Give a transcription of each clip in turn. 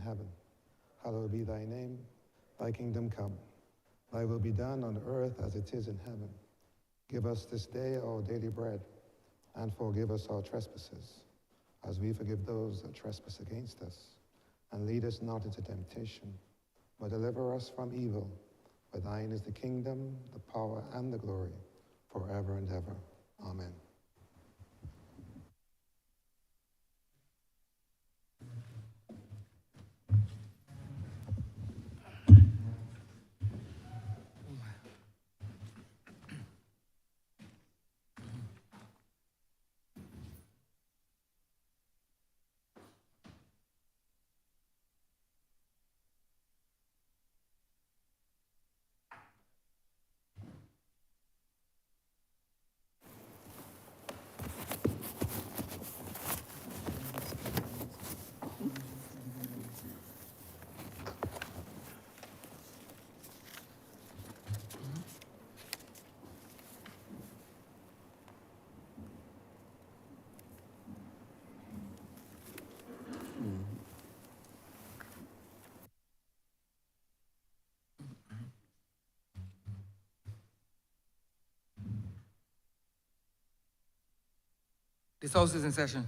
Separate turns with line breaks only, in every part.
heaven. Hallowed be thy name, thy kingdom come. Thy will be done on earth as it is in heaven. Give us this day our daily bread, and forgive us our trespasses, as we forgive those that trespass against us. And lead us not into temptation, but deliver us from evil. For thine is the kingdom, the power, and the glory, forever and ever. Amen.
This house is in session.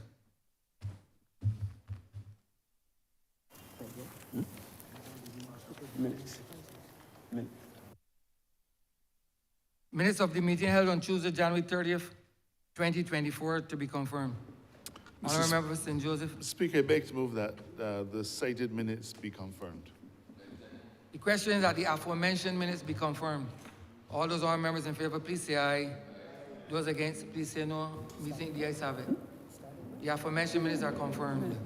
Minutes of the meeting held on Tuesday, January 30th, 2024 to be confirmed. Honourable Member for St. Joseph.
Speaker, I beg to move that the cited minutes be confirmed.
The question is that the aforementioned minutes be confirmed. All those honourable members in favour, please say aye. Those against, please say no. We think the ayes have it. The aforementioned minutes are confirmed.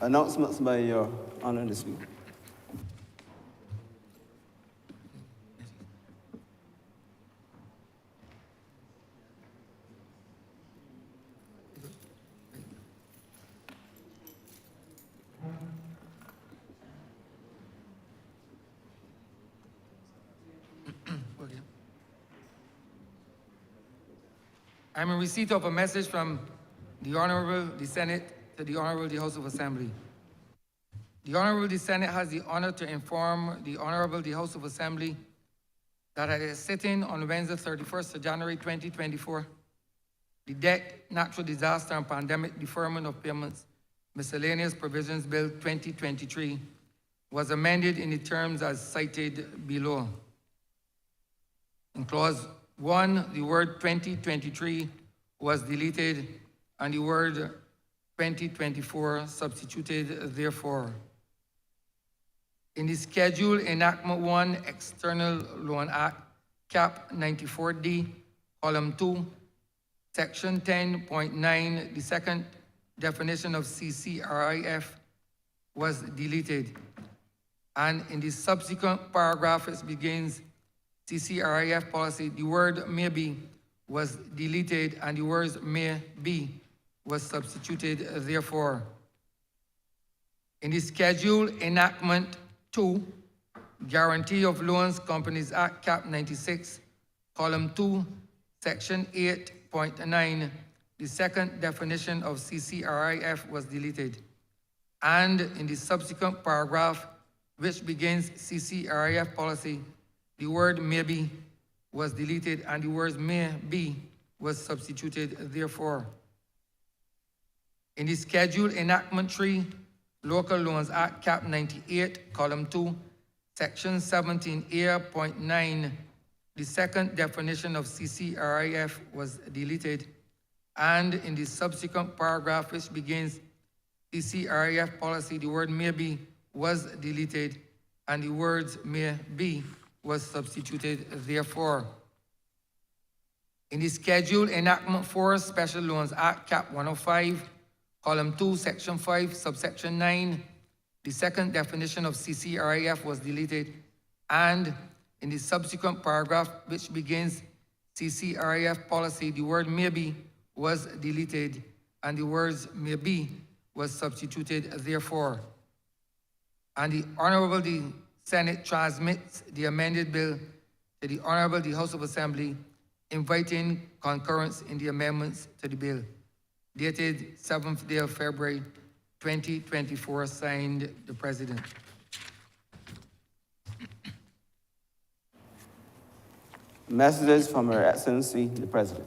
Announcements by Your Honour this week.
I'm in receipt of a message from the Honourable, the Senate, to the Honourable, the House of Assembly. The Honourable, the Senate has the honour to inform the Honourable, the House of Assembly, that at a sitting on Wednesday, 31st of January 2024, the Debt, Natural Disaster and Pandemic Deferment of Payments Miscellaneous Provisions Bill 2023 was amended in the terms as cited below. In Clause 1, the word 2023 was deleted and the word 2024 substituted therefore. In the Schedule Enactment 1 External Loan Act, Cap 94D, Column 2, Section 10.9, the second definition of CCRIF was deleted. And in the subsequent paragraph, it begins CCRIF policy, the word maybe was deleted and the words may be was substituted therefore. In the Schedule Enactment 2, Guarantee of Loans Companies Act, Cap 96, Column 2, Section 8.9, the second definition of CCRIF was deleted. And in the subsequent paragraph, which begins CCRIF policy, the word maybe was deleted and the words may be was substituted therefore. In the Schedule Enactment 3, Local Loans Act, Cap 98, Column 2, Section 17A.9, the second definition of CCRIF was deleted, and in the subsequent paragraph which begins CCRIF policy, the word may be was deleted and the words may be was substituted therefore. In the Schedule Enactment 4, Special Loans Act, Cap 105, Column 2, Section 5, Subsection 9, the second definition of CCRIF was deleted, and in the subsequent paragraph which begins CCRIF policy, the word maybe was deleted and the words may be was substituted therefore. And the Honourable the Senate transmits the amended bill to the Honourable the House of Assembly, inviting concurrence in the amendments to the bill. dated 7th day of February 2024, signed the President.
Messages from Her Excellency the President.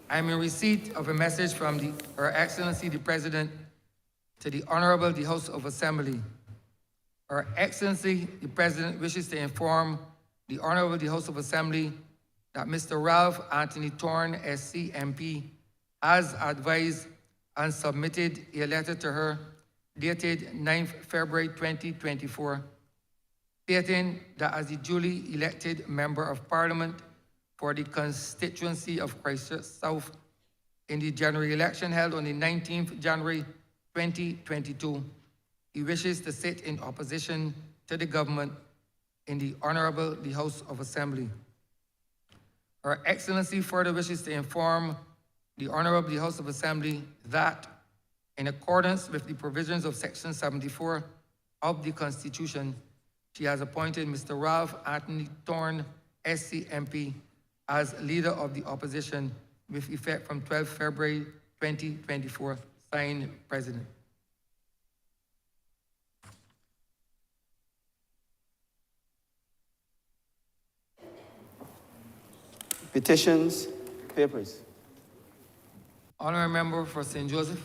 I am in receipt of a message from Her Excellency the President to the Honorable the House of Assembly. Her Excellency the President wishes to inform the Honorable the House of Assembly that Mr. Ralph Anthony Thorne, SC MP, has advised and submitted a letter to her dated 9th February 2024, stating that as the duly elected Member of Parliament for the constituency of Christchurch South in the general election held on the 19th January 2022, he wishes to sit in opposition to the government in the Honourable the House of Assembly. Her Excellency further wishes to inform the Honourable the House of Assembly that, in accordance with the provisions of Section 74 of the Constitution, she has appointed Mr. Ralph Anthony Thorne, SC MP, as Leader of the Opposition with effect from 12 February 2024, signed President.
Petitions, papers.
Honourable Member for St. Joseph.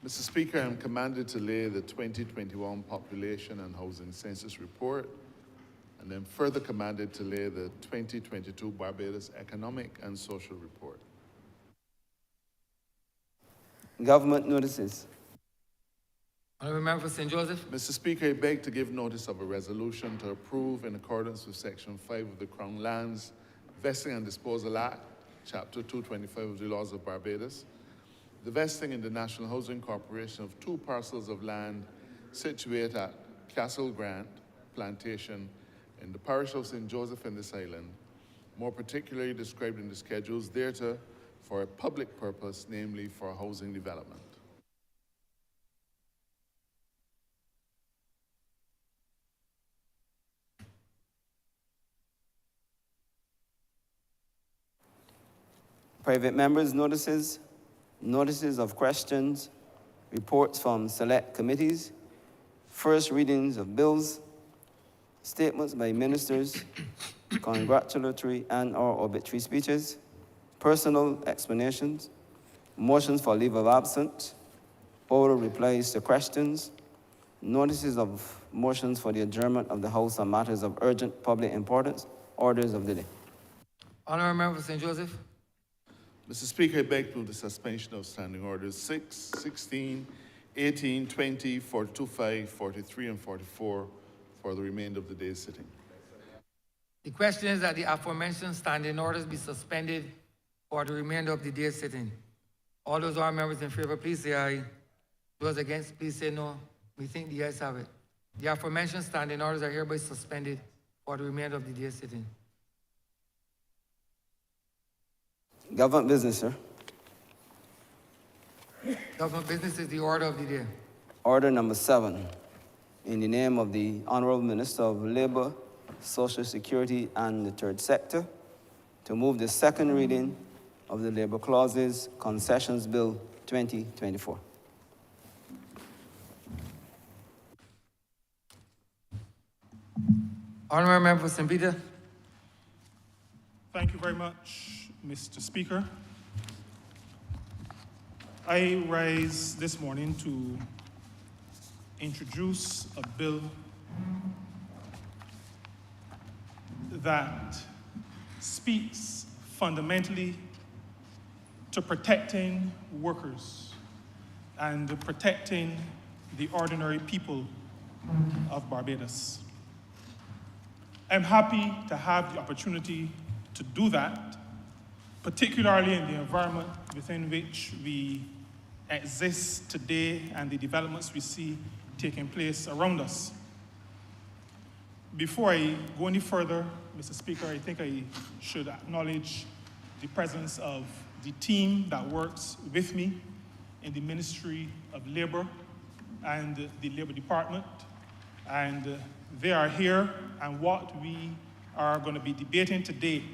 Mr. Speaker, I am commanded to lay the 2021 Population and Housing Census Report, and then further commanded to lay the 2022 Barbados Economic and Social Report.
Government notices.
Honourable Member for St. Joseph.
Mr. Speaker, I beg to give notice of a resolution to approve, in accordance with Section 5 of the Crown Lands Vesting and Disposal Act, Chapter 225 of the Laws of Barbados, the vesting in the National Housing Corporation of 2 parcels of land situated at Castle Grant Plantation in the parish of St. Joseph in this island, more particularly described in the schedules thereto for a public purpose, namely for housing development.
Private members' notices, notices of questions, reports from select committees, first readings of bills, statements by ministers, congratulatory and/or obituary speeches, personal explanations, motions for leave of absence, oral replies to questions, notices of motions for the adjournment of the House on matters of urgent public importance, orders of the day.
Honourable Member for St. Joseph.
Mr. Speaker, I beg to move the suspension of standing orders 6, 16, 18, 20, 42, 5, 43, and 44 for the remainder of the day's sitting.
The question is that the aforementioned standing orders be suspended for the remainder of the day's sitting. All those honourable members in favour, please say aye. Those against, please say no. We think the ayes have it. The aforementioned standing orders are hereby suspended for the remainder of the day's sitting.
Government business, sir.
Government business is the order of the day.
Order number 7. In the name of the Honourable Minister of Labour, Social Security and the Third Sector, to move the second reading of the Labour Clauses Concessions Bill 2024.
Honourable Member for St. Peter.
Thank you very much, Mr. Speaker. I rise this morning to introduce a bill that speaks fundamentally to protecting workers and protecting the ordinary people of Barbados. I'm happy to have the opportunity to do that, particularly in the environment within which we exist today and the developments we see taking place around us. Before I go any further, Mr. Speaker, I think I should acknowledge the presence of the team that works with me in the Ministry of Labour and the Labour Department. And they are here, and what we are going to be debating today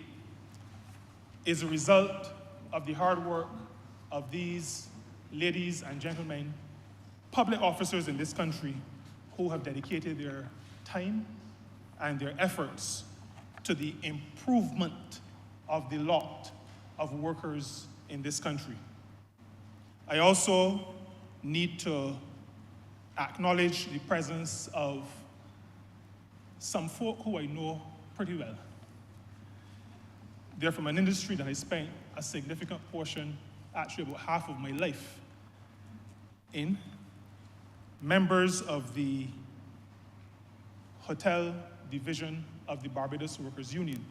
is a result of the hard work of these ladies and gentlemen, public officers in this country who have dedicated their time and their efforts to the improvement of the lot of workers in this country. I also need to acknowledge the presence of some folk who I know pretty well. They're from an industry that I spent a significant portion, actually about half of my life, in. Members of the hotel division of the Barbados Workers Union.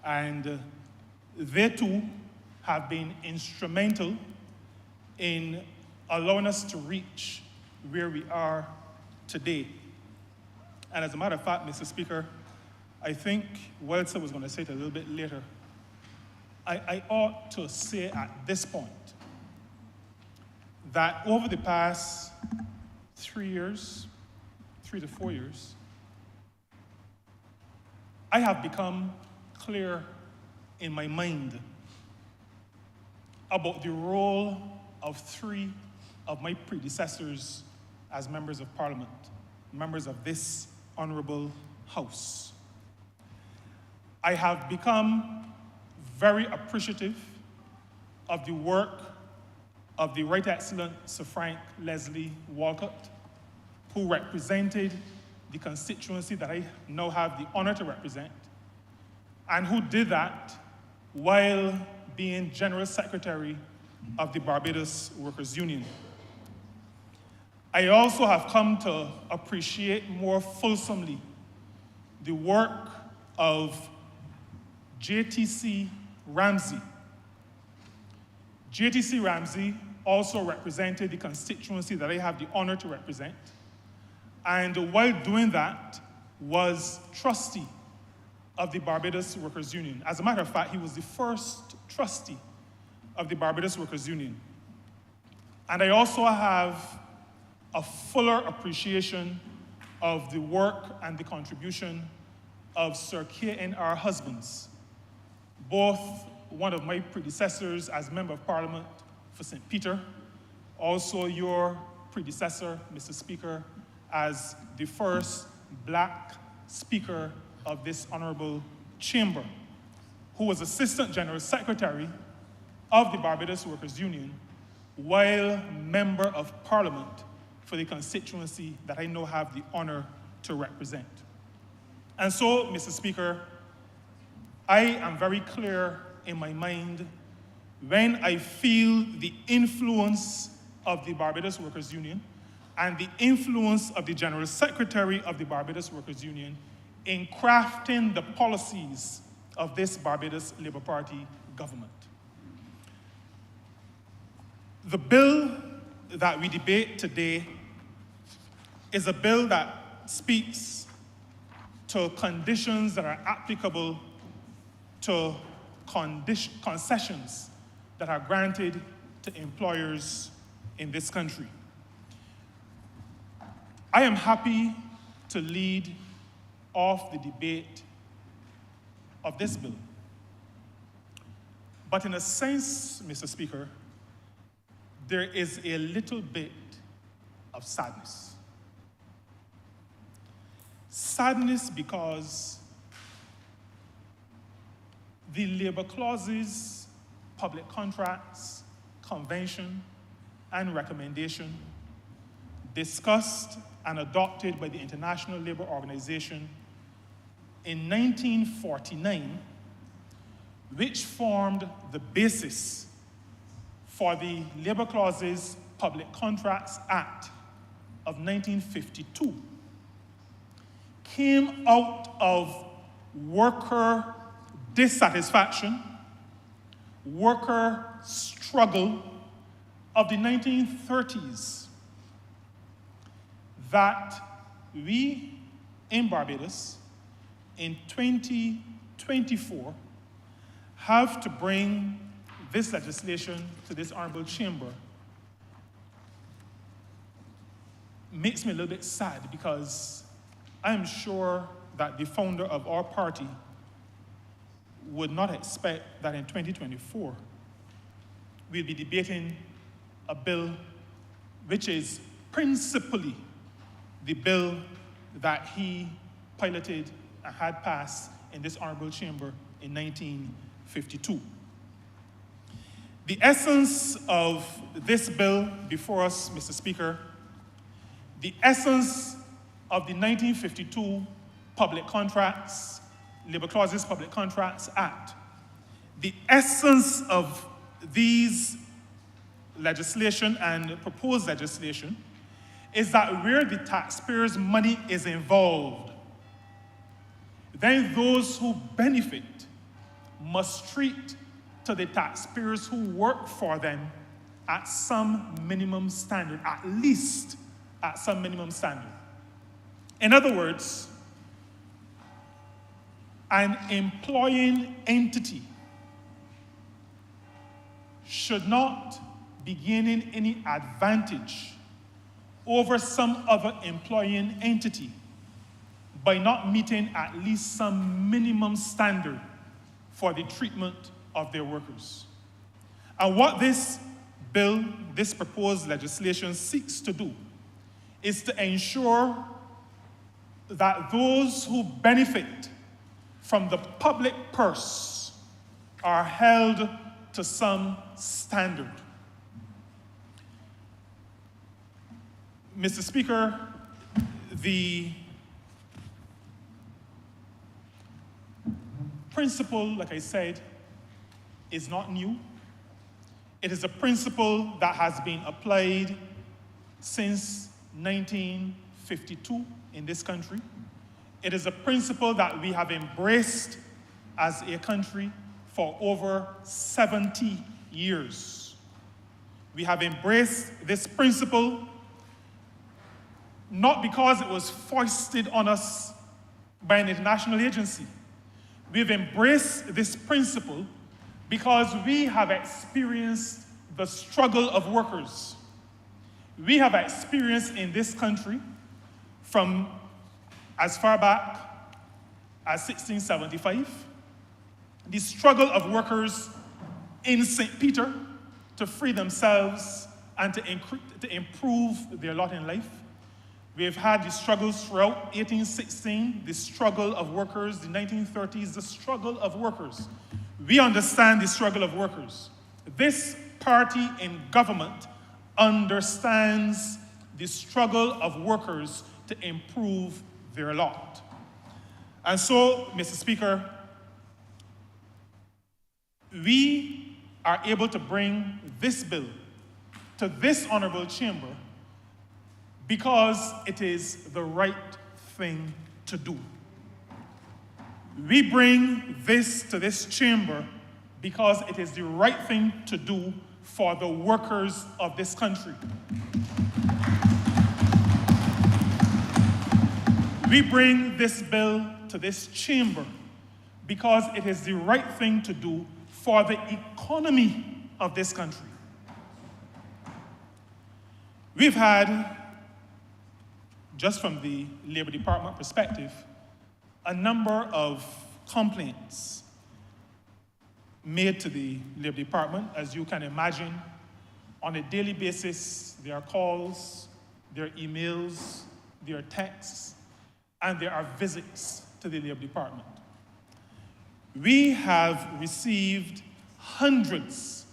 And they too have been instrumental in allowing us to reach where we are today. And as a matter of fact, Mr. Speaker, I think Welser was going to say it a little bit later. I ought to say at this point that over the past 3 to 4 years, I have become clear in my mind about the role of 3 of my predecessors as members of Parliament, members of this Honourable House. I have become very appreciative of the work of the Right Excellent Sir Frank Leslie Walcott, who represented the constituency that I now have the honor to represent, and who did that while being General Secretary of the Barbados Workers Union. I also have come to appreciate more fulsomely the work of JTC Ramsey. JTC Ramsey also represented the constituency that I have the honor to represent, and while doing that, was trustee of the Barbados Workers Union. As a matter of fact, he was the first trustee of the Barbados Workers Union. And I also have a fuller appreciation of the work and the contribution of Sir K.N.R. Husbands, both one of my predecessors as Member of Parliament for St. Peter, also your predecessor, Mr. Speaker, as the first Black Speaker of this Honourable Chamber, who was Assistant General Secretary of the Barbados Workers Union while Member of Parliament for the constituency that I now have the honour to represent. And so, Mr. Speaker, I am very clear in my mind when I feel the influence of the Barbados Workers Union and the influence of the General Secretary of the Barbados Workers Union in crafting the policies of this Barbados Labour Party government. The bill that we debate today is a bill that speaks to conditions that are applicable to concessions that are granted to employers in this country. I am happy to lead off the debate of this bill. But in a sense, Mr. Speaker, there is a little bit of sadness. Sadness because the labor clauses, public contracts, convention, and recommendation discussed and adopted by the International Labour Organization in 1949, which formed the basis for the Labor Clauses Public Contracts Act of 1952, came out of worker dissatisfaction, worker struggle of the 1930s, that we in Barbados in 2024 have to bring this legislation to this Honourable Chamber. Makes me a little bit sad because I am sure that the founder of our party would not expect that in 2024 we'll be debating a bill which is principally the bill that he piloted and had passed in this honorable chamber in 1952. The essence of this bill before us, Mr. Speaker, the essence of the 1952 Public Contracts, Labor Clauses Public Contracts Act, the essence of these legislation and proposed legislation is that where the taxpayers' money is involved, then those who benefit must treat to the taxpayers who work for them at some minimum standard, at least at some minimum standard. In other words, an employing entity should not be gaining any advantage over some other employing entity by not meeting at least some minimum standard for the treatment of their workers. And what this bill, this proposed legislation seeks to do is to ensure that those who benefit from the public purse are held to some standard. Mr. Speaker, the principle, like I said, is not new. It is a principle that has been applied since 1952 in this country. It is a principle that we have embraced as a country for over 70 years. We have embraced this principle not because it was foisted on us by an international agency. We've embraced this principle because we have experienced the struggle of workers. We have experienced in this country from as far back as 1675, the struggle of workers in St. Peter to free themselves and to improve their lot in life. We've had the struggles throughout 1816, the struggle of workers, the 1930s, the struggle of workers. We understand the struggle of workers. This party in government understands the struggle of workers to improve their lot. And so, Mr. Speaker, we are able to bring this bill to this honorable chamber because it is the right thing to do. We bring this to this chamber because it is the right thing to do for the workers of this country. We bring this bill to this chamber because it is the right thing to do for the economy of this country. We've had, just from the Labor Department perspective, a number of complaints made to the Labor Department. As you can imagine, on a daily basis, there are calls, there are emails, there are texts, and there are visits to the Labor Department. We have received hundreds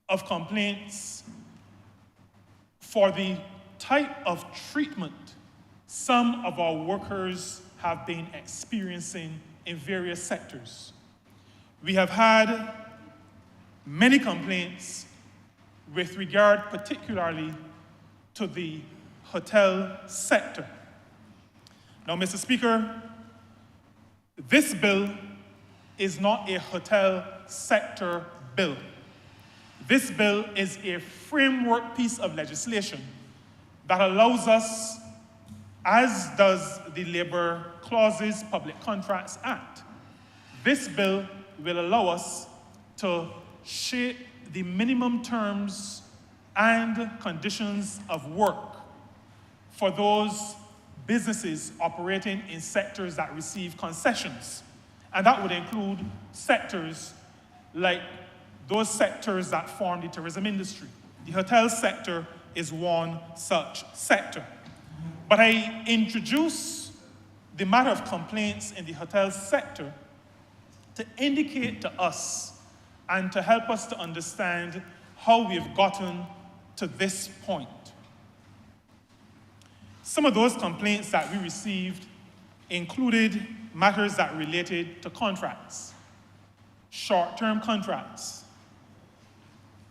of complaints for the type of treatment some of our workers have been experiencing in various sectors. We have had many complaints with regard particularly to the hotel sector. Now, Mr. Speaker, this bill is not a hotel sector bill. This bill is a framework piece of legislation that allows us, as does the Labor Clauses Public Contracts Act, this bill will allow us to shape the minimum terms and conditions of work for those businesses operating in sectors that receive concessions. And that would include sectors like those sectors that form the tourism industry. The hotel sector is one such sector. But I introduce the matter of complaints in the hotel sector to indicate to us and to help us to understand how we've gotten to this point. Some of those complaints that we received included matters that related to contracts, short-term contracts,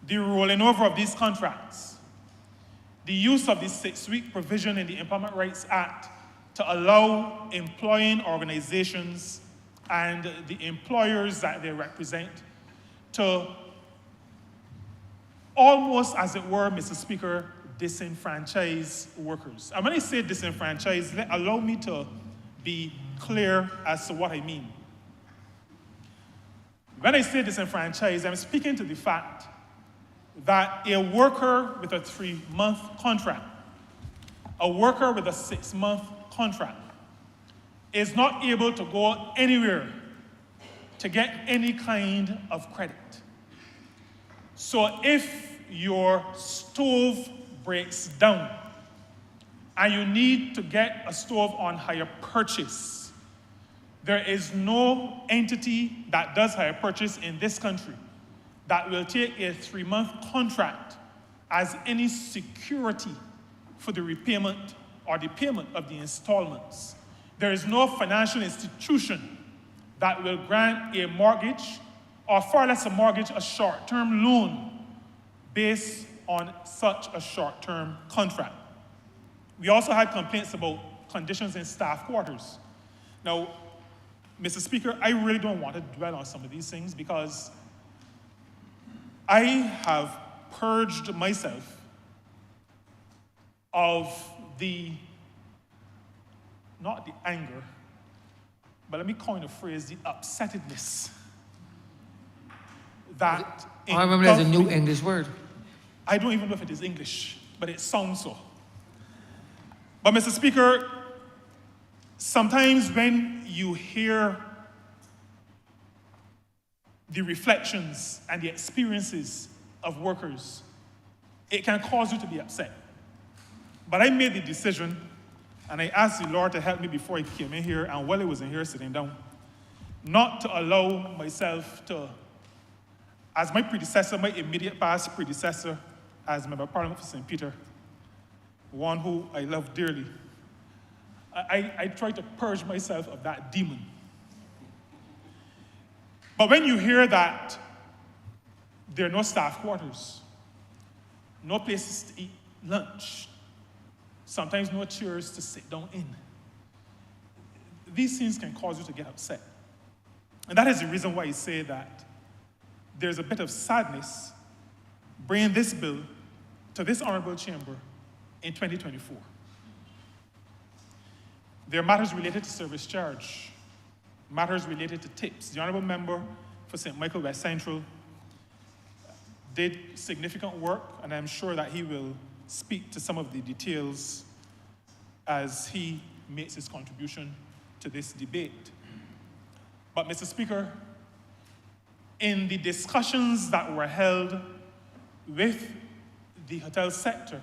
the rolling over of these contracts, the use of the 6-week provision in the Employment Rights Act to allow employing organizations and the employers that they represent to almost, as it were, Mr. Speaker, disenfranchise workers. And when I say disenfranchise, allow me to be clear as to what I mean. When I say disenfranchise, I'm speaking to the fact that a worker with a 3-month contract, a worker with a 6-month contract, is not able to go anywhere to get any kind of credit. So if your stove breaks down and you need to get a stove on hire purchase, there is no entity that does hire purchase in this country that will take a 3-month contract as any security for the repayment or the payment of the installments. There is no financial institution that will grant a mortgage, or far less a mortgage, a short-term loan based on such a short-term contract. We also had complaints about conditions in staff quarters. Now, Mr. Speaker, I really don't want to dwell on some of these things because I have purged myself of not the anger, but let me coin a phrase, the upsettedness that
I remember there's a new
engulfed me.
English word.
I don't even know if it is English, but it sounds so. But Mr. Speaker, sometimes when you hear the reflections and the experiences of workers, it can cause you to be upset. But I made the decision, and I asked the Lord to help me before I came in here, and while I was in here sitting down, not to allow myself to, as my predecessor, my immediate past predecessor, as Member of Parliament for St. Peter, one who I love dearly, I tried to purge myself of that demon. But when you hear that there are no staff quarters, no places to eat lunch, sometimes no chairs to sit down in, these things can cause you to get upset. And that is the reason why I say that there's a bit of sadness bringing this bill to this honorable chamber in 2024. There are matters related to service charge, matters related to tips. The honorable member for St. Michael West Central did significant work, and I'm sure that he will speak to some of the details as he makes his contribution to this debate. But Mr. Speaker, in the discussions that were held with the hotel sector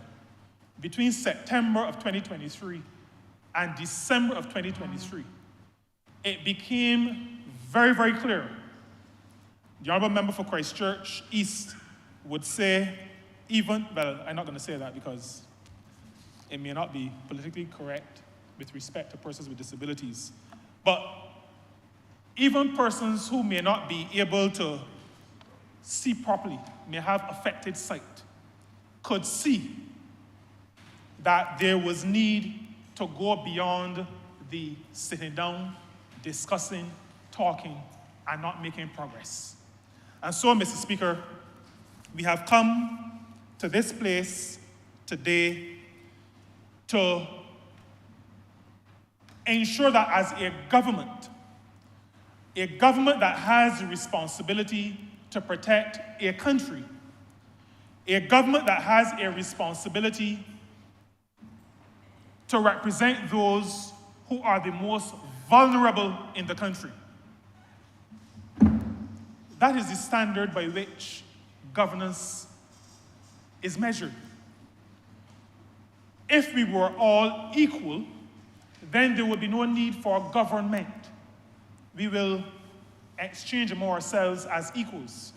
between September of 2023 and December of 2023, it became very, very clear. The honorable member for Christchurch East would say, well, I'm not going to say that because it may not be politically correct with respect to persons with disabilities, but even persons who may not be able to see properly, may have affected sight, could see that there was need to go beyond the sitting down, discussing, talking, and not making progress. And so, Mr. Speaker, we have come to this place today to ensure that as a government that has the responsibility to protect a country, a government that has a responsibility to represent those who are the most vulnerable in the country, That is the standard by which governance is measured. If we were all equal, then there would be no need for government. We will exchange among ourselves as equals.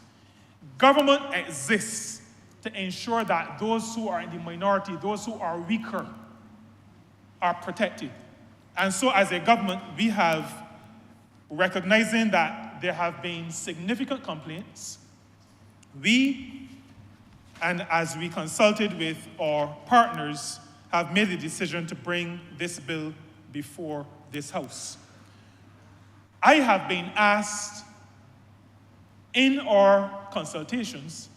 Government exists to ensure that those who are in the minority, those who are weaker, are protected. And so as a government, we have, recognizing that there have been significant complaints, and as we consulted with our partners, have made the decision to bring this bill before this House. I have been asked in our consultations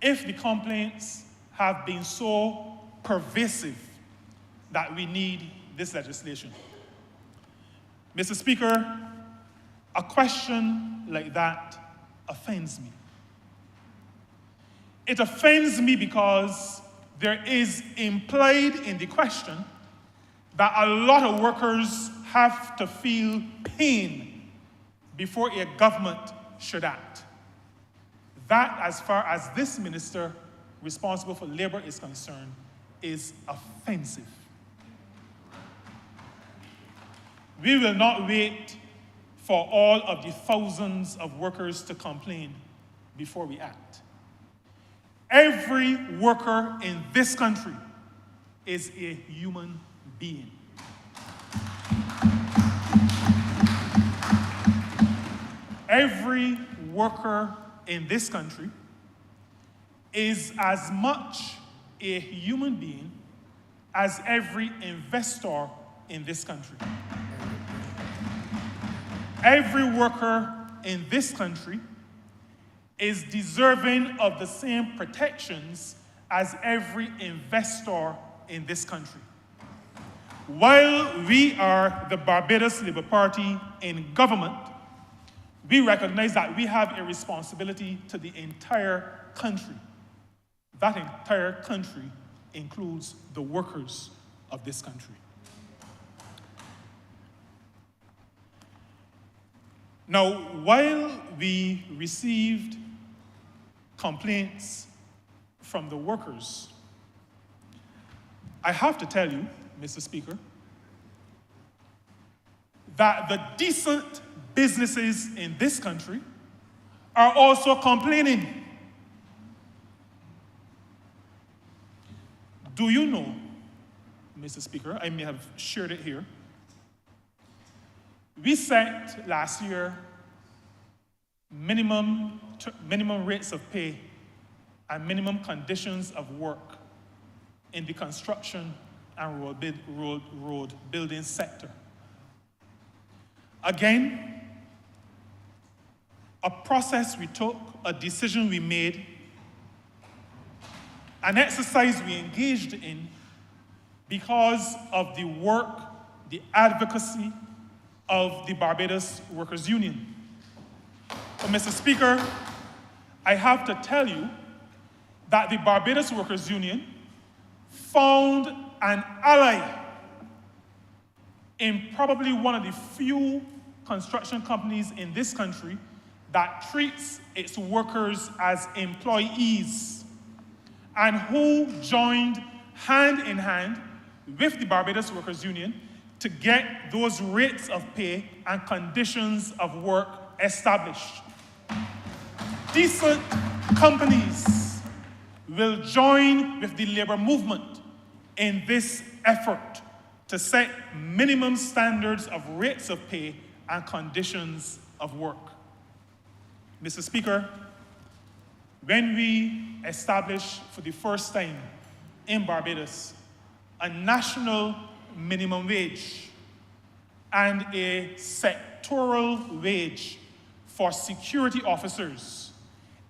if the complaints have been so pervasive that we need this legislation. Mr. Speaker, a question like that offends me. It offends me because there is implied in the question that a lot of workers have to feel pain before a government should act. That, as far as this minister responsible for labor is concerned, is offensive. We will not wait for all of the thousands of workers to complain before we act. Every worker in this country is a human being. Every worker in this country is as much a human being as every investor in this country. Every worker in this country is deserving of the same protections as every investor in this country. While we are the Barbados Labour Party in government, we recognize that we have a responsibility to the entire country. That entire country includes the workers of this country. Now, while we received complaints from the workers, I have to tell you, Mr. Speaker, that the decent businesses in this country are also complaining. Do you know, Mr. Speaker, I may have shared it here, we set last year minimum rates of pay and minimum conditions of work in the construction and road building sector. Again, a process we took, a decision we made, an exercise we engaged in because of the work, the advocacy of the Barbados Workers' Union. So, Mr. Speaker, I have to tell you that the Barbados Workers' Union found an ally in probably one of the few construction companies in this country that treats its workers as employees and who joined hand in hand with the Barbados Workers' Union to get those rates of pay and conditions of work established. Decent companies will join with the labor movement in this effort to set minimum standards of rates of pay and conditions of work. Mr. Speaker, when we established for the first time in Barbados a national minimum wage and a sectoral wage for security officers,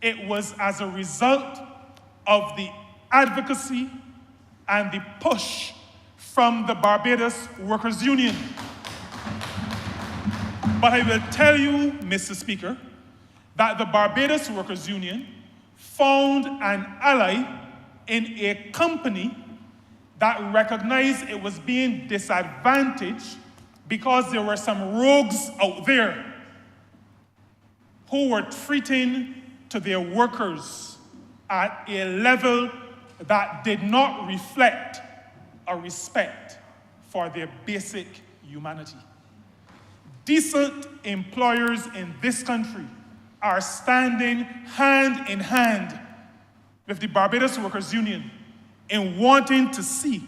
it was as a result of the advocacy and the push from the Barbados Workers' Union. But I will tell you, Mr. Speaker, that the Barbados Workers' Union found an ally in a company that recognized it was being disadvantaged because there were some rogues out there who were treating to their workers at a level that did not reflect a respect for their basic humanity. Decent employers in this country are standing hand in hand with the Barbados Workers Union in wanting to see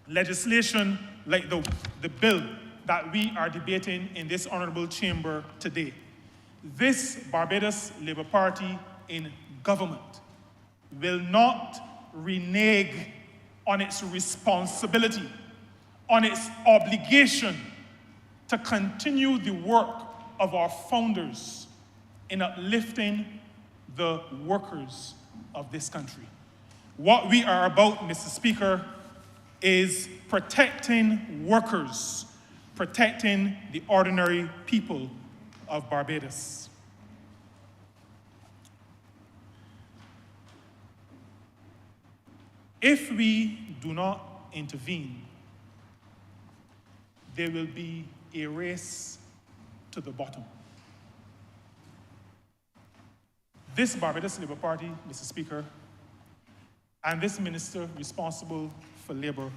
legislation like the bill that we are debating in this honorable chamber today. This Barbados Labour Party in government will not renege on its responsibility, on its obligation to continue the work of our founders in uplifting the workers of this country. What we are about, Mr. Speaker, is protecting workers, protecting the ordinary people of Barbados. If we do not intervene, there will be a race to the bottom. This Barbados Labour Party, Mr. Speaker, and this minister responsible for labor,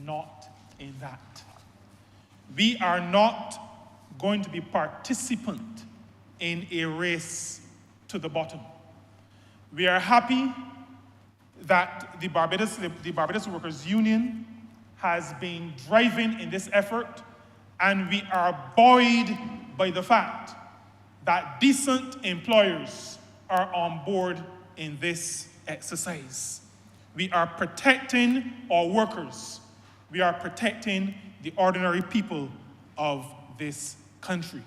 not in that. We are not going to be participant in a race to the bottom. We are happy that the Barbados Workers Union has been driving in this effort, and we are buoyed by the fact that decent employers are on board in this exercise. We are protecting our workers. We are protecting the ordinary people of this country.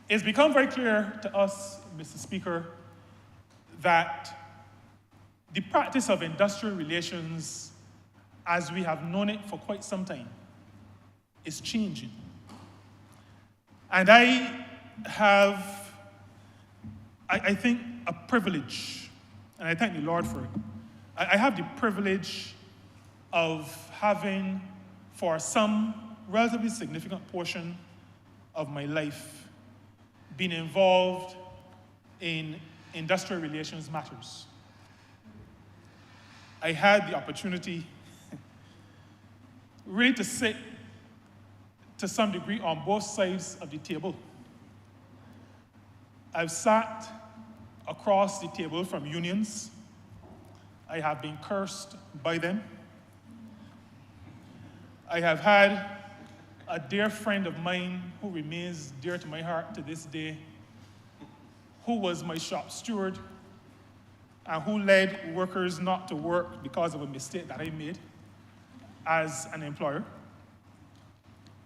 It's become very clear to us, Mr. Speaker, that the practice of industrial relations, as we have known it for quite some time, is changing. And I have, I think, a privilege, and I thank the Lord for it. I have the privilege of having, for some relatively significant portion of my life, been involved in industrial relations matters. I had the opportunity really to sit to some degree on both sides of the table. I've sat across the table from unions. I have been cursed by them. I have had a dear friend of mine who remains dear to my heart to this day, who was my shop steward and who led workers not to work because of a mistake that I made as an employer.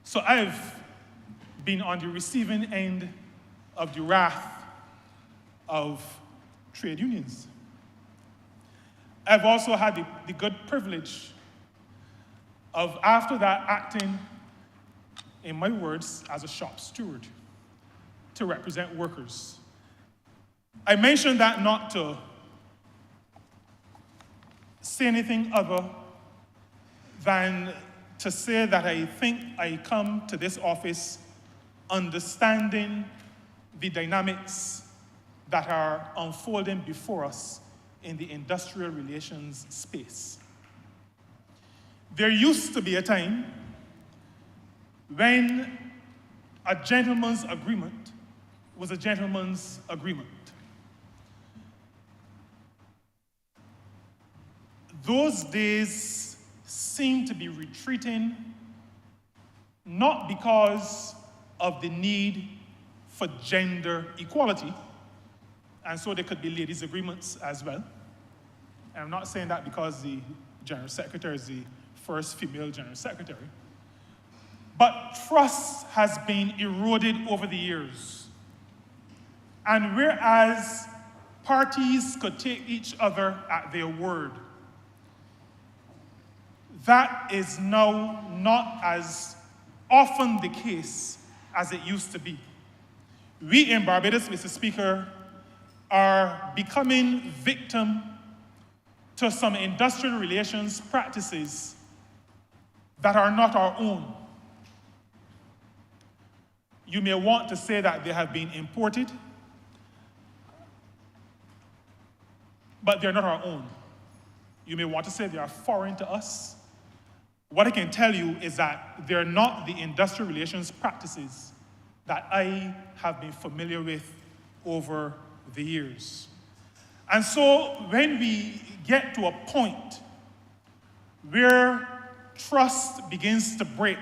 So I've been on the receiving end of the wrath of trade unions. I've also had the good privilege of, after that, acting, in my words, as a shop steward to represent workers. I mention that not to say anything other than to say that I think I come to this office understanding the dynamics that are unfolding before us in the industrial relations space. There used to be a time when a gentleman's agreement was a gentleman's agreement. Those days seem to be retreating, not because of the need for gender equality, and so there could be ladies' agreements as well. And I'm not saying that because the General Secretary is the first female General Secretary, but trust has been eroded over the years. And whereas parties could take each other at their word, that is now not as often the case as it used to be. We in Barbados, Mr. Speaker, are becoming victim to some industrial relations practices that are not our own. You may want to say that they have been imported, but they're not our own. You may want to say they are foreign to us. What I can tell you is that they're not the industrial relations practices that I have been familiar with over the years. And so when we get to a point where trust begins to break,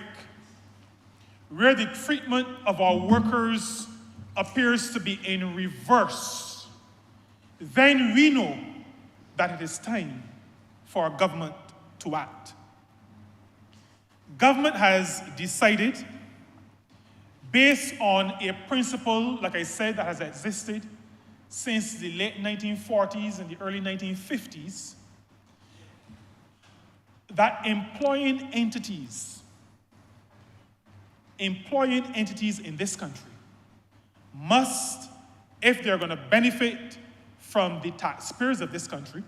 where the treatment of our workers appears to be in reverse, then we know that it is time for our government to act. Government has decided, based on a principle, like I said, that has existed since the late 1940s and the early 1950s, that employing entities in this country must, if they're going to benefit from the taxpayers of this country,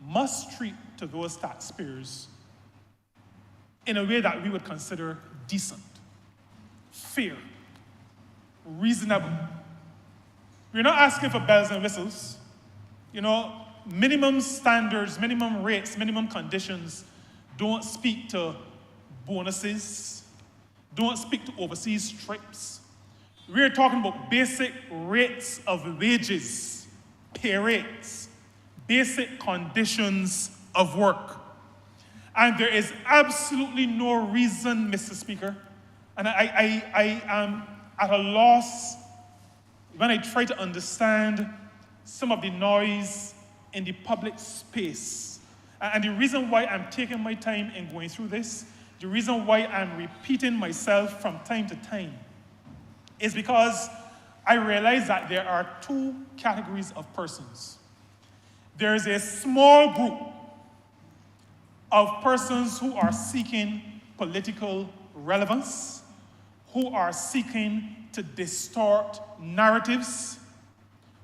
must treat to those taxpayers in a way that we would consider decent, fair, reasonable. We're not asking for bells and whistles. You know, minimum standards, minimum rates, minimum conditions don't speak to bonuses, don't speak to overseas trips. We're talking about basic rates of wages, pay rates, basic conditions of work. And there is absolutely no reason, Mr. Speaker, and I am at a loss when I try to understand some of the noise in the public space. And the reason why I'm taking my time in going through this, the reason why I'm repeating myself from time to time, is because I realize that there are two categories of persons. There is a small group of persons who are seeking political relevance, who are seeking to distort narratives,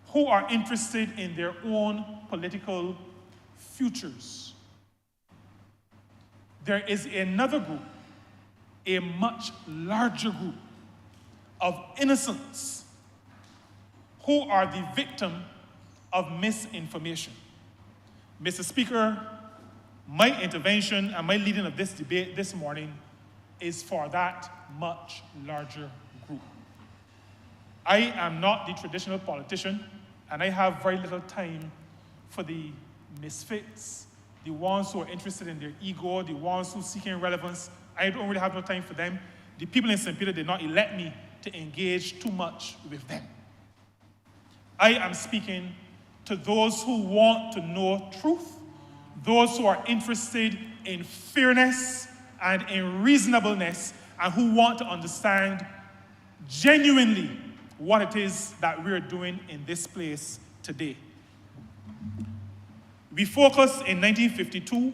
who are interested in their own political futures. There is another group, a much larger group of innocents who are the victim of misinformation. Mr. Speaker, my intervention and my leading of this debate this morning is for that much larger group. I am not the traditional politician, and I have very little time for the misfits, the ones who are interested in their ego, the ones who are seeking relevance. I don't really have no time for them. The people in St. Peter did not elect me to engage too much with them. I am speaking to those who want to know truth, those who are interested in fairness and in reasonableness, and who want to understand genuinely what it is that we're doing in this place today. We focused in 1952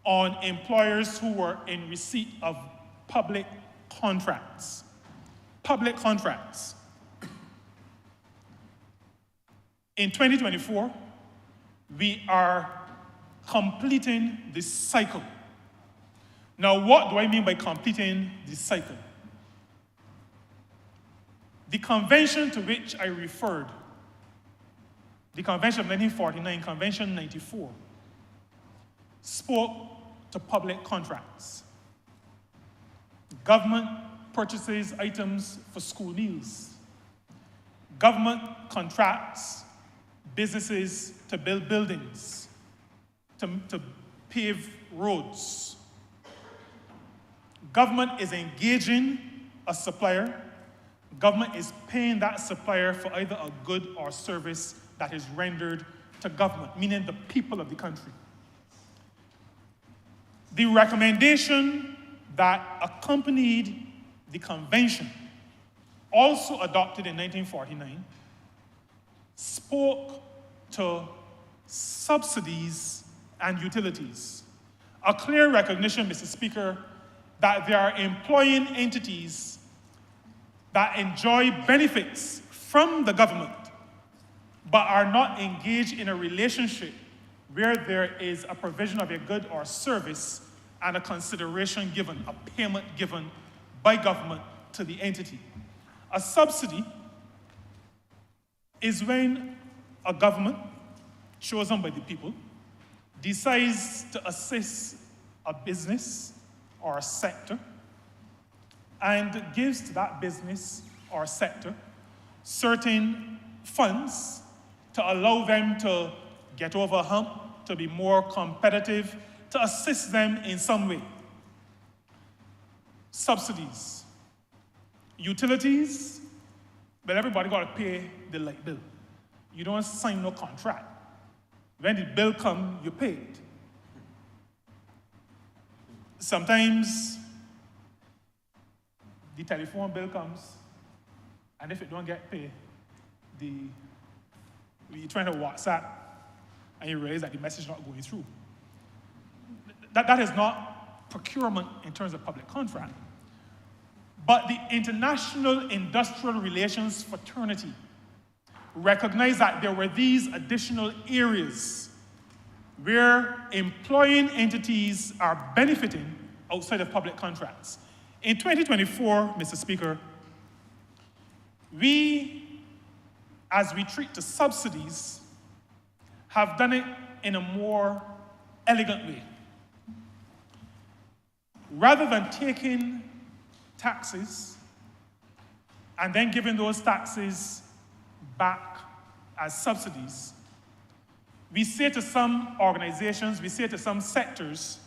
on employers who were in receipt of public contracts. Public contracts. In 2024, we are completing the cycle. Now, what do I mean by completing the cycle? The convention to which I referred, the Convention of 1949, Convention 94, spoke to public contracts. Government purchases items for school meals. Government contracts businesses to build buildings, to pave roads. Government is engaging a supplier. Government is paying that supplier for either a good or service that is rendered to government, meaning the people of the country. The recommendation that accompanied the convention, also adopted in 1949, spoke to subsidies and utilities. A clear recognition, Mr. Speaker, that there are employing entities that enjoy benefits from the government, but are not engaged in a relationship where there is a provision of a good or service and a consideration given, a payment given by government to the entity. A subsidy is when a government, chosen by the people, decides to assist a business or a sector and gives to that business or sector certain funds to allow them to get over a hump, to be more competitive, to assist them in some way. Subsidies. Utilities, well, everybody got to pay the light bill. You don't sign no contract. When the bill comes, you pay it. Sometimes the telephone bill comes, and if it don't get paid, you're trying to WhatsApp, and you realize that the message is not going through. That is not procurement in terms of public contract. But the International Industrial Relations Fraternity recognized that there were these additional areas where employing entities are benefiting outside of public contracts. In 2024, Mr. Speaker, we, as we treat the subsidies, have done it in a more elegant way. Rather than taking taxes and then giving those taxes back as subsidies, we say to some organizations, we say to some sectors,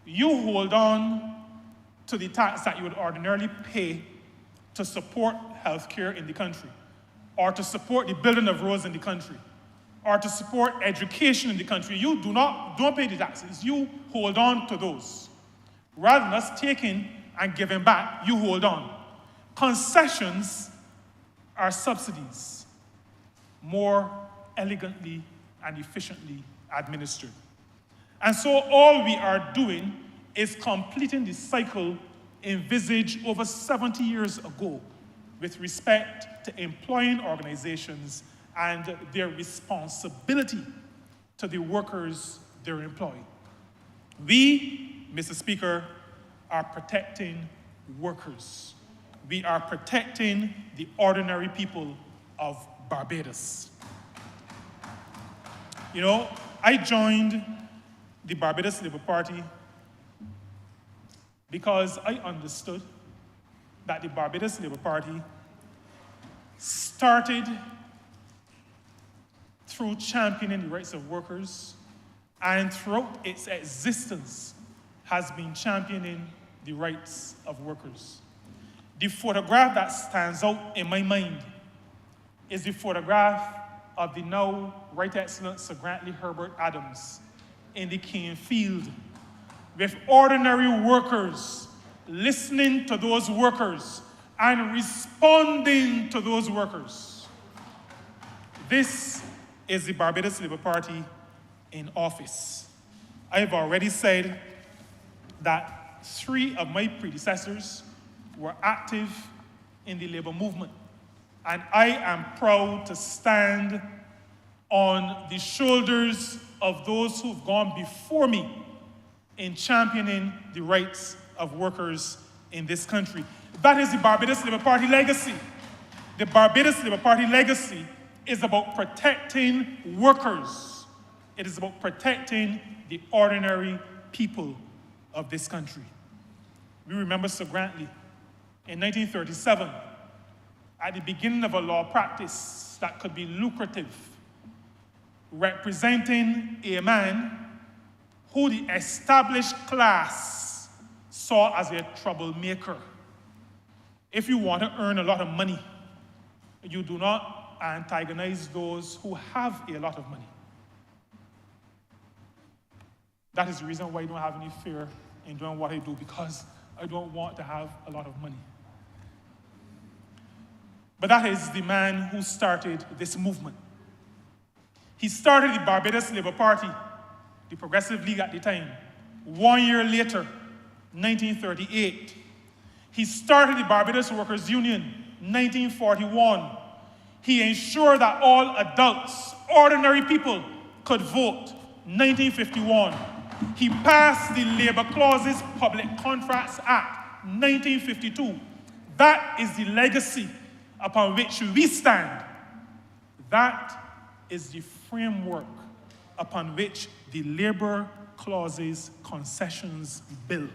you hold on to the tax that you would ordinarily pay to support healthcare in the country, or to support the building of roads in the country, or to support education in the country. You don't pay the taxes, you hold on to those. Rather than us taking and giving back, you hold on. Concessions are subsidies, more elegantly and efficiently administered. And so all we are doing is completing the cycle envisaged over 70 years ago with respect to employing organizations and their responsibility to the workers they're employing. We, Mr. Speaker, are protecting workers. We are protecting the ordinary people of Barbados. You know, I joined the Barbados Labour Party because I understood that the Barbados Labour Party started through championing the rights of workers, and throughout its existence has been championing the rights of workers. The photograph that stands out in my mind is the photograph of the now Right Excellent Sir Grantley Herbert Adams in the cane field, with ordinary workers listening to those workers and responding to those workers. This is the Barbados Labour Party in office. I've already said that 3 of my predecessors were active in the labor movement, and I am proud to stand on the shoulders of those who've gone before me in championing the rights of workers in this country. That is the Barbados Labour Party legacy. The Barbados Labour Party legacy is about protecting workers. It is about protecting the ordinary people of this country. We remember Sir Grantley in 1937, at the beginning of a law practice that could be lucrative, representing a man who the established class saw as a troublemaker. If you want to earn a lot of money, you do not antagonize those who have a lot of money. That is the reason why I don't have any fear in doing what I do, because I don't want to have a lot of money. But that is the man who started this movement. He started the Barbados Labour Party, the Progressive League at the time. 1 year later, 1938, he started the Barbados Workers' Union, 1941. He ensured that all adults, ordinary people, could vote, 1951. He passed the Labor Clauses Public Contracts Act, 1952. That is the legacy upon which we stand. That is the framework upon which the labor clauses concessions bill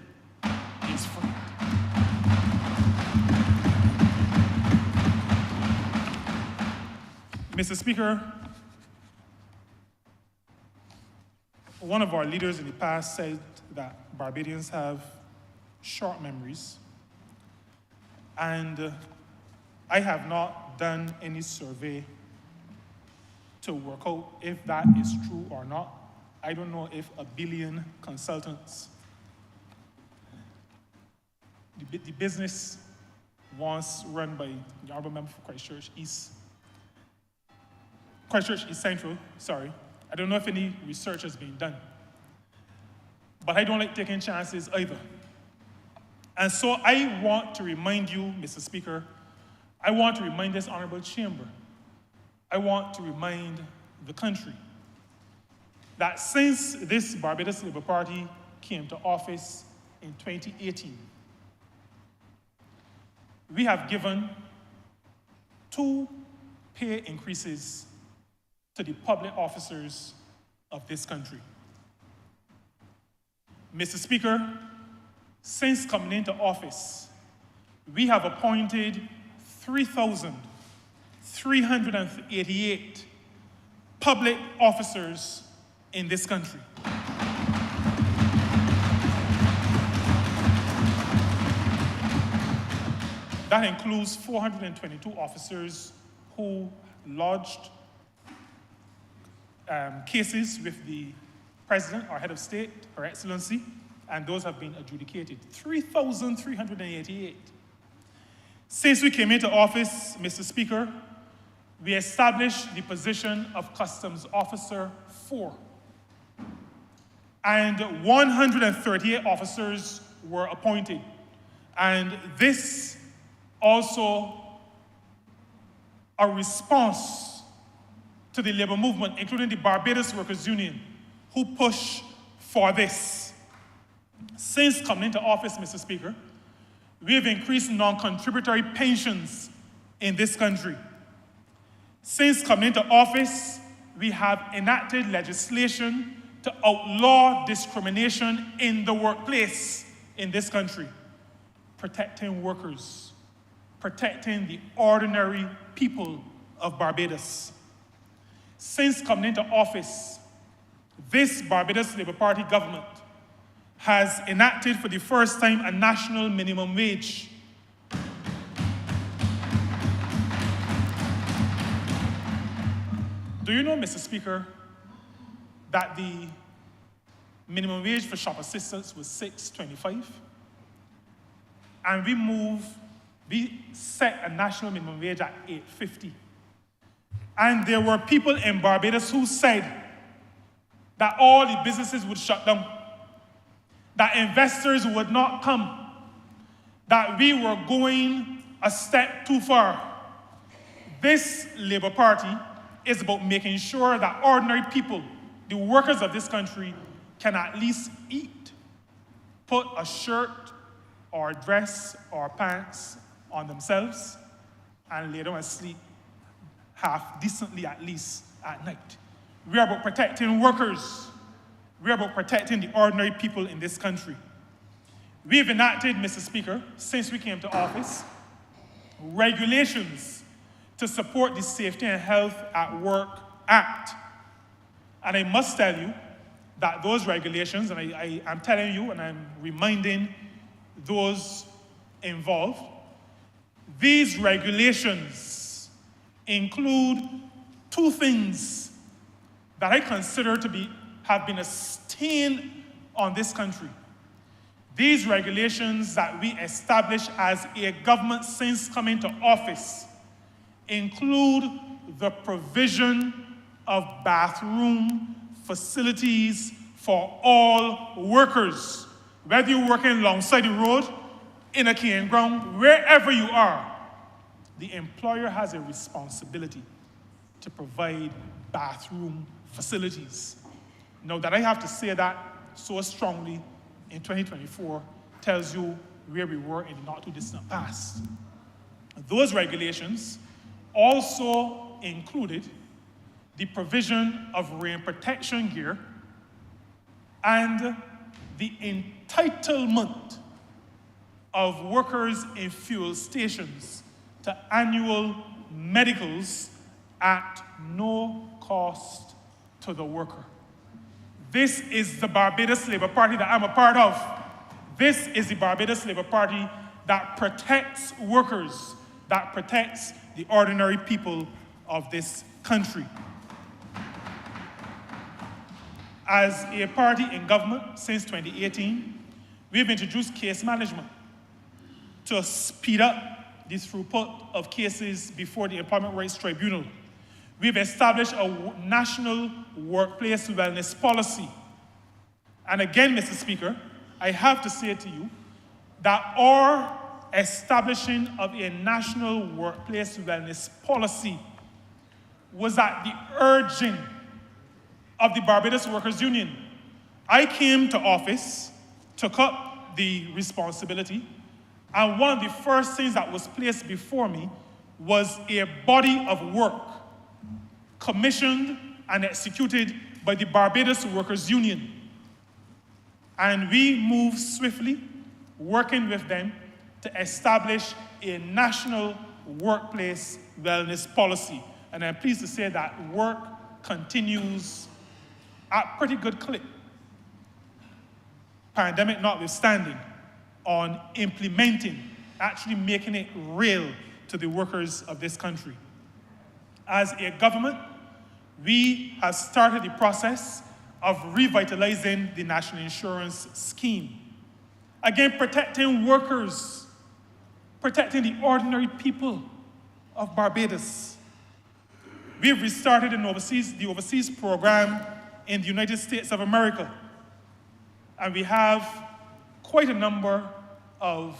is framed. Mr. Speaker, one of our leaders in the past said that Barbadians have short memories, and I have not done any survey to work out if that is true or not. I don't know if 1 billion consultants, the business once run by the Honourable Member for Christchurch East Central, sorry. I don't know if any research has been done. But I don't like taking chances either. And so I want to remind you, Mr. Speaker, I want to remind this Honourable Chamber, I want to remind the country that since this Barbados Labour Party came to office in 2018, we have given 2 pay increases to the public officers of this country. Mr. Speaker, since coming into office, we have appointed 3,388 public officers in this country. That includes 422 officers who lodged cases with the President, our head of state, Her Excellency, and those have been adjudicated. 3,388. Since we came into office, Mr. Speaker, we established the position of Customs Officer 4. And 138 officers were appointed. And this also a response to the labor movement, including the Barbados Workers' Union, who pushed for this. Since coming into office, Mr. Speaker, we have increased non-contributory pensions in this country. Since coming into office, we have enacted legislation to outlaw discrimination in the workplace in this country, protecting workers, protecting the ordinary people of Barbados. Since coming into office, this Barbados Labour Party government has enacted for the first time a national minimum wage. Do you know, Mr. Speaker, that the minimum wage for shop assistants was $6.25? And we set a national minimum wage at $8.50. And there were people in Barbados who said that all the businesses would shut down, that investors would not come, that we were going a step too far. This Labour Party is about making sure that ordinary people, the workers of this country, can at least eat, put a shirt or a dress or pants on themselves, and lay down and sleep half decently at least at night. We are about protecting workers. We are about protecting the ordinary people in this country. We have enacted, Mr. Speaker, since we came to office, regulations to support the Safety and Health at Work Act. And I must tell you that those regulations, and I'm telling you and I'm reminding those involved, these regulations include 2 things that I consider to have been a stain on this country. These regulations that we established as a government since coming to office include the provision of bathroom facilities for all workers, whether you're working alongside the road, in a campground, wherever you are. The employer has a responsibility to provide bathroom facilities. Now, that I have to say that so strongly in 2024 tells you where we were in the not too distant past. Those regulations also included the provision of rain protection gear and the entitlement of workers in fuel stations to annual medicals at no cost to the worker. This is the Barbados Labour Party that I'm a part of. This is the Barbados Labour Party that protects workers, that protects the ordinary people of this country. As a party in government since 2018, we've introduced case management to speed up the throughput of cases before the Employment Rights Tribunal. We've established a national workplace wellness policy. And again, Mr. Speaker, I have to say to you that our establishing of a national workplace wellness policy was at the urging of the Barbados Workers Union. I came to office, took up the responsibility, and one of the first things that was placed before me was a body of work commissioned and executed by the Barbados Workers Union. And we moved swiftly, working with them to establish a national workplace wellness policy. And I'm pleased to say that work continues at pretty good clip, pandemic notwithstanding, on implementing, actually making it real to the workers of this country. As a government, we have started the process of revitalizing the national insurance scheme. Again, protecting workers, protecting the ordinary people of Barbados. We've restarted the overseas program in the United States of America. And we have quite a number of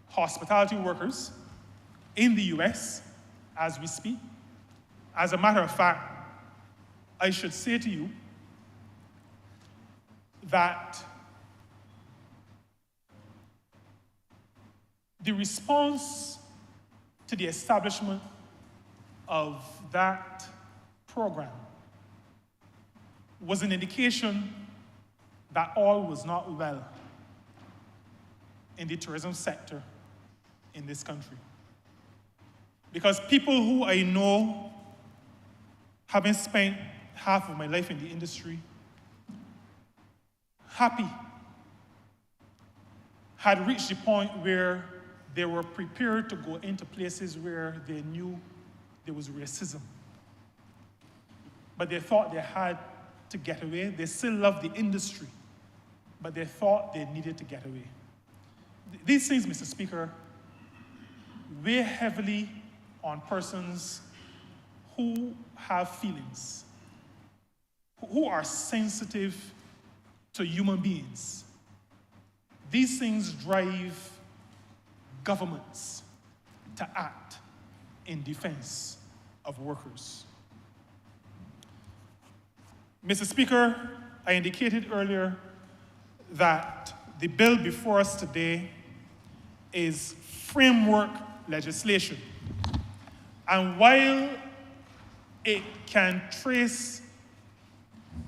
hospitality workers in the US as we speak. As a matter of fact, I should say to you that the response to the establishment of that program was an indication that all was not well in the tourism sector in this country. Because people who I know, having spent half of my life in the industry, happy, had reached the point where they were prepared to go into places where they knew there was racism. But they thought they had to get away. They still loved the industry, but they thought they needed to get away. These things, Mr. Speaker, weigh heavily on persons who have feelings, who are sensitive to human beings. These things drive governments to act in defense of workers. Mr. Speaker, I indicated earlier that the bill before us today is framework legislation. And while it can trace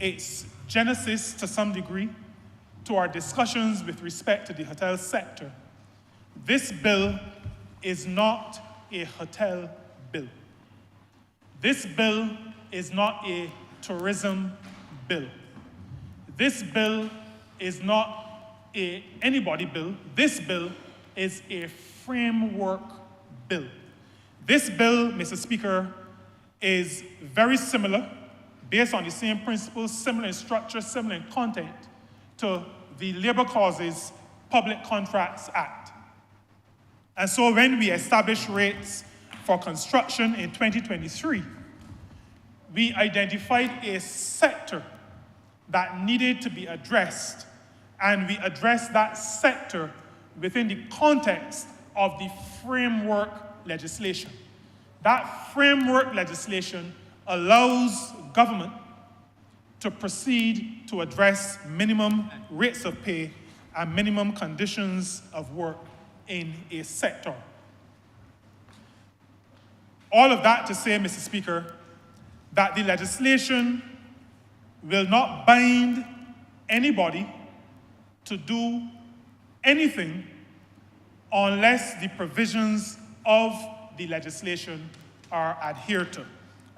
its genesis to some degree to our discussions with respect to the hotel sector, this bill is not a hotel bill. This bill is not a tourism bill. This bill is not a anybody bill. This bill is a framework bill. This bill, Mr. Speaker, is very similar, based on the same principles, similar in structure, similar in content, to the Labor Causes Public Contracts Act. And so when we established rates for construction in 2023, we identified a sector that needed to be addressed, and we addressed that sector within the context of the framework legislation. That framework legislation allows government to proceed to address minimum rates of pay and minimum conditions of work in a sector. All of that to say, Mr. Speaker, that the legislation will not bind anybody to do anything unless the provisions of the legislation are adhered to.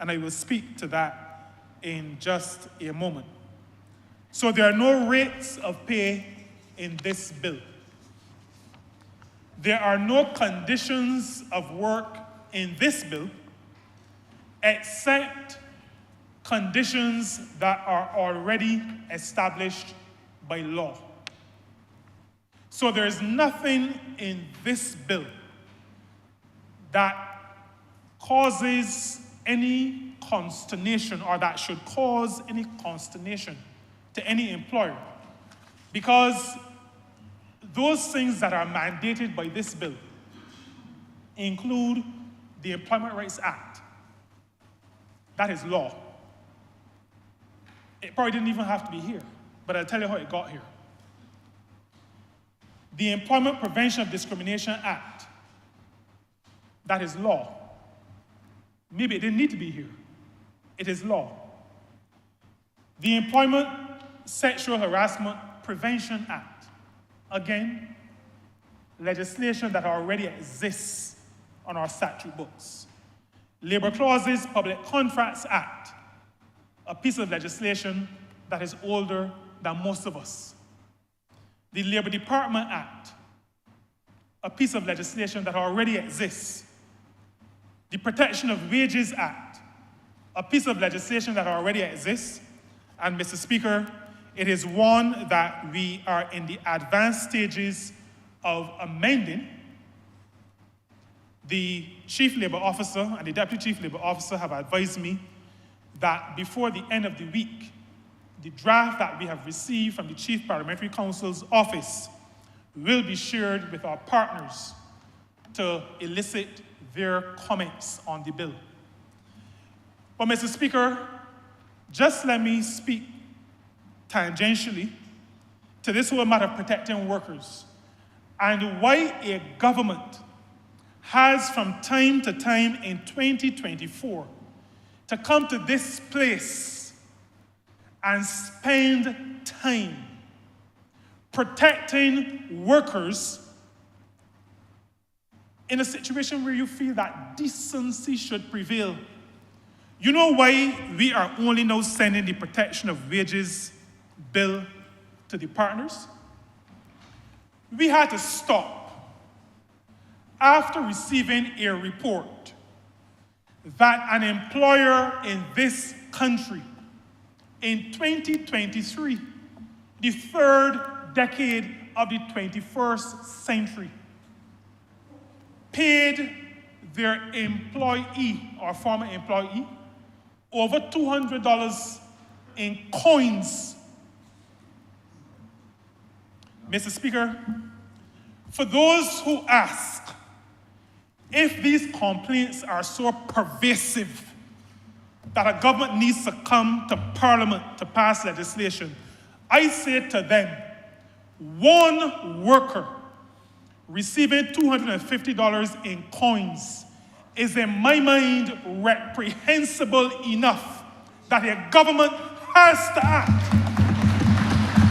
And I will speak to that in just a moment. So there are no rates of pay in this bill. There are no conditions of work in this bill except conditions that are already established by law. So there is nothing in this bill that causes any consternation or that should cause any consternation to any employer, because those things that are mandated by this bill include the Employment Rights Act. That is law. It probably didn't even have to be here, but I'll tell you how it got here. The Employment Prevention of Discrimination Act, that is law. Maybe it didn't need to be here. It is law. The Employment Sexual Harassment Prevention Act, again, legislation that already exists on our statute books. Labor Clauses Public Contracts Act, a piece of legislation that is older than most of us. The Labor Department Act, a piece of legislation that already exists. The Protection of Wages Act, a piece of legislation that already exists. And Mr. Speaker, it is one that we are in the advanced stages of amending. The Chief Labor Officer and the Deputy Chief Labor Officer have advised me that before the end of the week, the draft that we have received from the Chief Parliamentary Counsel's office will be shared with our partners to elicit their comments on the bill. But Mr. Speaker, just let me speak tangentially to this whole matter of protecting workers and why a government has from time to time in 2024 to come to this place and spend time protecting workers in a situation where you feel that decency should prevail. You know why we are only now sending the protection of wages bill to the partners? We had to stop after receiving a report that an employer in this country in 2023, the third decade of the 21st century, paid their employee or former employee over $200 in coins. Mr. Speaker, for those who ask if these complaints are so pervasive that a government needs to come to Parliament to pass legislation, I say to them, one worker receiving $250 in coins is, in my mind, reprehensible enough that a government has to act.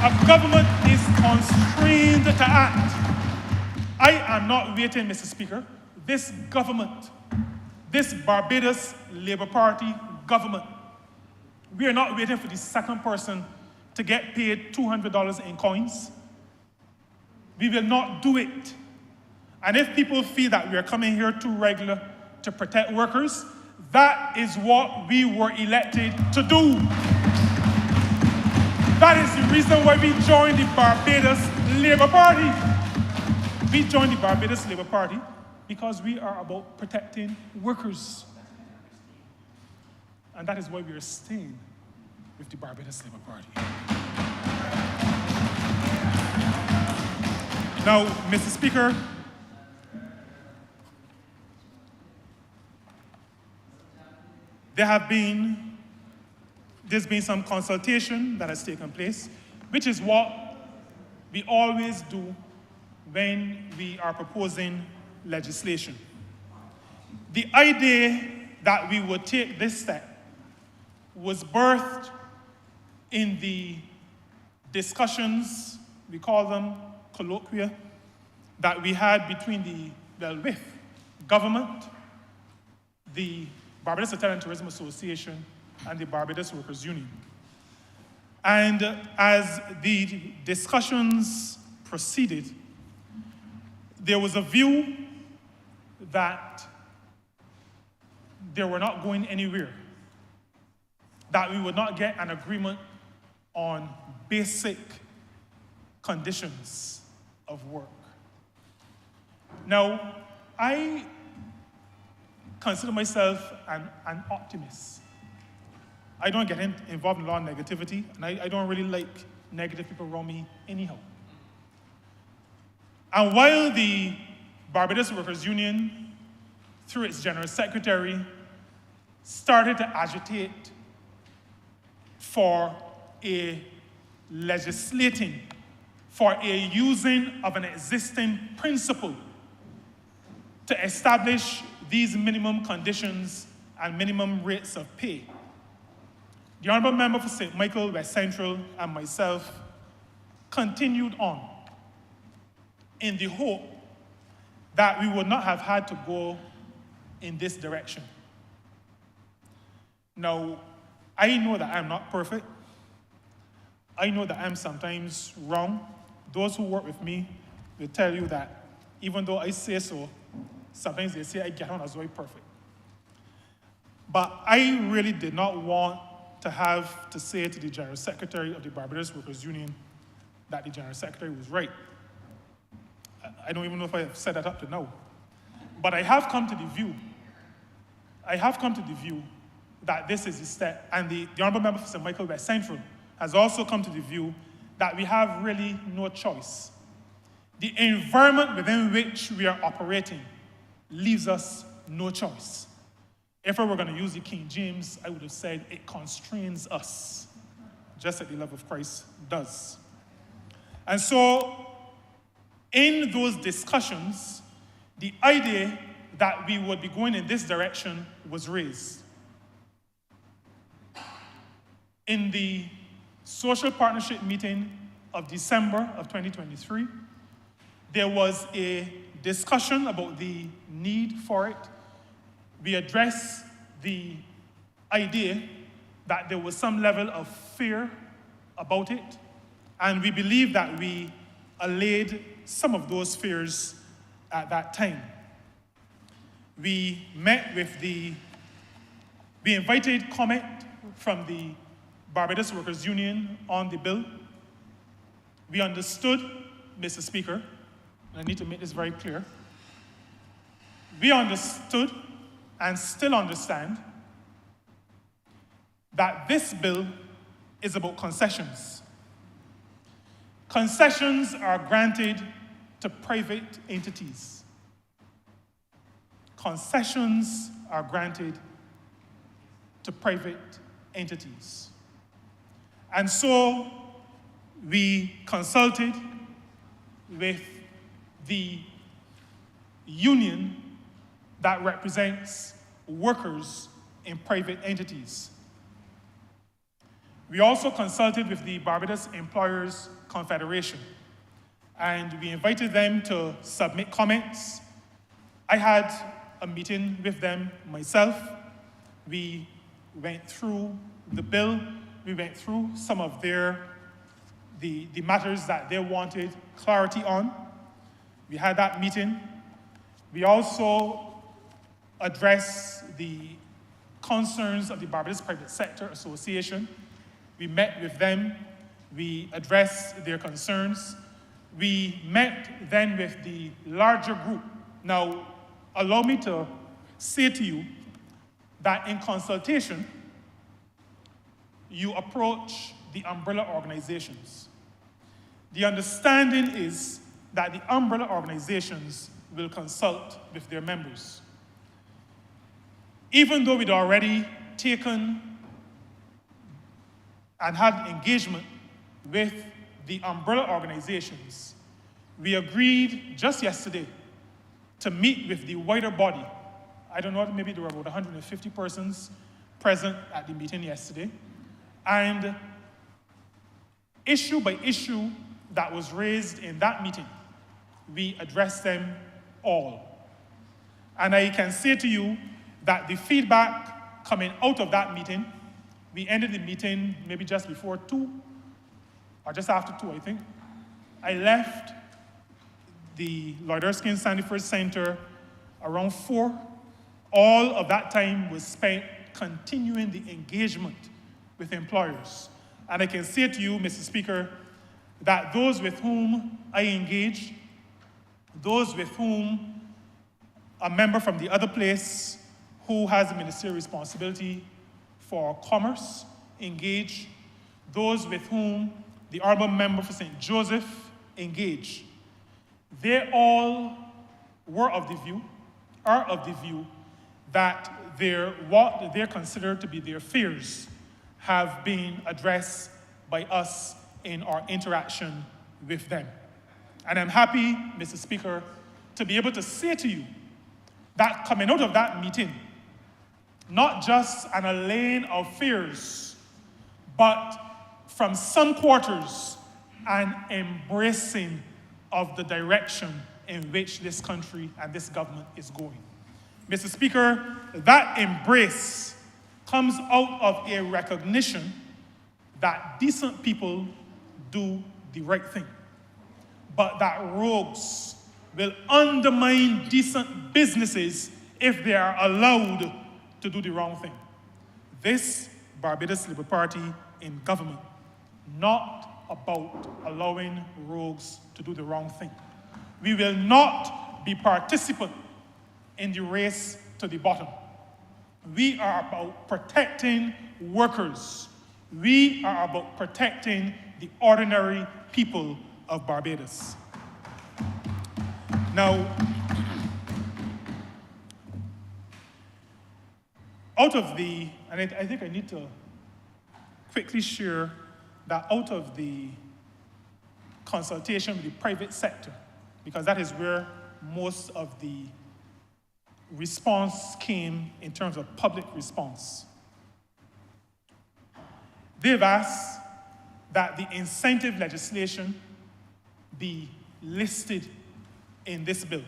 A government is constrained to act. I am not waiting, Mr. Speaker. This government, this Barbados Labour Party government, we are not waiting for the second person to get paid $200 in coins. We will not do it. And if people feel that we are coming here too regular to protect workers, that is what we were elected to do. That is the reason why we joined the Barbados Labour Party. We joined the Barbados Labour Party because we are about protecting workers. And that is why we are staying with the Barbados Labour Party. Now, Mr. Speaker, there's been some consultation that has taken place, which is what we always do when we are proposing legislation. The idea that we would take this step was birthed in the discussions, we call them colloquia, that we had with government, the Barbados Hotel and Tourism Association, and the Barbados Workers Union. And as the discussions proceeded, there was a view that they were not going anywhere, that we would not get an agreement on basic conditions of work. Now, I consider myself an optimist. I don't get involved in a lot of negativity, and I don't really like negative people around me anyhow. And while the Barbados Workers Union, through its General Secretary, started to agitate for a legislating, for a using of an existing principle to establish these minimum conditions and minimum rates of pay, the Honourable Member for St. Michael, West Central, and myself continued on in the hope that we would not have had to go in this direction. Now, I know that I'm not perfect. I know that I'm sometimes wrong. Those who work with me will tell you that even though I say so, sometimes they say I get on as very perfect. But I really did not want to have to say to the General Secretary of the Barbados Workers Union that the General Secretary was right. I don't even know if I have said that up to now. But I have come to the view that this is a step, and the Honourable Member for St. Michael West Central has also come to the view that we have really no choice. The environment within which we are operating leaves us no choice. If I were going to use the King James, I would have said it constrains us, just like the love of Christ does. And so, in those discussions, the idea that we would be going in this direction was raised. In the social partnership meeting of December of 2023, there was a discussion about the need for it. We addressed the idea that there was some level of fear about it, and we believe that we allayed some of those fears at that time. We invited comment from the Barbados Workers Union on the bill. We understood, Mr. Speaker, and I need to make this very clear, we understood and still understand that this bill is about concessions. Concessions are granted to private entities. Concessions are granted to private entities. And so we consulted with the union that represents workers in private entities. We also consulted with the Barbados Employers Confederation, and we invited them to submit comments. I had a meeting with them myself. We went through the bill. We went through some of the matters that they wanted clarity on. We had that meeting. We also addressed the concerns of the Barbados Private Sector Association. We met with them. We addressed their concerns. We met then with the larger group. Now, allow me to say to you that in consultation, you approach the umbrella organizations. The understanding is that the umbrella organizations will consult with their members. Even though we'd already taken and had engagement with the umbrella organizations, we agreed just yesterday to meet with the wider body I don't know, maybe there were about 150 persons present at the meeting yesterday. And issue by issue that was raised in that meeting, we addressed them all. And I can say to you that the feedback coming out of that meeting, we ended the meeting maybe just before 2, or just after 2, I think. I left the Lloyd Erskine Sandyford Center around 4. All of that time was spent continuing the engagement with employers. And I can say to you, Mr. Speaker, that those with whom I engaged, those with whom a member from the other place who has a ministerial responsibility for commerce engaged, those with whom the Honourable member for St. Joseph engaged, they all are of the view that what they're considered to be their fears have been addressed by us in our interaction with them. And I'm happy, Mr. Speaker, to be able to say to you that coming out of that meeting, not just an allaying of fears, but from some quarters, an embracing of the direction in which this country and this government is going. Mr. Speaker, that embrace comes out of a recognition that decent people do the right thing, but that rogues will undermine decent businesses if they are allowed to do the wrong thing. This Barbados Labour Party in government, not about allowing rogues to do the wrong thing. We will not be participant in the race to the bottom. We are about protecting workers. We are about protecting the ordinary people of Barbados. Now, out of the, and I think I need to quickly share that out of the consultation with the private sector, because that is where most of the response came in terms of public response. They've asked that the incentive legislation be listed in this bill.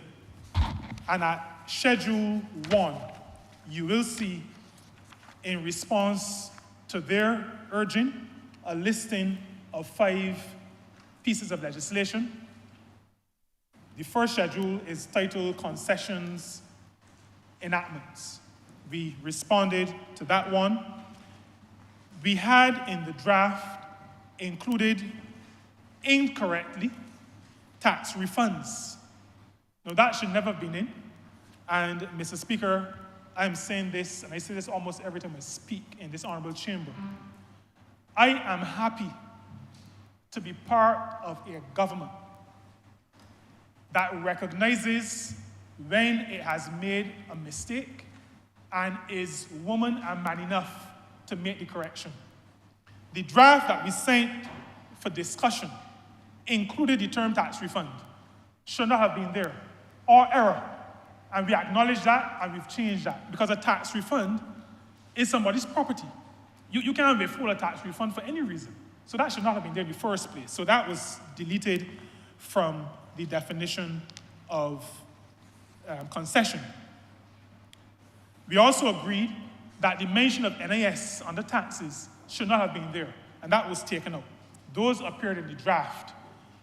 And at Schedule 1, you will see, in response to their urging, a listing of 5 pieces of legislation. The first schedule is titled Concessions Enactments. We responded to that one. We had in the draft included incorrectly tax refunds. Now that should never have been in. And Mr. Speaker, I'm saying this, and I say this almost every time I speak in this honorable chamber. I am happy to be part of a government that recognizes when it has made a mistake and is woman and man enough to make the correction. The draft that we sent for discussion included the term tax refund. Should not have been there, or error. And we acknowledge that, and we've changed that, because a tax refund is somebody's property. You can't withhold a tax refund for any reason. So that should not have been there in the first place. So that was deleted from the definition of concession. We also agreed that the mention of NIS under taxes should not have been there, and that was taken out. Those appeared in the draft,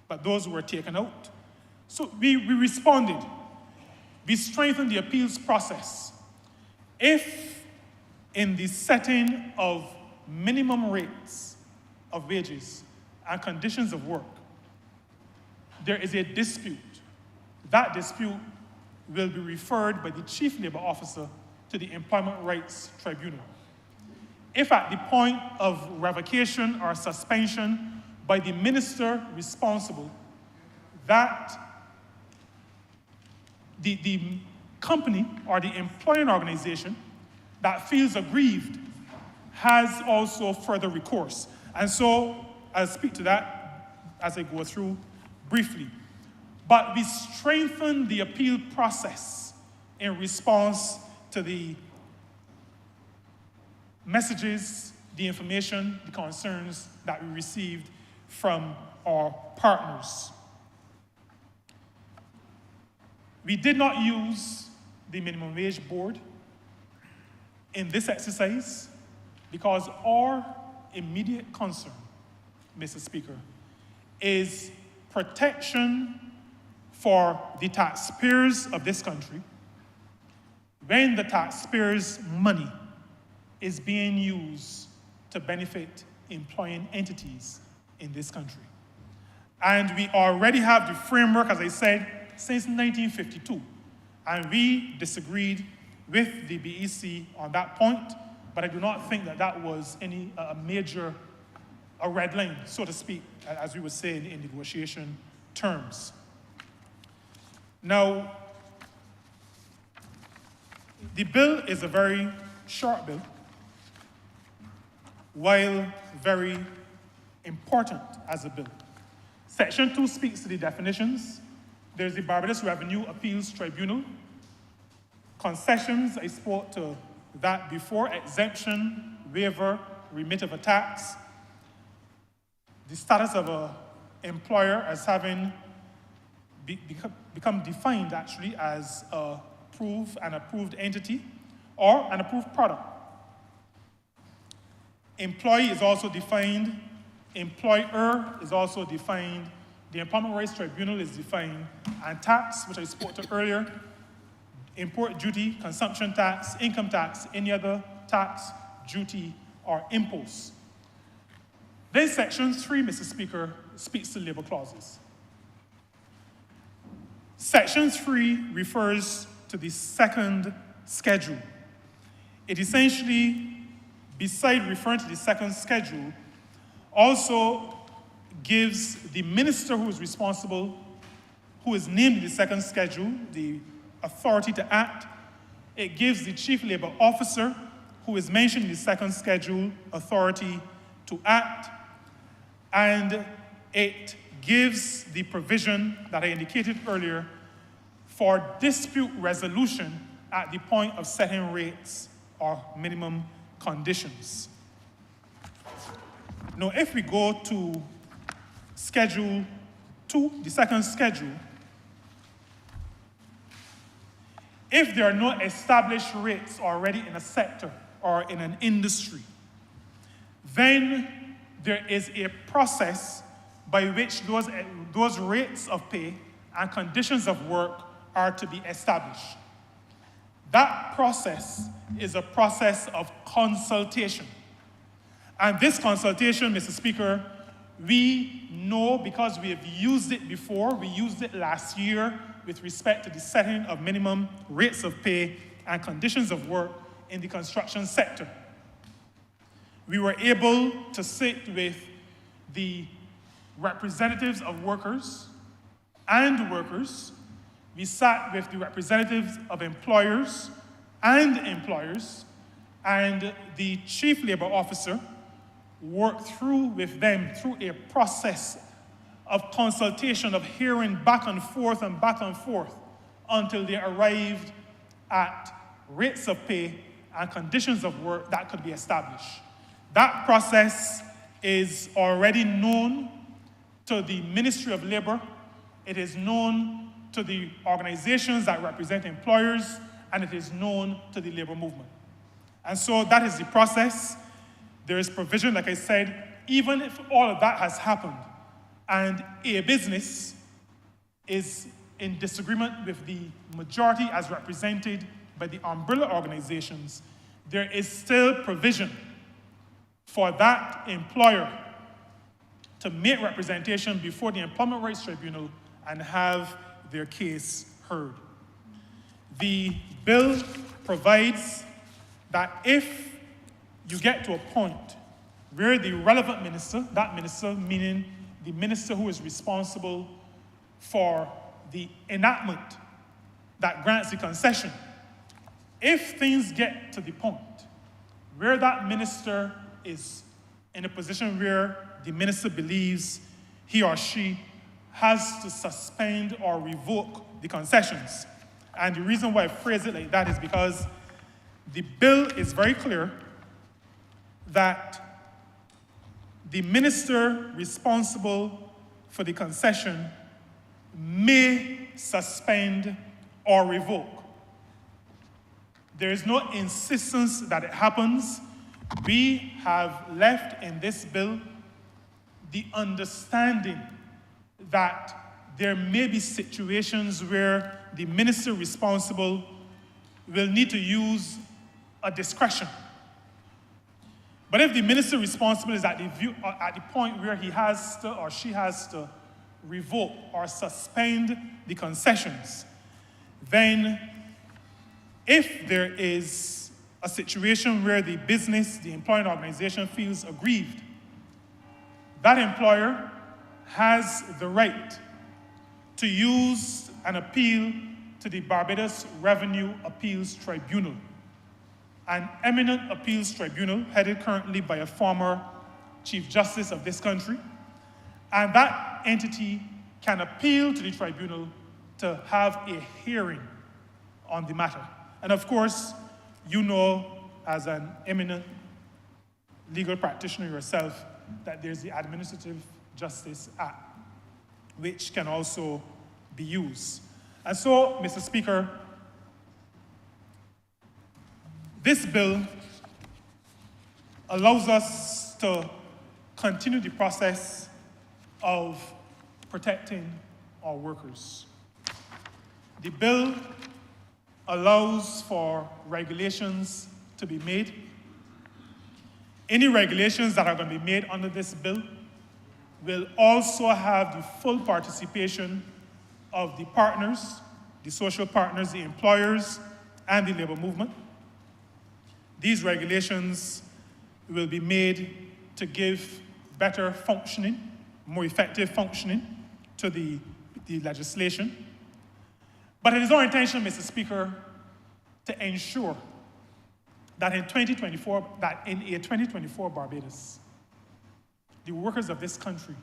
but those were taken out. So we responded. We strengthened the appeals process. If in the setting of minimum rates of wages and conditions of work, there is a dispute, that dispute will be referred by the Chief Labor Officer to the Employment Rights Tribunal. If at the point of revocation or suspension by the minister responsible, that the company or the employing organization that feels aggrieved has also further recourse. And so I'll speak to that as I go through briefly. But we strengthen the appeal process in response to the messages, the information, the concerns that we received from our partners. We did not use the minimum wage board in this exercise because our immediate concern, Mr. Speaker, is protection for the taxpayers of this country when the taxpayers' money is being used to benefit employing entities in this country. And we already have the framework, as I said, since 1952. And we disagreed with the BEC on that point, but I do not think that that was any a red line, so to speak, as we would say in negotiation terms. Now, the bill is a very short bill, while very important as a bill. Section 2 speaks to the definitions. There's the Barbados Revenue Appeals Tribunal. Concessions, I spoke to that before, exemption, waiver, remit of a tax. The status of an employer as having become defined actually as an approved entity or an approved product. Employee is also defined, employer is also defined, the Employment Rights Tribunal is defined, and tax, which I spoke to earlier, import duty, consumption tax, income tax, any other tax, duty, or impost. Then Section 3, Mr. Speaker, speaks to labor clauses. Section 3 refers to the second schedule. It essentially, beside referring to the second schedule, also gives the minister who is responsible, who is named in the second schedule, the authority to act. It gives the chief labor officer, who is mentioned in the second schedule, authority to act. And it gives the provision that I indicated earlier for dispute resolution at the point of setting rates or minimum conditions. Now, if we go to Schedule 2, the second schedule, if there are no established rates already in a sector or in an industry, then there is a process by which those rates of pay and conditions of work are to be established. That process is a process of consultation. And this consultation, Mr. Speaker, we know because we have used it before. We used it last year with respect to the setting of minimum rates of pay and conditions of work in the construction sector. We were able to sit with the representatives of workers and workers. We sat with the representatives of employers, and the chief labor officer worked through with them through a process of consultation, of hearing back and forth until they arrived at rates of pay and conditions of work that could be established. That process is already known to the Ministry of Labor. It is known to the organizations that represent employers, and it is known to the labor movement. And so that is the process. There is provision, like I said, even if all of that has happened and a business is in disagreement with the majority as represented by the umbrella organizations, there is still provision for that employer to make representation before the Employment Rights Tribunal and have their case heard. The bill provides that if you get to a point where the relevant minister, that minister meaning the minister who is responsible for the enactment that grants the concession, if things get to the point where that minister is in a position where the minister believes he or she has to suspend or revoke the concessions. And the reason why I phrase it like that is because The bill is very clear that the minister responsible for the concession may suspend or revoke. There is no insistence that it happens. We have left in this bill the understanding that there may be situations where the minister responsible will need to use a discretion. But if the minister responsible is at the point where he has to or she has to revoke or suspend the concessions, then if there is a situation where the business, the employing organization feels aggrieved, that employer has the right to use an appeal to the Barbados Revenue Appeals Tribunal, an eminent appeals tribunal headed currently by a former Chief Justice of this country, and that entity can appeal to the tribunal to have a hearing on the matter. And of course, you know, as an eminent legal practitioner yourself, that there's the Administrative Justice Act, which can also be used. And so, Mr. Speaker, this bill allows us to continue the process of protecting our workers. The bill allows for regulations to be made. Any regulations that are going to be made under this bill will also have the full participation of the partners, the social partners, the employers, and the labor movement. These regulations will be made to give better functioning, more effective functioning to the legislation. But it is our intention, Mr. Speaker, to ensure that in a 2024 Barbados, the workers of this country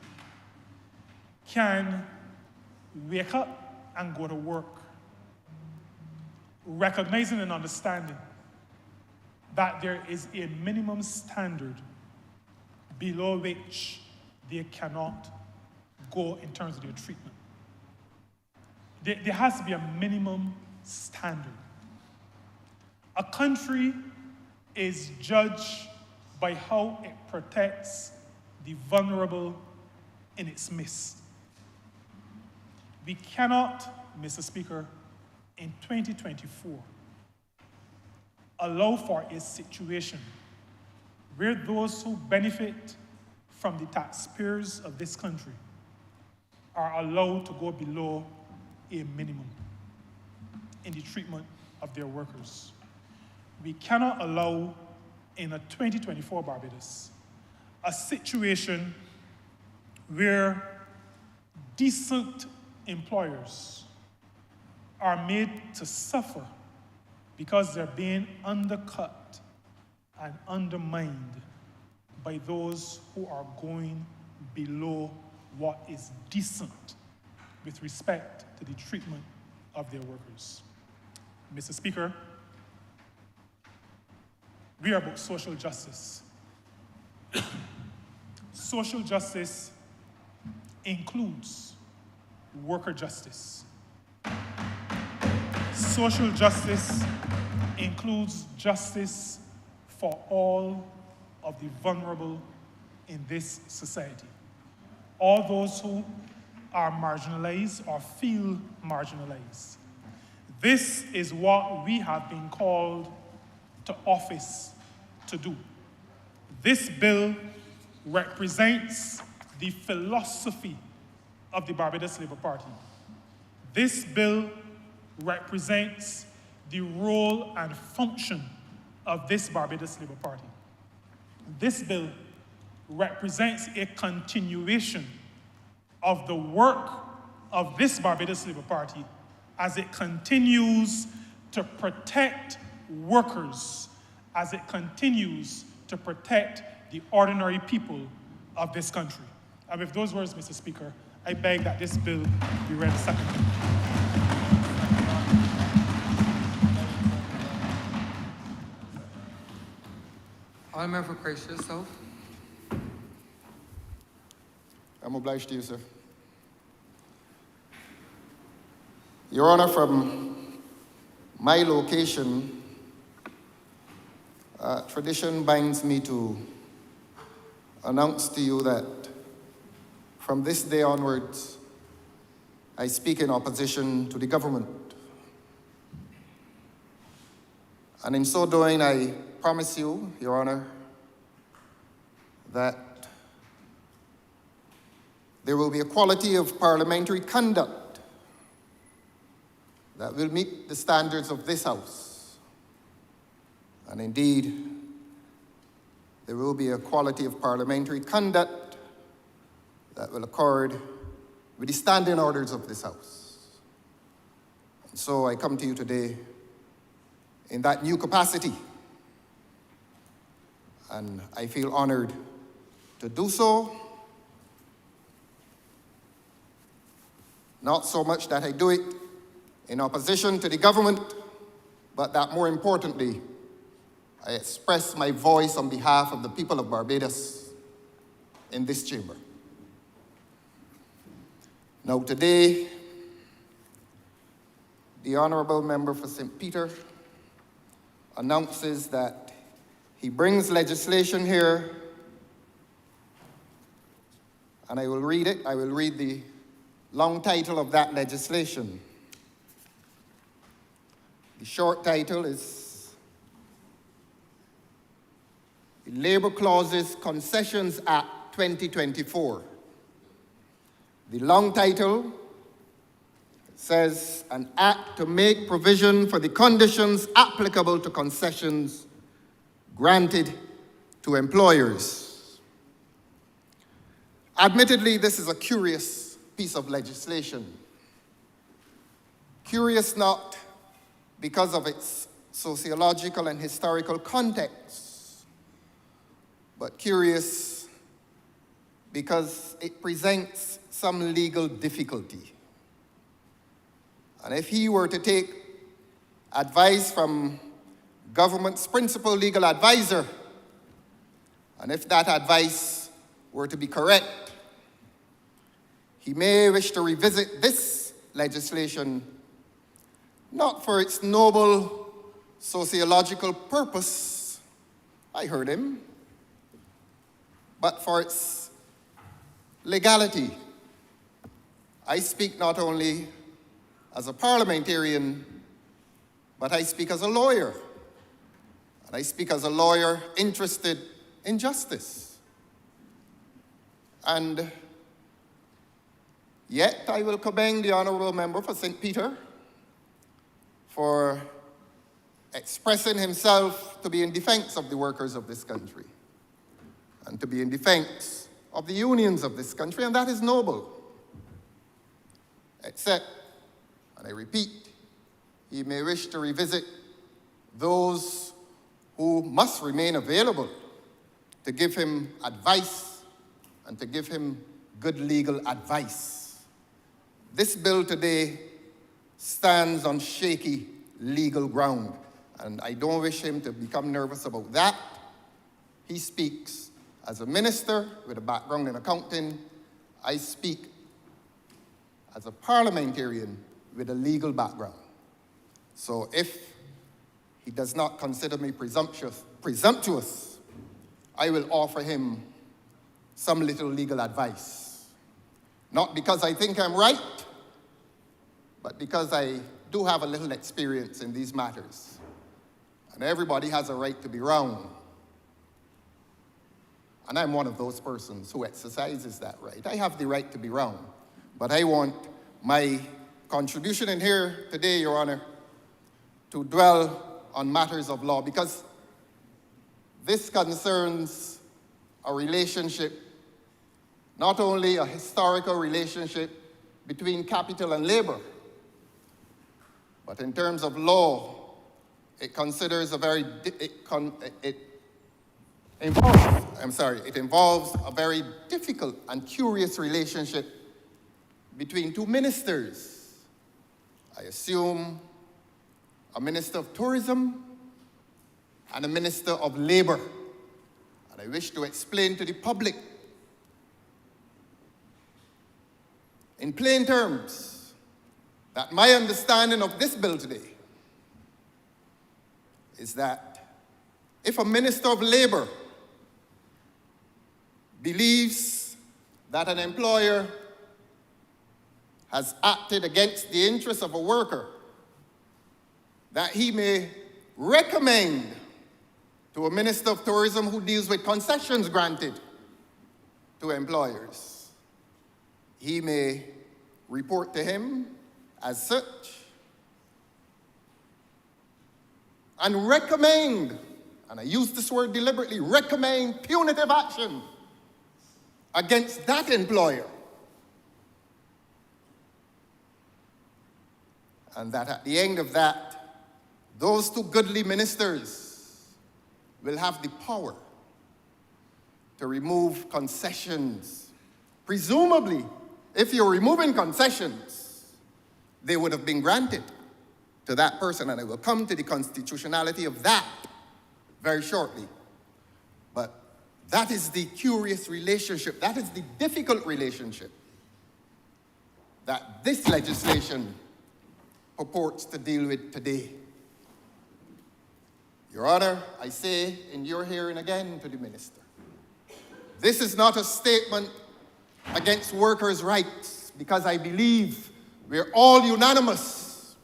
can wake up and go to work, recognizing and understanding that there is a minimum standard below which they cannot go in terms of their treatment. There has to be a minimum standard. A country is judged by how it protects the vulnerable in its midst. We cannot, Mr. Speaker, in 2024, allow for a situation where those who benefit from the taxpayers of this country are allowed to go below a minimum in the treatment of their workers. We cannot allow in a 2024 Barbados a situation where decent employers are made to suffer because they're being undercut and undermined by those who are going below what is decent with respect to the treatment of their workers. Mr. Speaker, we are about social justice. Social justice includes worker justice. Social justice includes justice for all of the vulnerable in this society. All those who are marginalized or feel marginalized. This is what we have been called to office to do. This bill represents the philosophy of the Barbados Labour Party. This bill represents the role and function of this Barbados Labour Party. This bill represents a continuation of the work of this Barbados Labour Party as it continues to protect workers, as it continues to protect the ordinary people of this country. And with those words, Mr. Speaker, I beg that this bill be read secondly.
All member for Christchurch South.
I'm obliged to you, sir. Your Honor, from my location, tradition binds me to announce to you that from this day onwards, I speak in opposition to the government. And in so doing, I promise you, Your Honor, that there will be a quality of parliamentary conduct that will meet the standards of this House. And indeed, there will be a quality of parliamentary conduct that will accord with the standing orders of this House. And so I come to you today in that new capacity, and I feel honored to do so. Not so much that I do it in opposition to the government, but that more importantly, I express my voice on behalf of the people of Barbados in this chamber. Now today, the Honourable Member for St. Peter announces that he brings legislation here, and I will read it. I will read the long title of that legislation. The short title is the Labour Clauses Concessions Act 2024. The long title says, an act to make provision for the conditions applicable to concessions granted to employers. Admittedly, this is a curious piece of legislation. Curious not because of its sociological and historical context, but curious because it presents some legal difficulty. And if he were to take advice from government's principal legal advisor, and if that advice were to be correct, he may wish to revisit this legislation not for its noble sociological purpose, I heard him, but for its legality. I speak not only as a parliamentarian, but I speak as a lawyer. And I speak as a lawyer interested in justice. And yet I will commend the Honourable Member for St. Peter for expressing himself to be in defense of the workers of this country and to be in defense of the unions of this country, and that is noble. Except, and I repeat, he may wish to revisit those who must remain available to give him advice and to give him good legal advice. This bill today stands on shaky legal ground, and I don't wish him to become nervous about that. He speaks as a minister with a background in accounting. I speak as a parliamentarian with a legal background. So if he does not consider me presumptuous, I will offer him some little legal advice. Not because I think I'm right, but because I do have a little experience in these matters. And everybody has a right to be wrong. And I'm one of those persons who exercises that right. I have the right to be wrong. But I want my contribution in here today, Your Honor, to dwell on matters of law, because this concerns a relationship, not only a historical relationship between capital and labor, but in terms of law, it considers it involves a very difficult and curious relationship between two ministers. I assume a minister of tourism and a minister of labor. And I wish to explain to the public in plain terms that my understanding of this bill today is that if a Minister of Labor believes that an employer has acted against the interests of a worker, that he may recommend to a Minister of Tourism who deals with concessions granted to employers. He may report to him as such and recommend, and I use this word deliberately, recommend punitive action against that employer. And that at the end of that, those two goodly ministers will have the power to remove concessions. Presumably, if you're removing concessions, they would have been granted to that person, and I will come to the constitutionality of that very shortly. But that is the curious relationship, that is the difficult relationship that this legislation purports to deal with today. Your Honor, I say in your hearing again to the Minister, this is not a statement against workers' rights, because I believe we're all unanimous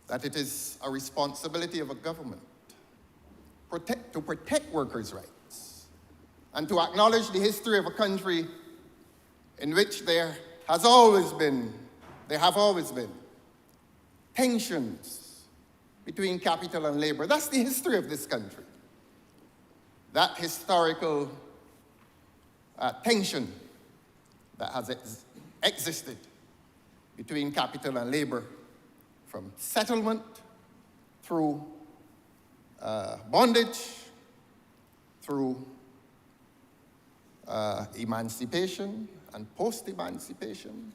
that it is a responsibility of a government to protect workers' rights and to acknowledge the history of a country in which there have always been tensions between capital and labor. That's the history of this country. That historical tension that has existed between capital and labor, from settlement through bondage, through emancipation and post-emancipation.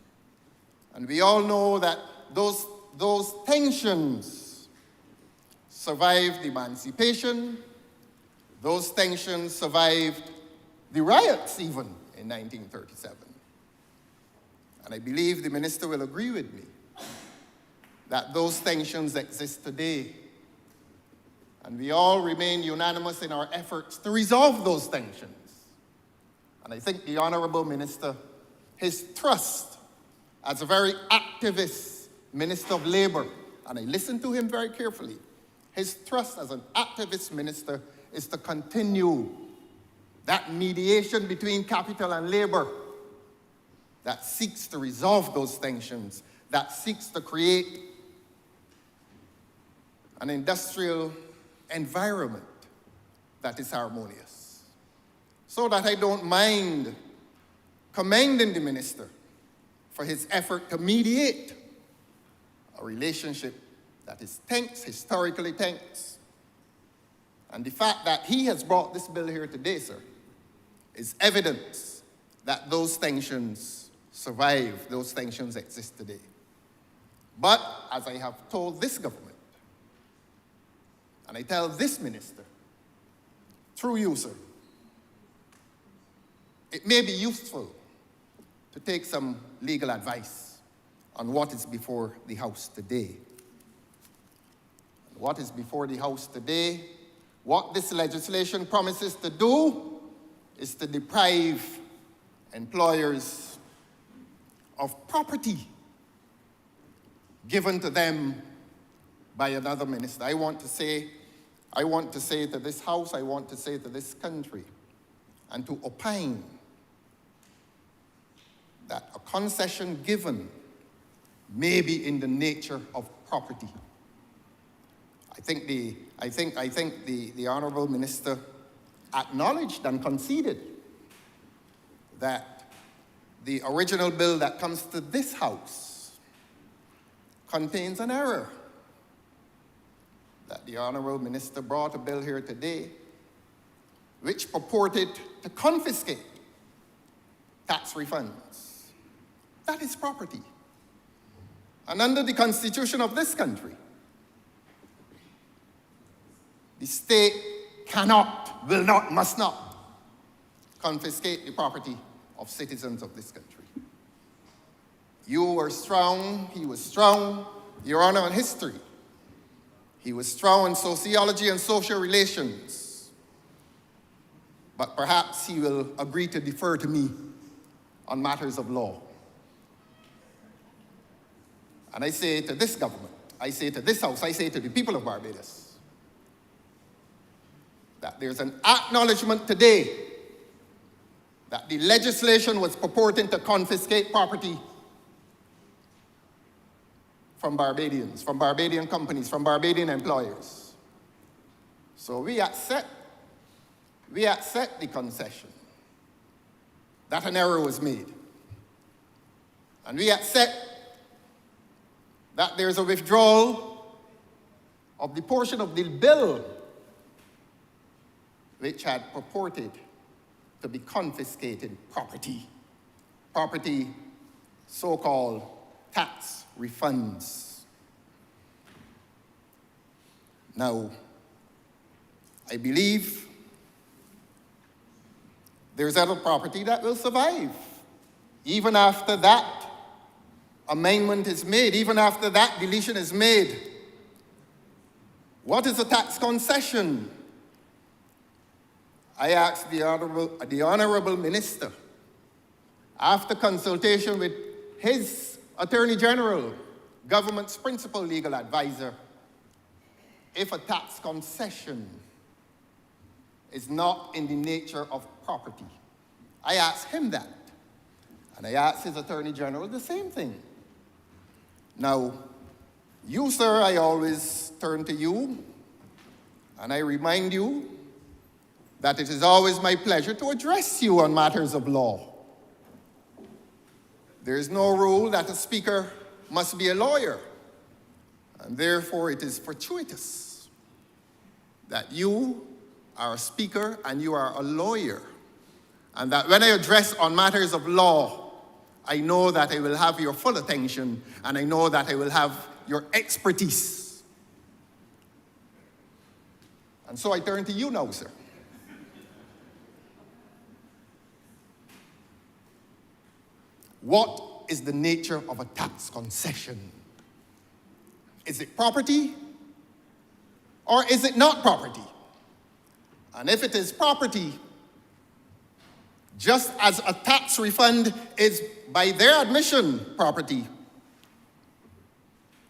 And we all know that those tensions survived emancipation, those tensions survived the riots even in 1937. And I believe the Minister will agree with me that those tensions exist today. And we all remain unanimous in our efforts to resolve those tensions. And I think the Honourable Minister, his trust as a very activist Minister of Labour, and I listened to him very carefully, his trust as an activist minister is to continue that mediation between capital and labor that seeks to resolve those tensions, that seeks to create an industrial environment that is harmonious. So that I don't mind commending the minister for his effort to mediate a relationship that is tense, historically tense. And the fact that he has brought this bill here today, sir, is evidence that those tensions survive, those tensions exist today. But as I have told this government, and I tell this minister, through you, sir, it may be useful to take some legal advice on what is before the House today. What is before the House today, what this legislation promises to do is to deprive employers of property given to them by another minister. I want to say to this House, I want to say to this country, and to opine that a concession given may be in the nature of property. I think the Honourable Minister acknowledged and conceded that the original bill that comes to this House contains an error. That the Honourable Minister brought a bill here today which purported to confiscate tax refunds. That is property. And under the Constitution of this country, the state cannot, will not, must not confiscate the property of citizens of this country. You were strong, he was strong, Your Honor, on history. He was strong in sociology and social relations. But perhaps he will agree to defer to me on matters of law. And I say to this government, I say to this House, I say to the people of Barbados, that there's an acknowledgement today that the legislation was purporting to confiscate property from Barbadians, from Barbadian companies, from Barbadian employers. So we accept the concession that an error was made. And we accept that there's a withdrawal of the portion of the bill which had purported to be confiscated property, so-called tax refunds. Now, I believe there's other property that will survive, even after that amendment is made, even after that deletion is made. What is a tax concession? I asked the Honourable Minister, after consultation with his Attorney General, government's principal legal advisor, if a tax concession is not in the nature of property. I asked him that. And I asked his Attorney General the same thing. Now, you, sir, I always turn to you, and I remind you that it is always my pleasure to address you on matters of law. There is no rule that a speaker must be a lawyer, and therefore it is fortuitous that you are a speaker and you are a lawyer, and that when I address on matters of law, I know that I will have your full attention, and I know that I will have your expertise. And so I turn to you now, sir. What is the nature of a tax concession? Is it property or is it not property? And if it is property, just as a tax refund is, by their admission, property,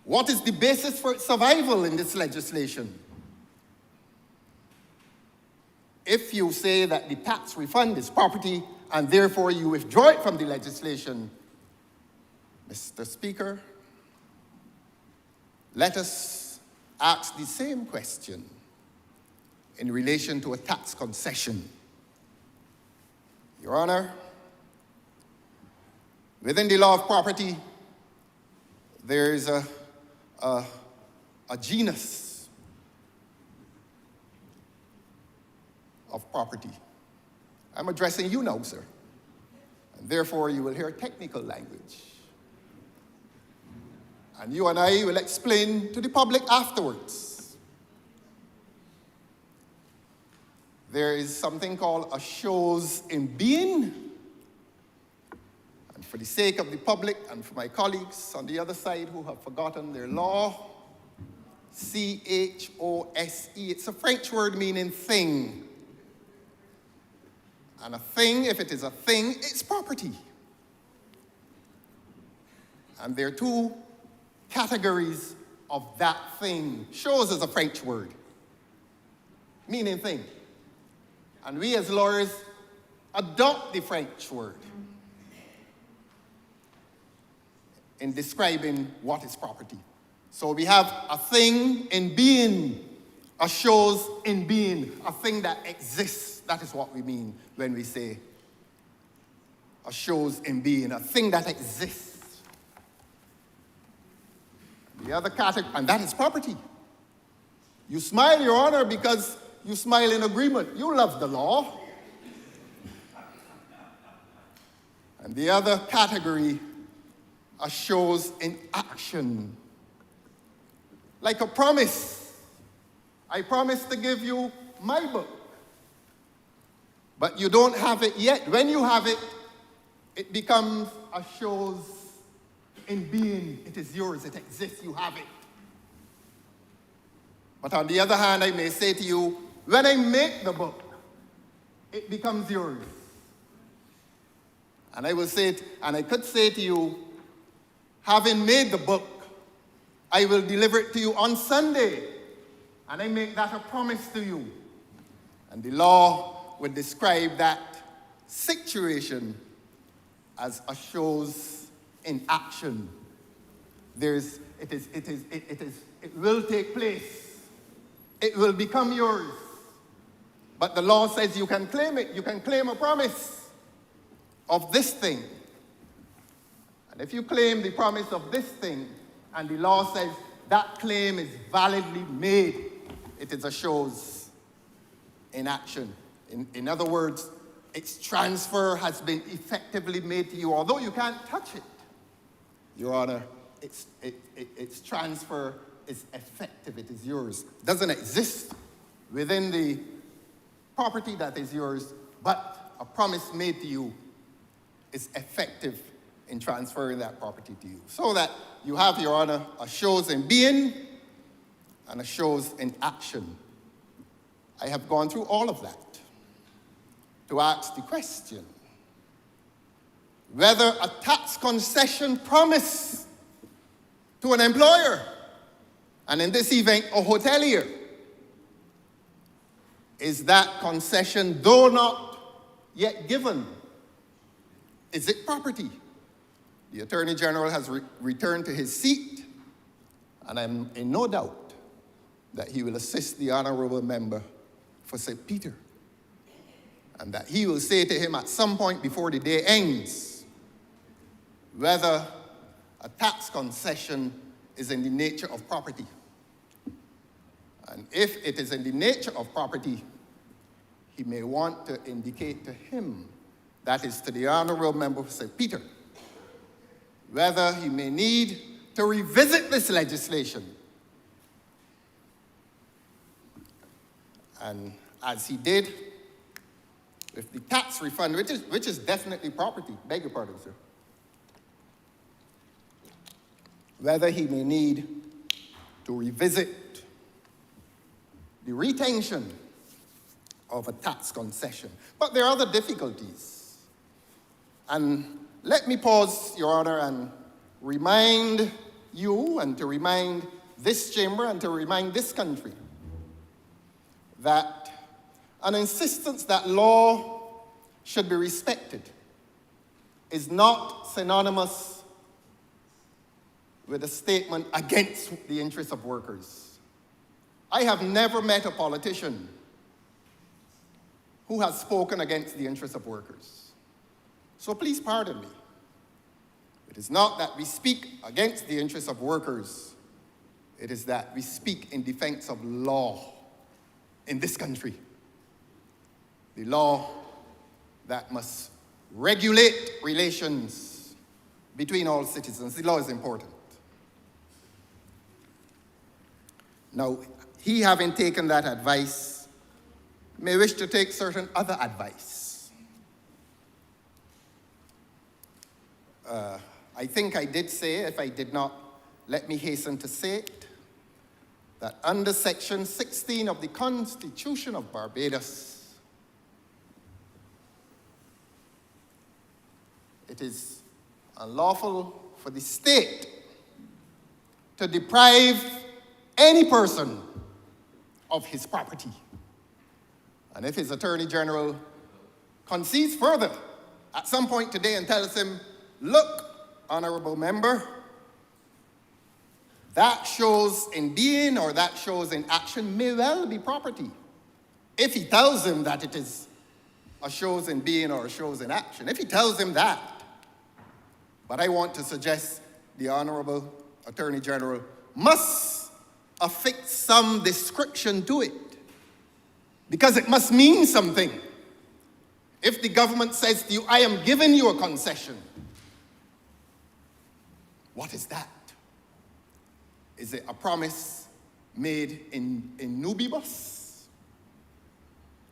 what is the basis for its survival in this legislation? If you say that the tax refund is property and therefore you withdraw it from the legislation, Mr. Speaker, let us ask the same question in relation to a tax concession. Your Honor, within the law of property, there is a genus of property. I'm addressing you now, sir, and therefore you will hear technical language. And you and I will explain to the public afterwards. There is something called a shows in being. And for the sake of the public and for my colleagues on the other side who have forgotten their law, C-H-O-S-E, it's a French word meaning thing. And a thing, if it is a thing, it's property. And there are two categories of that thing. Shows is a French word, meaning thing. And we as lawyers adopt the French word in describing what is property. So we have a thing in being, a shows in being, a thing that exists. That is what we mean when we say a shows in being, a thing that exists. The other category, and that is property. You smile, Your Honor, because you smile in agreement. You love the law. And the other category are shows in action. Like a promise. I promise to give you my book. but you don't have it yet. When you have it, it becomes a shows in being. It is yours, it exists, you have it. But on the other hand, I may say to you, when I make the book, it becomes yours. And I will say it, and I could say to you, having made the book, I will deliver it to you on Sunday. And I make that a promise to you. And the law would describe that situation as a shows in action. It will take place. It will become yours. But the law says you can claim it. You can claim a promise of this thing. And if you claim the promise of this thing, and the law says that claim is validly made, it is a shows in action. In other words, its transfer has been effectively made to you. Although you can't touch it, Your Honor, its transfer is effective. It is yours. It doesn't exist within the property that is yours, but a promise made to you is effective in transferring that property to you. So that you have, Your Honor, a shows in being and a shows in action. I have gone through all of that to ask the question whether a tax concession promise to an employer, and in this event, a hotelier, is that concession, though not yet given, is it property? The Attorney General has returned to his seat, and I'm in no doubt that he will assist the Honourable Member for St. Peter, and that he will say to him at some point before the day ends whether a tax concession is in the nature of property. And if it is in the nature of property, he may want to indicate to him, that is to the Honourable Member for St. Peter, whether he may need to revisit this legislation. And as he did with the tax refund, which is definitely property, beg your pardon, sir, whether he may need to revisit the retention of a tax concession. But there are other difficulties. And let me pause, Your Honor, and remind you, and to remind this chamber, and to remind this country, that an insistence that law should be respected is not synonymous with a statement against the interests of workers. I have never met a politician who has spoken against the interests of workers. So please pardon me. It is not that we speak against the interests of workers. It is that we speak in defense of law in this country. The law that must regulate relations between all citizens. The law is important. Now, he, having taken that advice, may wish to take certain other advice. I think I did say, if I did not, let me hasten to say it, that under Section 16 of the Constitution of Barbados, it is unlawful for the state to deprive any person of his property. And if his Attorney General concedes further at some point today and tells him, look, Honourable Member, that shows in being or that shows in action may well be property. If he tells him that it is a shows in being or a shows in action, if he tells him that, but I want to suggest the Honourable Attorney General must affix some description to it, because it must mean something. If the government says to you, I am giving you a concession, what is that? Is it a promise made in nubibus?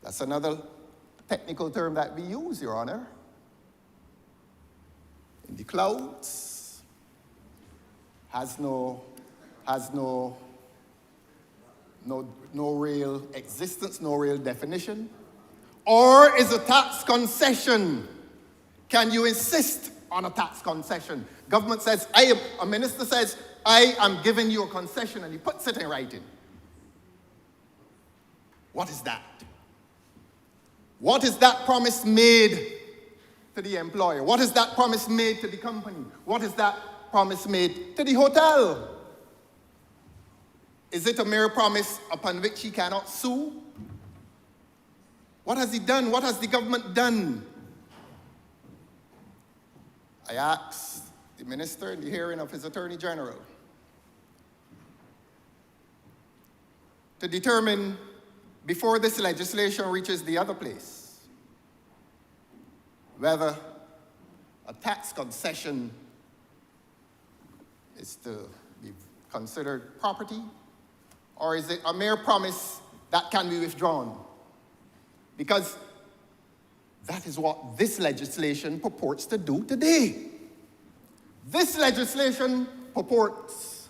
That's another technical term that we use, Your Honor. In the clouds, has no real existence, no real definition? Or is a tax concession? Can you insist on a tax concession? Government says, a minister says, I am giving you a concession, and he puts it in writing. What is that? What is that promise made to the employer? What is that promise made to the company? What is that promise made to the hotel? Is it a mere promise upon which he cannot sue? What has he done? What has the government done? I asked the minister in the hearing of his Attorney General to determine, before this legislation reaches the other place, whether a tax concession is to be considered property, or is it a mere promise that can be withdrawn? Because that is what this legislation purports to do today. This legislation purports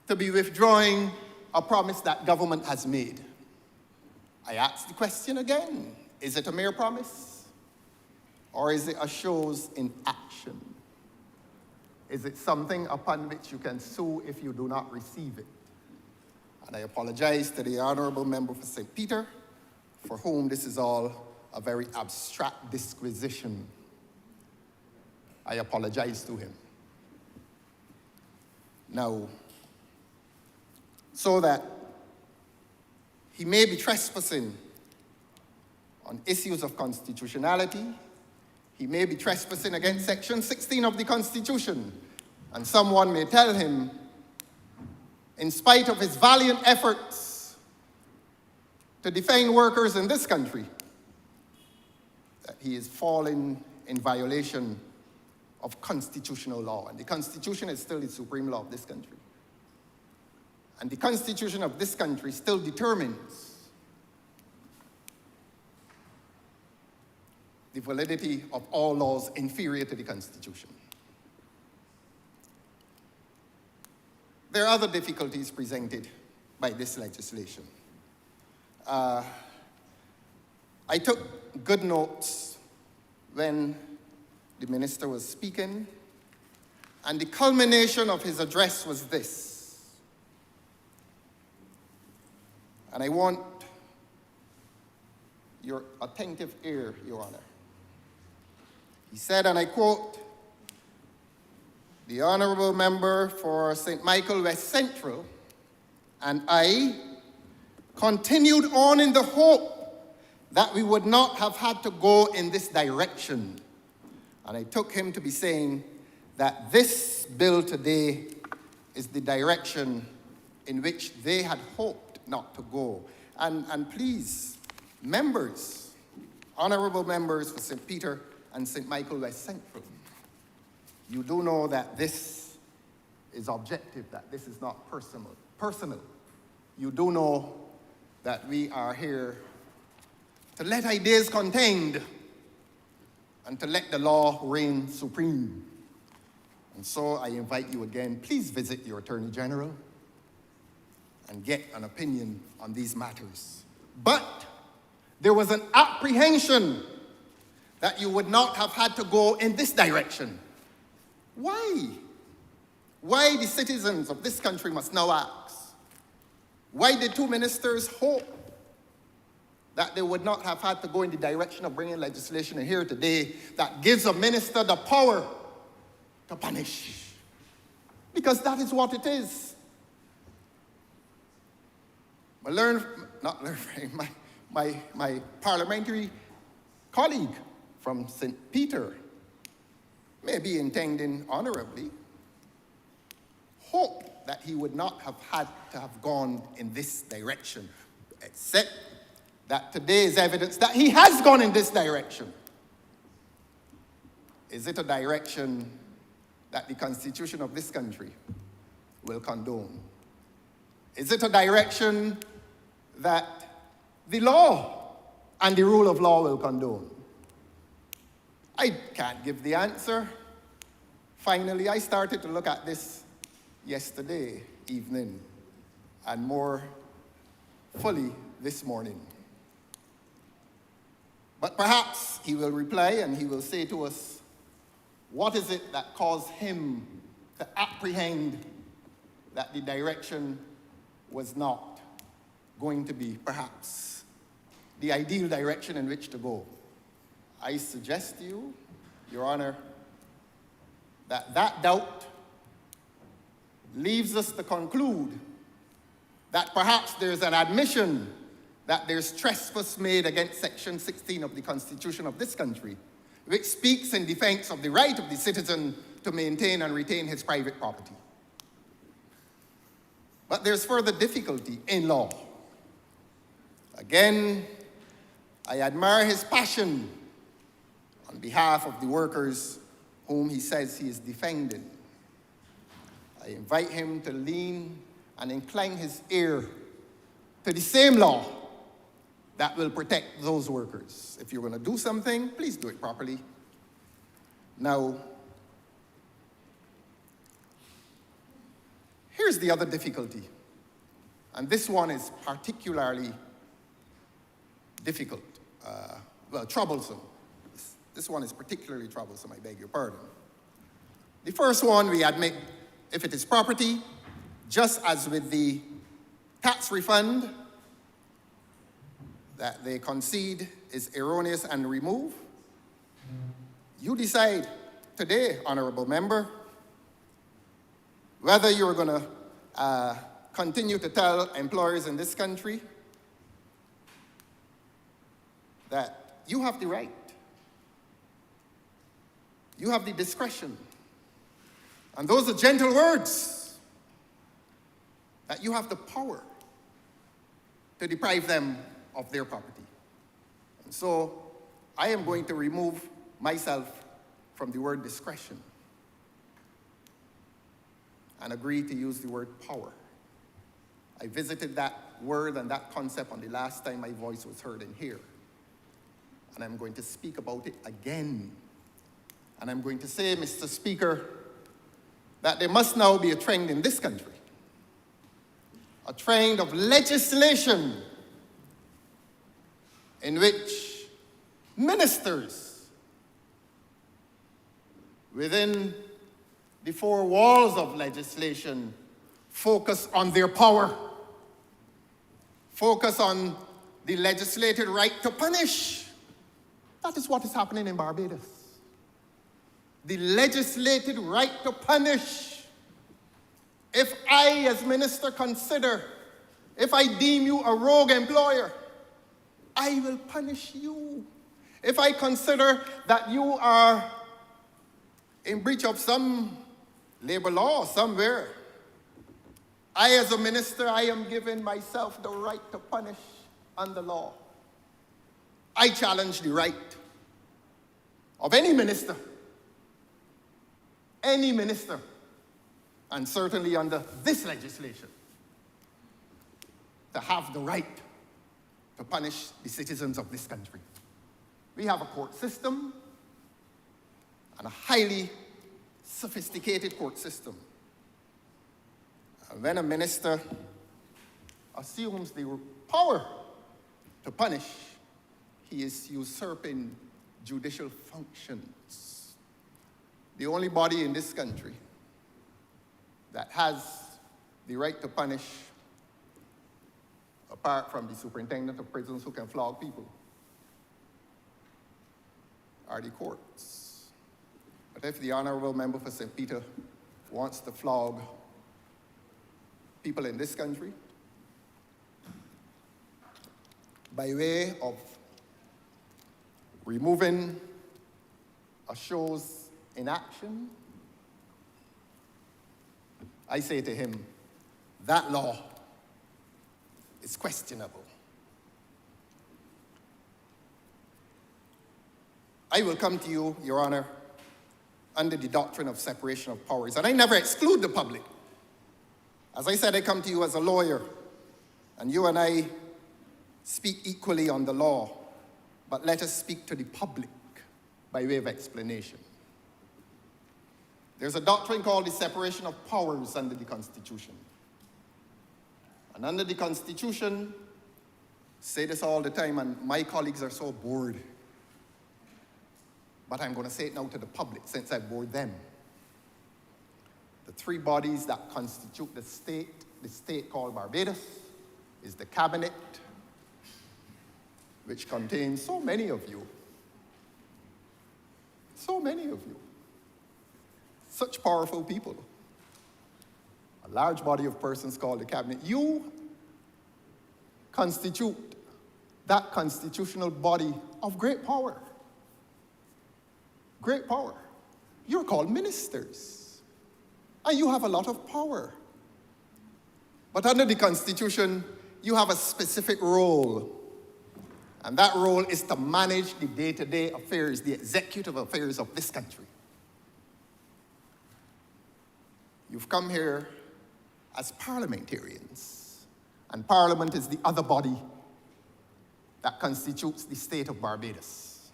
to be withdrawing a promise that government has made. I ask the question again, is it a mere promise? Or is it a shows in action? Is it something upon which you can sue if you do not receive it? And I apologize to the Honourable Member for St. Peter, for whom this is all a very abstract disquisition. I apologize to him. Now, so that he may be trespassing on issues of constitutionality, he may be trespassing against Section 16 of the Constitution, and someone may tell him, in spite of his valiant efforts to defend workers in this country, that he is falling in violation of constitutional law. And the Constitution is still the supreme law of this country. And the Constitution of this country still determines the validity of all laws inferior to the Constitution. There are other difficulties presented by this legislation. I took good notes when the minister was speaking, and the culmination of his address was this. And I want your attentive ear, Your Honor. He said, and I quote, "The Honourable Member for St. Michael West Central and I continued on in the hope that we would not have had to go in this direction." And I took him to be saying that this bill today is the direction in which they had hoped not to go. And please, members, honourable members for St. Peter and St. Michael West Central, you do know that this is objective, that this is not personal. You do know that we are here to let ideas contend and to let the law reign supreme. And so I invite you again, please visit your Attorney General and get an opinion on these matters. But there was an apprehension that you would not have had to go in this direction. Why? Why the citizens of this country must now ask? Why did two ministers hope that they would not have had to go in the direction of bringing legislation in here today that gives a minister the power to punish? Because that is what it is. My parliamentary colleague from St. Peter may be intending honorably, hope that he would not have had to have gone in this direction, except that today is evidence that he has gone in this direction. Is it a direction that the Constitution of this country will condone? Is it a direction that the law and the rule of law will condone? I can't give the answer. Finally, I started to look at this yesterday evening and more fully this morning. But perhaps he will reply and he will say to us, what is it that caused him to apprehend that the direction was not going to be perhaps the ideal direction in which to go? I suggest to you, Your Honor, that doubt leaves us to conclude that perhaps there's an admission that there's trespass made against Section 16 of the Constitution of this country, which speaks in defense of the right of the citizen to maintain and retain his private property. But there's further difficulty in law. Again, I admire his passion on behalf of the workers whom he says he is defending. I invite him to lean and incline his ear to the same law that will protect those workers. If you're going to do something, please do it properly. Now, here's the other difficulty, and this one is particularly difficult, troublesome. This one is particularly troublesome, I beg your pardon. The first one, we admit, if it is property, just as with the tax refund that they concede is erroneous and remove, you decide today, honorable member, whether you're going to continue to tell employers in this country that you have the right, you have the discretion, and those are gentle words, that you have the power to deprive them of their property. And so I am going to remove myself from the word discretion and agree to use the word power. I visited that word and that concept on the last time my voice was heard in here. And I'm going to speak about it again. And I'm going to say, Mr. Speaker, that there must now be a trend in this country, a trend of legislation in which ministers within the four walls of legislation focus on their power, focus on the legislated right to punish. That is what is happening in Barbados. The legislated right to punish. If I, as minister, consider, if I deem you a rogue employer, I will punish you. If I consider that you are in breach of some labor law somewhere, I, as a minister, I am giving myself the right to punish under law. I challenge the right of any minister, and certainly under this legislation, to have the right to punish the citizens of this country. We have a court system, and a highly sophisticated court system. And when a minister assumes the power to punish, he is usurping judicial functions. The only body in this country that has the right to punish, apart from the superintendent of prisons who can flog people, are the courts. But if the honorable member for St. Peter wants to flog people in this country by way of removing a show's inaction, I say to him, that law is questionable. I will come to you, Your Honor, under the doctrine of separation of powers, and I never exclude the public. As I said, I come to you as a lawyer, and you and I speak equally on the law. but let us speak to the public by way of explanation. There's a doctrine called the separation of powers under the Constitution. And under the Constitution, say this all the time, and my colleagues are so bored, but I'm going to say it now to the public since I bored them. The three bodies that constitute the state called Barbados, is the cabinet, which contains so many of you. So many of you. Such powerful people. A large body of persons called the cabinet. You constitute that constitutional body of great power. Great power. You're called ministers. And you have a lot of power. But under the Constitution, you have a specific role. And that role is to manage the day-to-day affairs, the executive affairs of this country. You've come here as parliamentarians, and Parliament is the other body that constitutes the state of Barbados.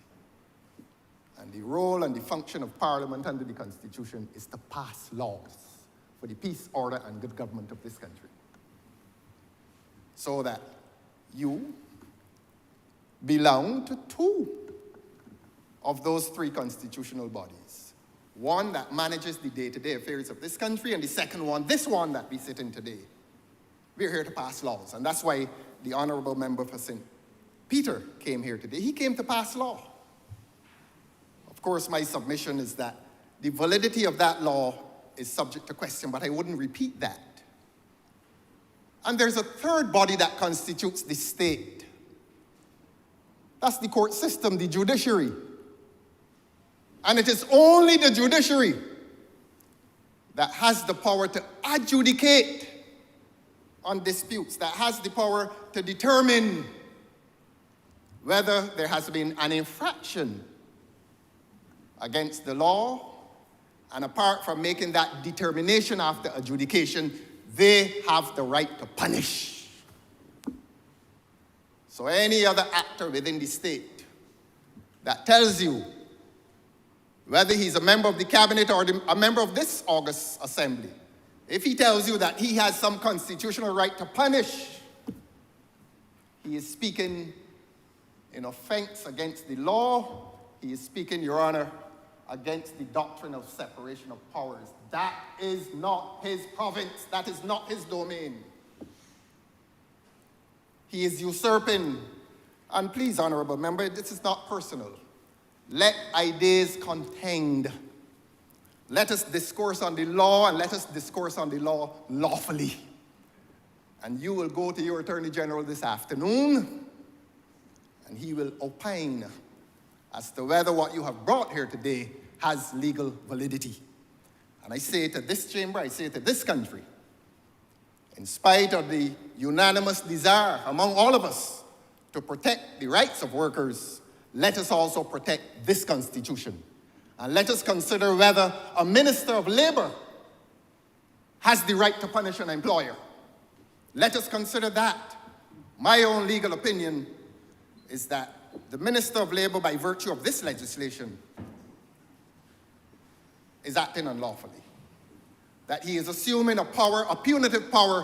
And the role and the function of Parliament under the Constitution is to pass laws for the peace, order, and good government of this country. So that you belong to two of those three constitutional bodies. One that manages the day-to-day affairs of this country, and the second one, this one that we sit in today. We're here to pass laws, and that's why the Honourable Member for St. Peter came here today. He came to pass law. Of course, my submission is that the validity of that law is subject to question, but I wouldn't repeat that. And there's a third body that constitutes the state. That's the court system, the judiciary. And it is only the judiciary that has the power to adjudicate on disputes, that has the power to determine whether there has been an infraction against the law. And apart from making that determination after adjudication, they have the right to punish. So any other actor within the state that tells you whether he's a member of the cabinet or a member of this August Assembly, if he tells you that he has some constitutional right to punish, he is speaking in offense against the law. He is speaking, Your Honor, against the doctrine of separation of powers. That is not his province. That is not his domain. He is usurping. And please, Honourable Member, this is not personal. Let ideas contend. Let us discourse on the law, and let us discourse on the law lawfully. And you will go to your Attorney General this afternoon, and he will opine as to whether what you have brought here today has legal validity. And I say to this chamber, I say to this country, in spite of the unanimous desire among all of us to protect the rights of workers, let us also protect this Constitution. And let us consider whether a Minister of Labour has the right to punish an employer. Let us consider that. My own legal opinion is that the Minister of Labour, by virtue of this legislation, is acting unlawfully. That he is assuming a power, a punitive power,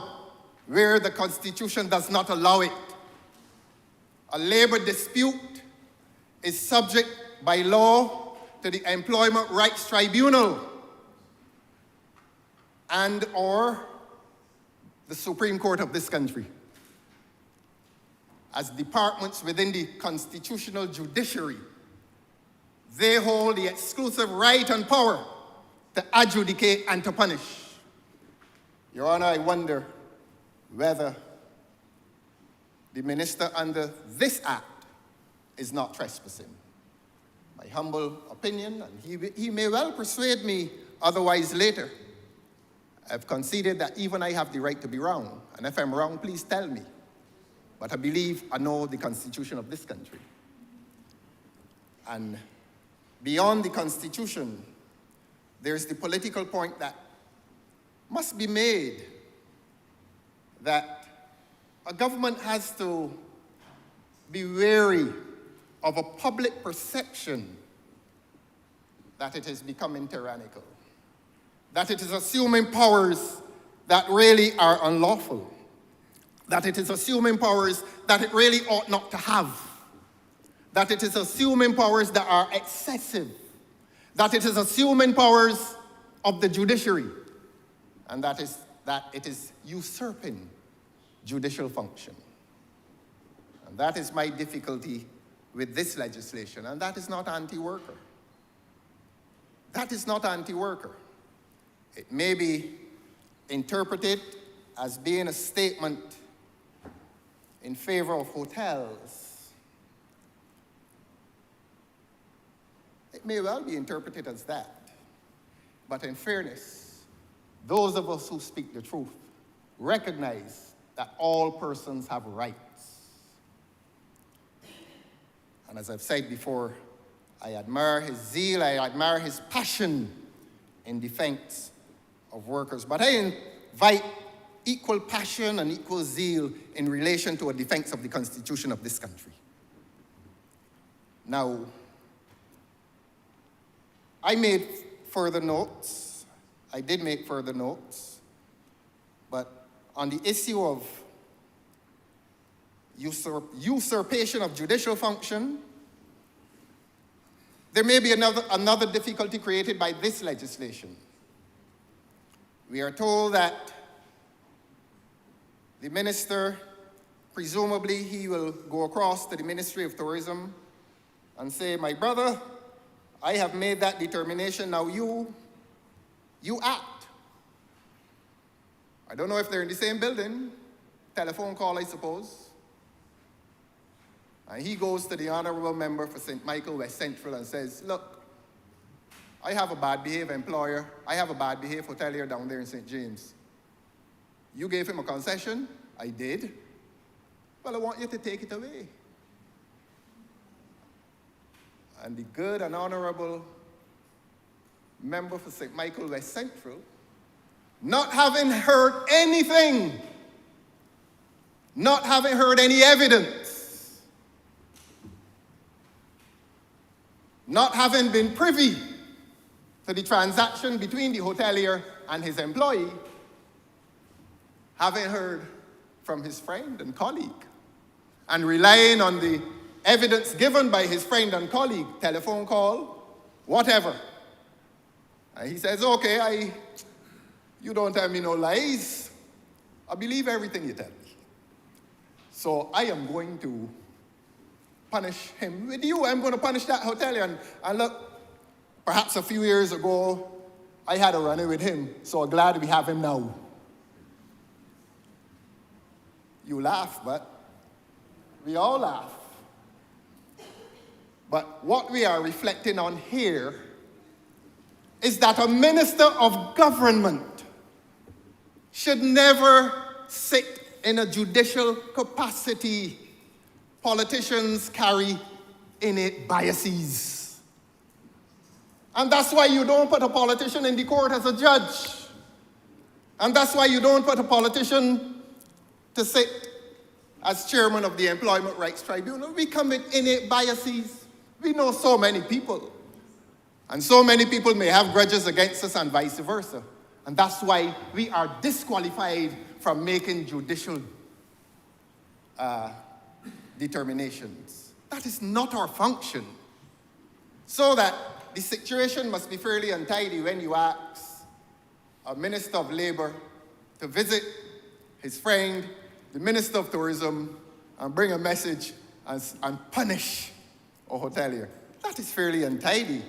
where the Constitution does not allow it. A labor dispute is subject by law to the Employment Rights Tribunal and or the Supreme Court of this country. As departments within the constitutional judiciary, they hold the exclusive right and power to adjudicate and to punish. Your Honor, I wonder whether the minister under this act is not trespassing. My humble opinion, and he may well persuade me otherwise later. I've conceded that even I have the right to be wrong, and if I'm wrong, please tell me. But I believe I know the Constitution of this country. And beyond the Constitution, there's the political point that must be made that a government has to be wary of a public perception that it is becoming tyrannical, that it is assuming powers that really are unlawful, that it is assuming powers that it really ought not to have, that it is assuming powers that are excessive, that it is assuming powers of the judiciary, and that it is usurping judicial function. And that is my difficulty with this legislation, and that is not anti-worker. That is not anti-worker. It may be interpreted as being a statement in favor of hotels. It may well be interpreted as that. But in fairness, those of us who speak the truth recognize that all persons have rights. And as I've said before, I admire his zeal, I admire his passion in defense of workers. But I invite equal passion and equal zeal in relation to a defense of the Constitution of this country. Now, I made further notes. I did make further notes. But on the issue of usurpation of judicial function, there may be another difficulty created by this legislation. We are told that the minister, presumably he will go across to the Ministry of Tourism and say, my brother, I have made that determination, now you act. I don't know if they're in the same building, telephone call, I suppose. And he goes to the honorable member for St. Michael West Central and says, look, I have a bad behaved employer. I have a bad behaved hotelier down there in St. James. You gave him a concession? I did. Well, I want you to take it away. And the good and honorable member for St. Michael West Central, not having heard anything, not having heard any evidence, not having been privy to the transaction between the hotelier and his employee, having heard from his friend and colleague, and relying on the evidence given by his friend and colleague, telephone call, whatever. And he says, okay, you don't tell me no lies. I believe everything you tell me. So I am going to punish him with you. I'm going to punish that hotelier. And look, perhaps a few years ago, I had a run-in with him, so I'm glad we have him now. You laugh, but we all laugh. But what we are reflecting on here is that a minister of government should never sit in a judicial capacity. Politicians carry innate biases. And that's why you don't put a politician in the court as a judge. And that's why you don't put a politician to sit as chairman of the Employment Rights Tribunal. We come with innate biases. We know so many people. And so many people may have grudges against us and vice versa. And that's why we are disqualified from making judicial determinations. That is not our function. So that the situation must be fairly untidy when you ask a Minister of Labor to visit his friend, the Minister of Tourism, and bring a message and punish a hotelier. That is fairly untidy,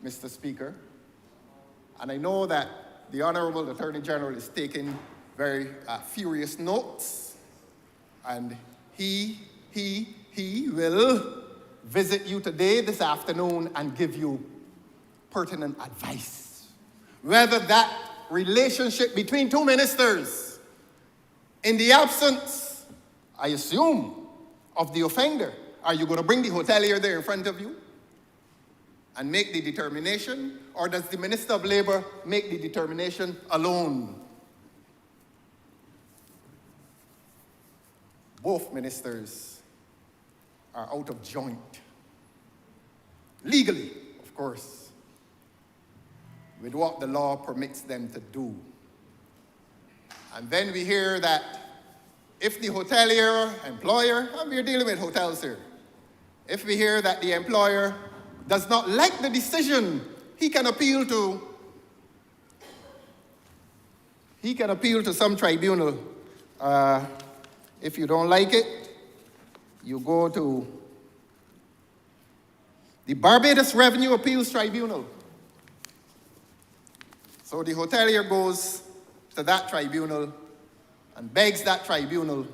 Mr. Speaker. And I know that the Honourable Attorney General is taking very furious notes, and he will visit you today, this afternoon, and give you pertinent advice. Whether that relationship between two ministers, in the absence, I assume, of the offender, are you going to bring the hotelier there in front of you and make the determination, or does the Minister of Labor make the determination alone? Both ministers are out of joint. Legally, of course, with what the law permits them to do. And then we hear that if the hotelier, employer, and we're dealing with hotels here, if we hear that the employer does not like the decision, he can appeal to some tribunal. If you don't like it, you go to the Barbados Revenue Appeals Tribunal. So the hotelier goes to that tribunal and begs that tribunal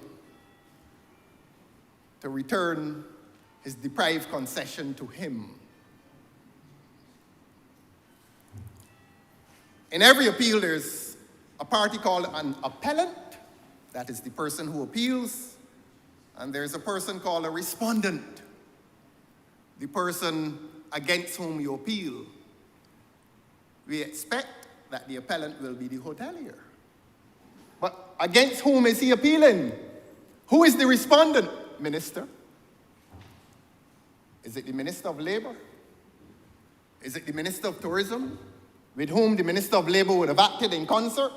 to return his deprived concession to him. In every appeal, there's a party called an appellant, that is the person who appeals, and there's a person called a respondent, the person against whom you appeal. We expect that the appellant will be the hotelier. But against whom is he appealing? Who is the respondent, Minister? Is it the Minister of Labor? Is it the Minister of Tourism, with whom the Minister of Labor would have acted in concert?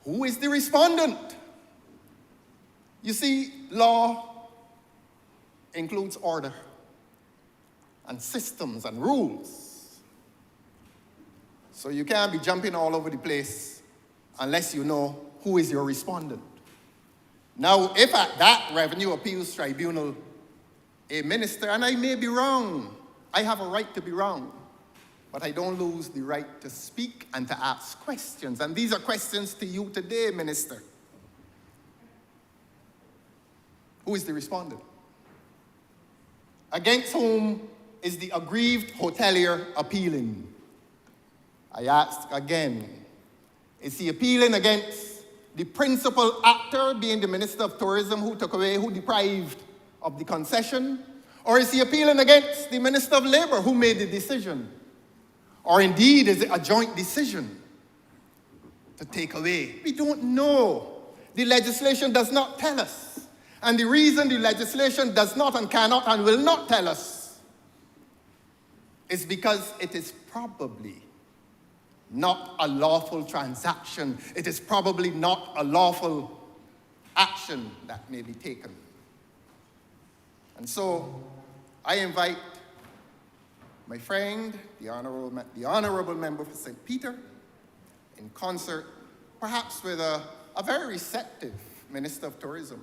Who is the respondent? You see, law includes order and systems and rules. So you can't be jumping all over the place unless you know who is your respondent. Now, if at that Revenue Appeals Tribunal, a minister, and I may be wrong, I have a right to be wrong, but I don't lose the right to speak and to ask questions. And these are questions to you today, Minister. Who is the respondent? Against whom is the aggrieved hotelier appealing? I ask again, is he appealing against the principal actor, being the Minister of Tourism, who deprived of the concession? Or is he appealing against the Minister of Labor, who made the decision? Or indeed, is it a joint decision to take away? We don't know. The legislation does not tell us. And the reason the legislation does not and cannot and will not tell us is because it is probably not a lawful transaction. It is probably not a lawful action that may be taken. And so I invite my friend, the Honourable Member for St. Peter, in concert, perhaps with a very receptive Minister of Tourism.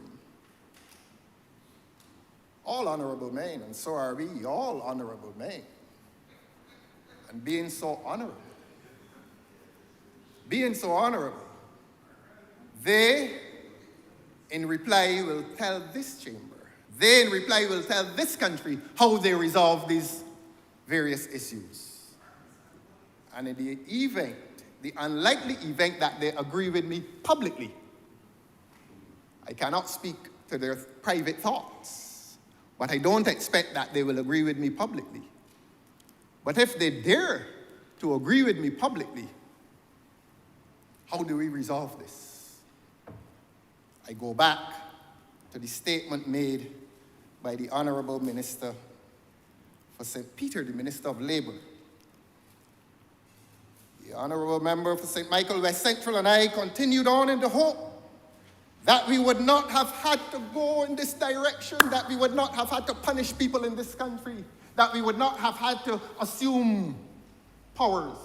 All honourable men, and so are we, all honourable men. And being so honourable, they, in reply, will tell this chamber, they, in reply, will tell this country how they resolve these various issues. And in the event, the unlikely event that they agree with me publicly, I cannot speak to their private thoughts, but I don't expect that they will agree with me publicly. But if they dare to agree with me publicly, how do we resolve this? I go back to the statement made by the Honourable Minister for St. Peter, the Minister of Labour. The Honourable Member for St. Michael West Central and I continued on in the hope that we would not have had to go in this direction, that we would not have had to punish people in this country, that we would not have had to assume powers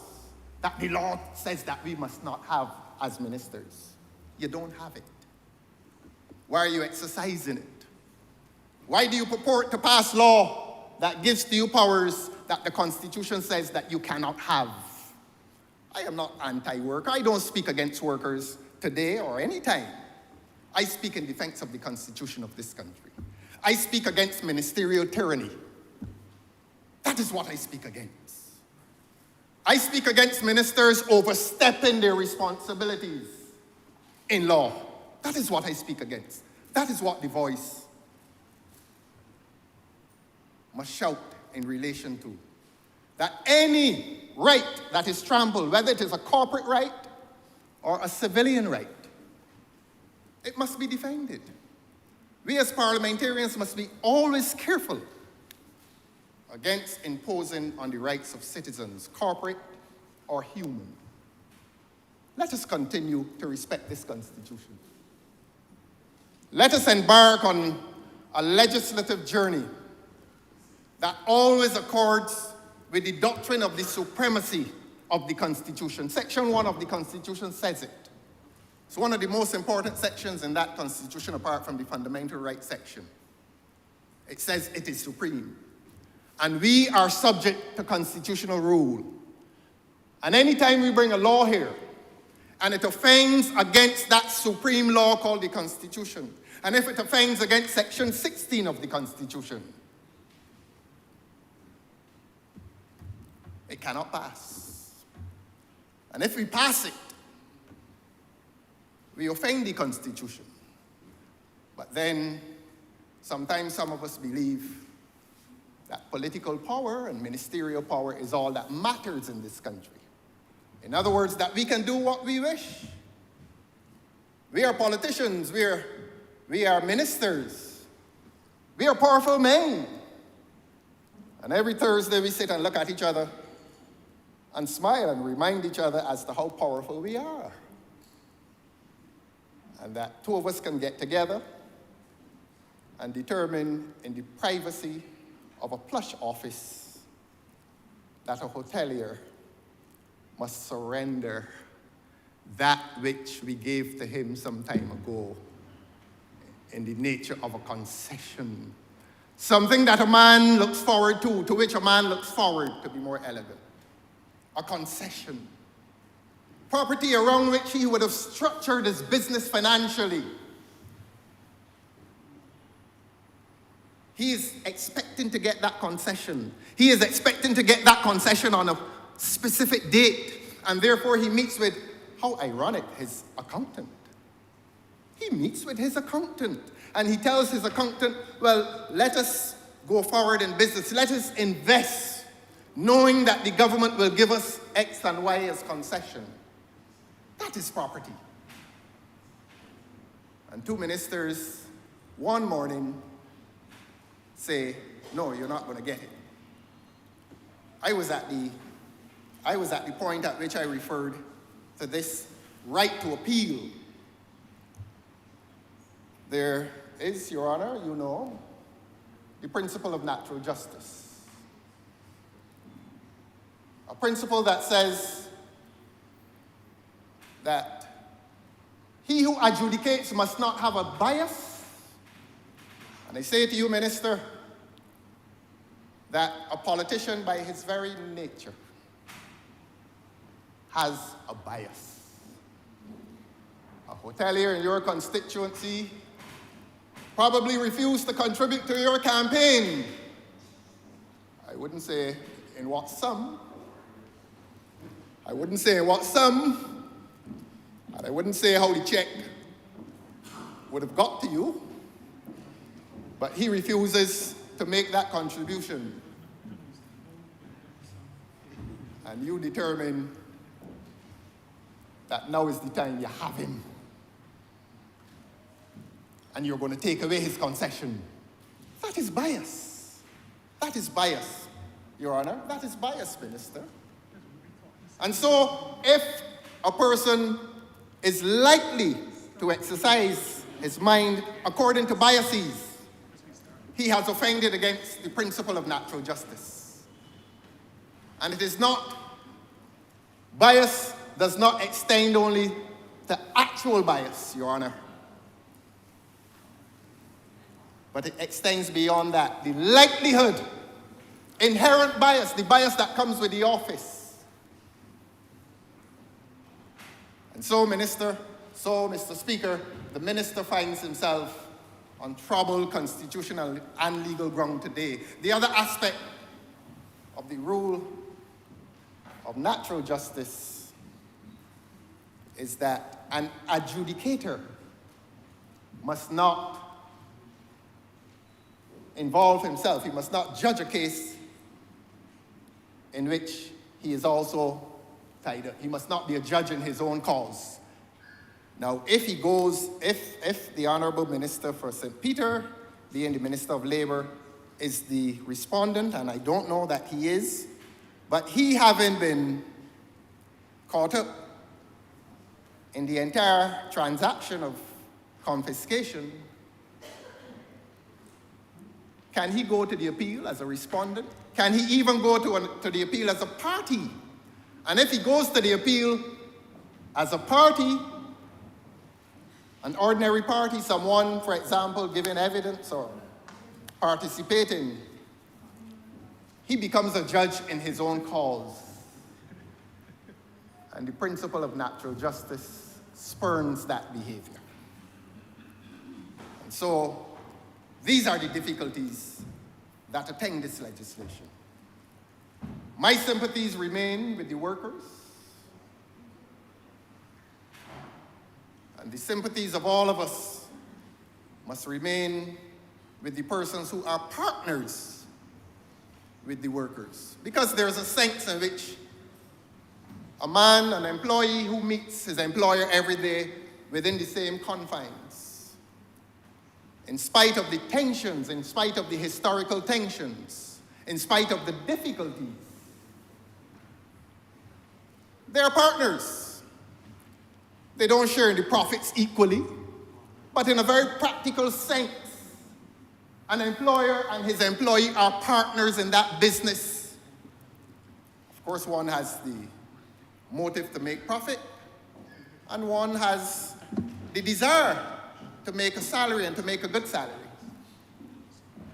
that the law says that we must not have as ministers. You don't have it. Why are you exercising it? Why do you purport to pass law that gives to you powers that the Constitution says that you cannot have? I am not anti-worker. I don't speak against workers today or any time. I speak in defense of the Constitution of this country. I speak against ministerial tyranny. That is what I speak against. I speak against ministers overstepping their responsibilities in law. That is what I speak against. That is what the voice must shout in relation to. That any right that is trampled, whether it is a corporate right or a civilian right, it must be defended. we as parliamentarians must be always careful against imposing on the rights of citizens, corporate or human. Let us continue to respect this Constitution. Let us embark on a legislative journey that always accords with the doctrine of the supremacy of the Constitution. Section 1 of the Constitution says it. It's one of the most important sections in that Constitution apart from the fundamental rights section. It says it is supreme. And we are subject to constitutional rule. And anytime we bring a law here, and it offends against that supreme law called the Constitution, and if it offends against Section 16 of the Constitution, it cannot pass. And if we pass it, we offend the Constitution. But then, sometimes some of us believe that political power and ministerial power is all that matters in this country. In other words, that we can do what we wish. We are politicians, we are ministers, we are powerful men. And every Thursday we sit and look at each other and smile and remind each other as to how powerful we are. And that two of us can get together and determine in the privacy of a plush office that a hotelier must surrender that which we gave to him some time ago in the nature of a concession. Something that a man looks forward to which a man looks forward to be more elegant. A concession. Property around which he would have structured his business financially. He is expecting to get that concession. He is expecting to get that concession on a specific date, and therefore he meets with, how ironic, his accountant. He meets with his accountant, and he tells his accountant, well, let us go forward in business. Let us invest, knowing that the government will give us X and Y as concession. That is property. And two ministers, one morning, say, no, you're not going to get it. I was at the point at which I referred to this right to appeal. There is, Your Honor, you know, the principle of natural justice. A principle that says that he who adjudicates must not have a bias. And I say to you, Minister, that a politician by his very nature has a bias. A hotelier in your constituency probably refused to contribute to your campaign. I wouldn't say in what sum. I wouldn't say in what sum. And I wouldn't say how the check would have got to you. But he refuses to make that contribution. And you determine that now is the time you have him. And you're going to take away his concession. That is bias. That is bias, Your Honor. That is bias, Minister. And so, if a person is likely to exercise his mind according to biases, he has offended against the principle of natural justice. And it is not, bias does not extend only to actual bias, Your Honor. But it extends beyond that. The likelihood, inherent bias, the bias that comes with the office. And so, Mr. Speaker, the minister finds himself on troubled constitutional and legal ground today. The other aspect of the rule of natural justice is that an adjudicator must not involve himself. He must not judge a case in which he is also tied up. He must not be a judge in his own cause. Now, if he goes, if the Honourable Minister for St. Peter, being the Minister of Labour, is the respondent, and I don't know that he is, but he having been caught up in the entire transaction of confiscation, can he go to the appeal as a respondent? Can he even go to the appeal as a party? And if he goes to the appeal as a party, an ordinary party, someone, for example, giving evidence or participating, he becomes a judge in his own cause. And the principle of natural justice spurns that behavior. And so, these are the difficulties that attend this legislation. My sympathies remain with the workers, and the sympathies of all of us must remain with the persons who are partners with the workers. Because there's a sense in which a man, an employee who meets his employer every day within the same confines, in spite of the tensions, in spite of the historical tensions, in spite of the difficulties, they're partners. They don't share in the profits equally, but in a very practical sense, an employer and his employee are partners in that business. Of course, one has the motive to make profit, and one has the desire to make a salary and to make a good salary.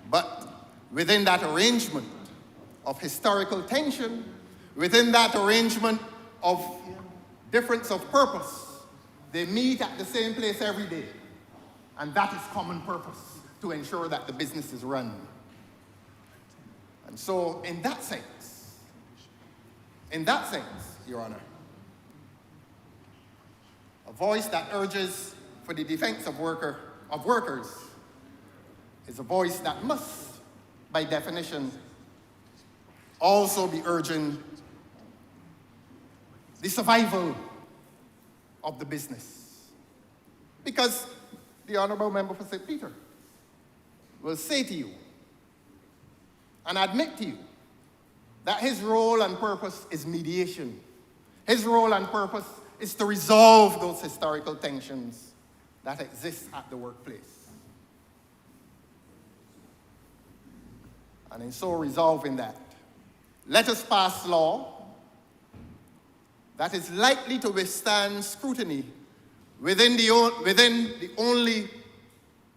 But within that arrangement of historical tension, within that arrangement of difference of purpose, they meet at the same place every day. And that is common purpose, to ensure that the business is run. And so, in that sense, Your Honor, a voice that urges for the defense of workers is a voice that must, by definition, also be urging the survival of the business. Because the Honourable Member for St. Peter will say to you and admit to you that his role and purpose is mediation. His role and purpose is to resolve those historical tensions that exist at the workplace. And in so resolving that, let us pass law that is likely to withstand scrutiny within the only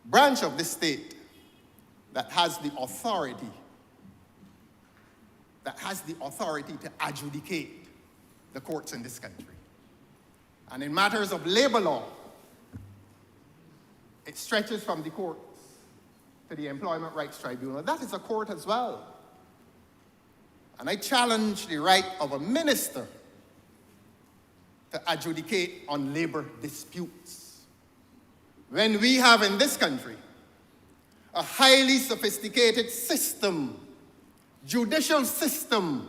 branch of the state that has the authority to adjudicate the courts in this country. And in matters of labor law, it stretches from the courts to the Employment Rights Tribunal. That is a court as well. And I challenge the right of a minister to adjudicate on labor disputes, when we have in this country a highly sophisticated system, judicial system,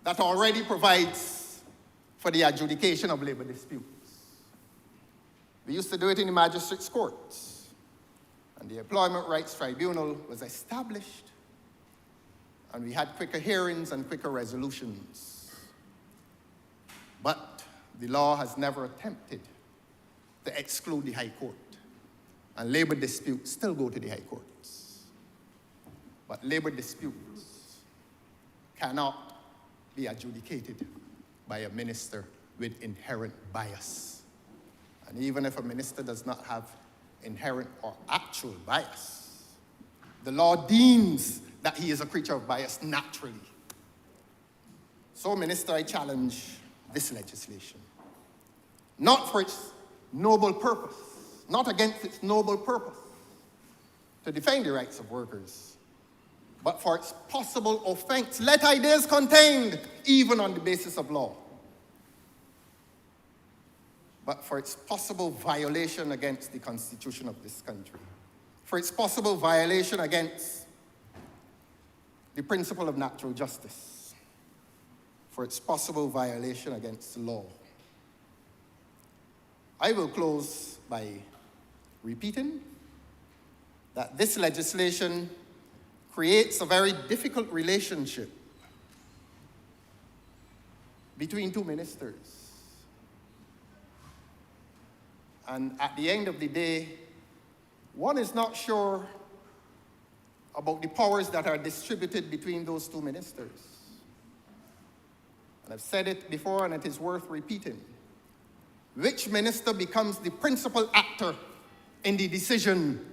that already provides for the adjudication of labor disputes. We used to do it in the magistrates' courts, and the Employment Rights Tribunal was established, and we had quicker hearings and quicker resolutions. But the law has never attempted to exclude the High Court, and labor disputes still go to the High Courts. But labor disputes cannot be adjudicated by a minister with inherent bias. And even if a minister does not have inherent or actual bias, the law deems that he is a creature of bias naturally. So, Minister, I challenge this legislation, not for its noble purpose, not against its noble purpose to defend the rights of workers, but for its possible offense. Let ideas contained even on the basis of law, but for its possible violation against the Constitution of this country, for its possible violation against the principle of natural justice, for its possible violation against the law. I will close by repeating that this legislation creates a very difficult relationship between two ministers. And at the end of the day, one is not sure about the powers that are distributed between those two ministers. And I've said it before, and it is worth repeating. Which minister becomes the principal actor in the decision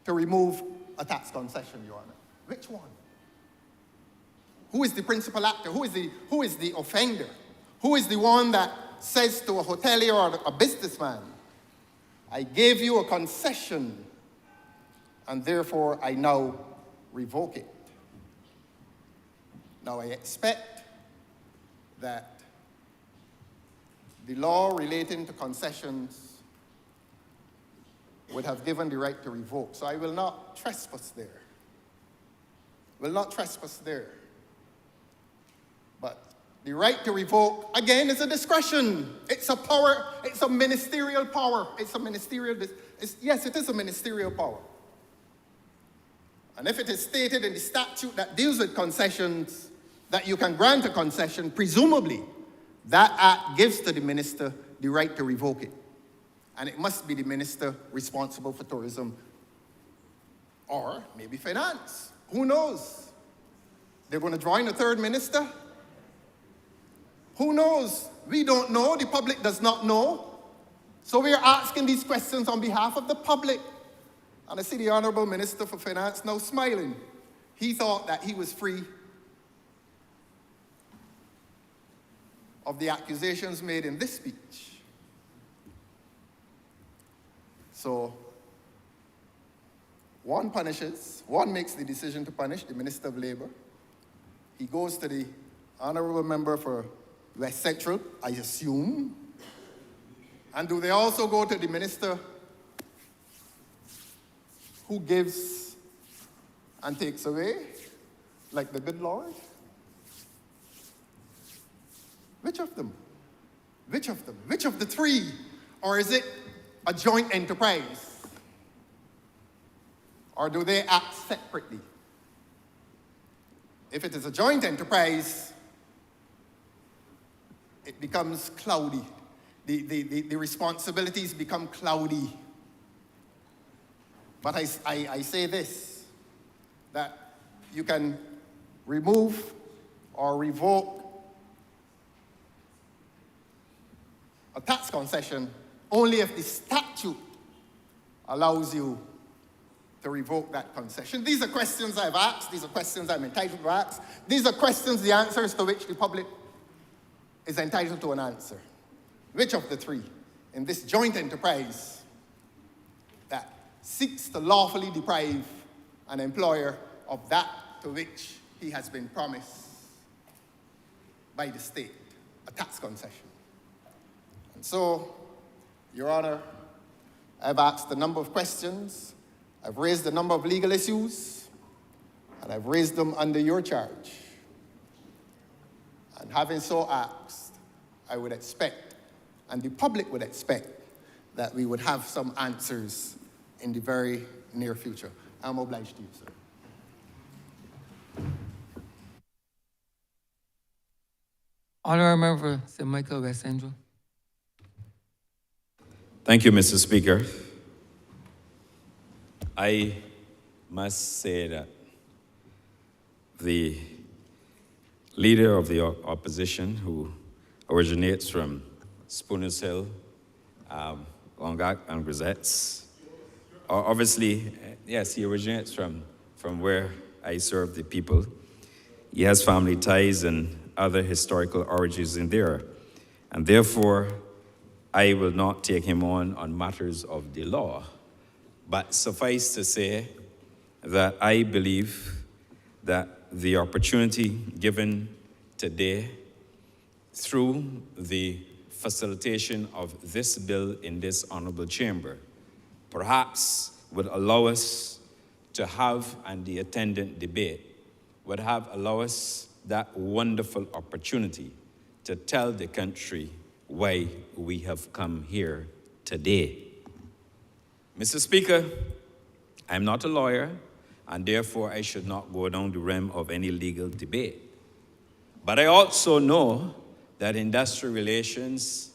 to remove a tax concession, Your Honor? Which one? Who is the principal actor? Who is the offender? Who is the one that says to a hotelier or a businessman, I gave you a concession, and therefore I now revoke it? Now I expect that the law relating to concessions would have given the right to revoke. So I will not trespass there. Will not trespass there. But the right to revoke, again, is a discretion. It's a power. It's a ministerial power. It's a ministerial, yes, it is a ministerial power. And if it is stated in the statute that deals with concessions, that you can grant a concession, presumably, that act gives to the minister the right to revoke it. And it must be the minister responsible for tourism or maybe finance. Who knows? They're going to join a third minister? Who knows? We don't know. The public does not know. So we are asking these questions on behalf of the public. And I see the Honourable Minister for Finance now smiling. He thought that he was free of the accusations made in this speech. So, one punishes, one makes the decision to punish, the Minister of Labour. He goes to the Honourable Member for West Central, I assume. And do they also go to the Minister who gives and takes away, like the good Lord? Which of them? Which of them? Which of the three? Or is it a joint enterprise? Or do they act separately? If it is a joint enterprise, it becomes cloudy. The responsibilities become cloudy. But I say this, that you can remove or revoke a tax concession only if the statute allows you to revoke that concession. These are questions I've asked. These are questions I'm entitled to ask. These are questions, the answers to which the public is entitled to an answer. Which of the three in this joint enterprise that seeks to lawfully deprive an employer of that to which he has been promised by the state, a tax concession? And so, Your Honor, I've asked a number of questions, I've raised a number of legal issues, and I've raised them under your charge. And having so asked, I would expect, and the public would expect, that we would have some answers in the very near future. I'm obliged to you, sir.
Honourable Member for St. Michael West Central.
Thank you, Mr. Speaker. I must say that the leader of the opposition, who originates from Spooners Hill, Longak and Grisettes, obviously, yes, he originates from where I serve the people. He has family ties and other historical origins in there, and therefore, I will not take him on matters of the law, but suffice to say that I believe that the opportunity given today through the facilitation of this bill in this honorable chamber perhaps would allow us to have, and the attendant debate would have allow us that wonderful opportunity to tell the country why we have come here today. Mr. Speaker, I'm not a lawyer, and therefore I should not go down the realm of any legal debate. But I also know that industrial relations,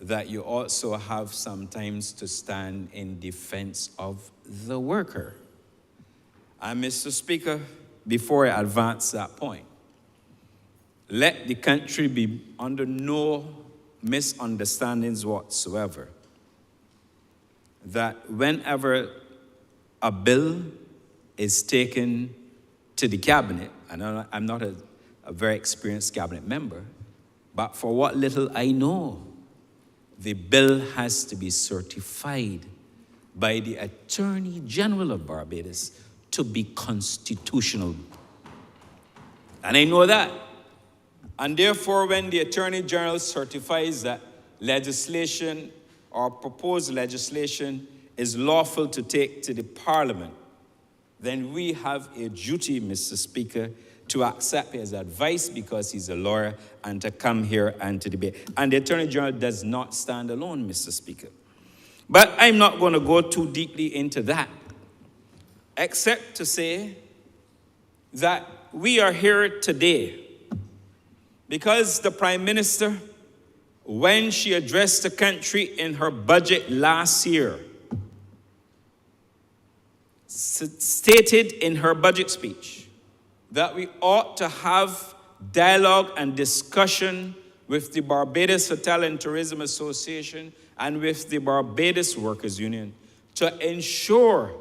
that you also have sometimes to stand in defense of the worker. And Mr. Speaker, before I advance that point, let the country be under no misunderstandings whatsoever that whenever a bill is taken to the cabinet, and I'm not a very experienced cabinet member, but for what little I know, the bill has to be certified by the Attorney General of Barbados to be constitutional. And I know that. And therefore, when the Attorney General certifies that legislation or proposed legislation is lawful to take to the Parliament, then we have a duty, Mr. Speaker, to accept his advice because he's a lawyer and to come here and to debate. And the Attorney General does not stand alone, Mr. Speaker. But I'm not going to go too deeply into that, except to say that we are here today because the Prime Minister, when she addressed the country in her budget last year, stated in her budget speech that we ought to have dialogue and discussion with the Barbados Hotel and Tourism Association and with the Barbados Workers Union to ensure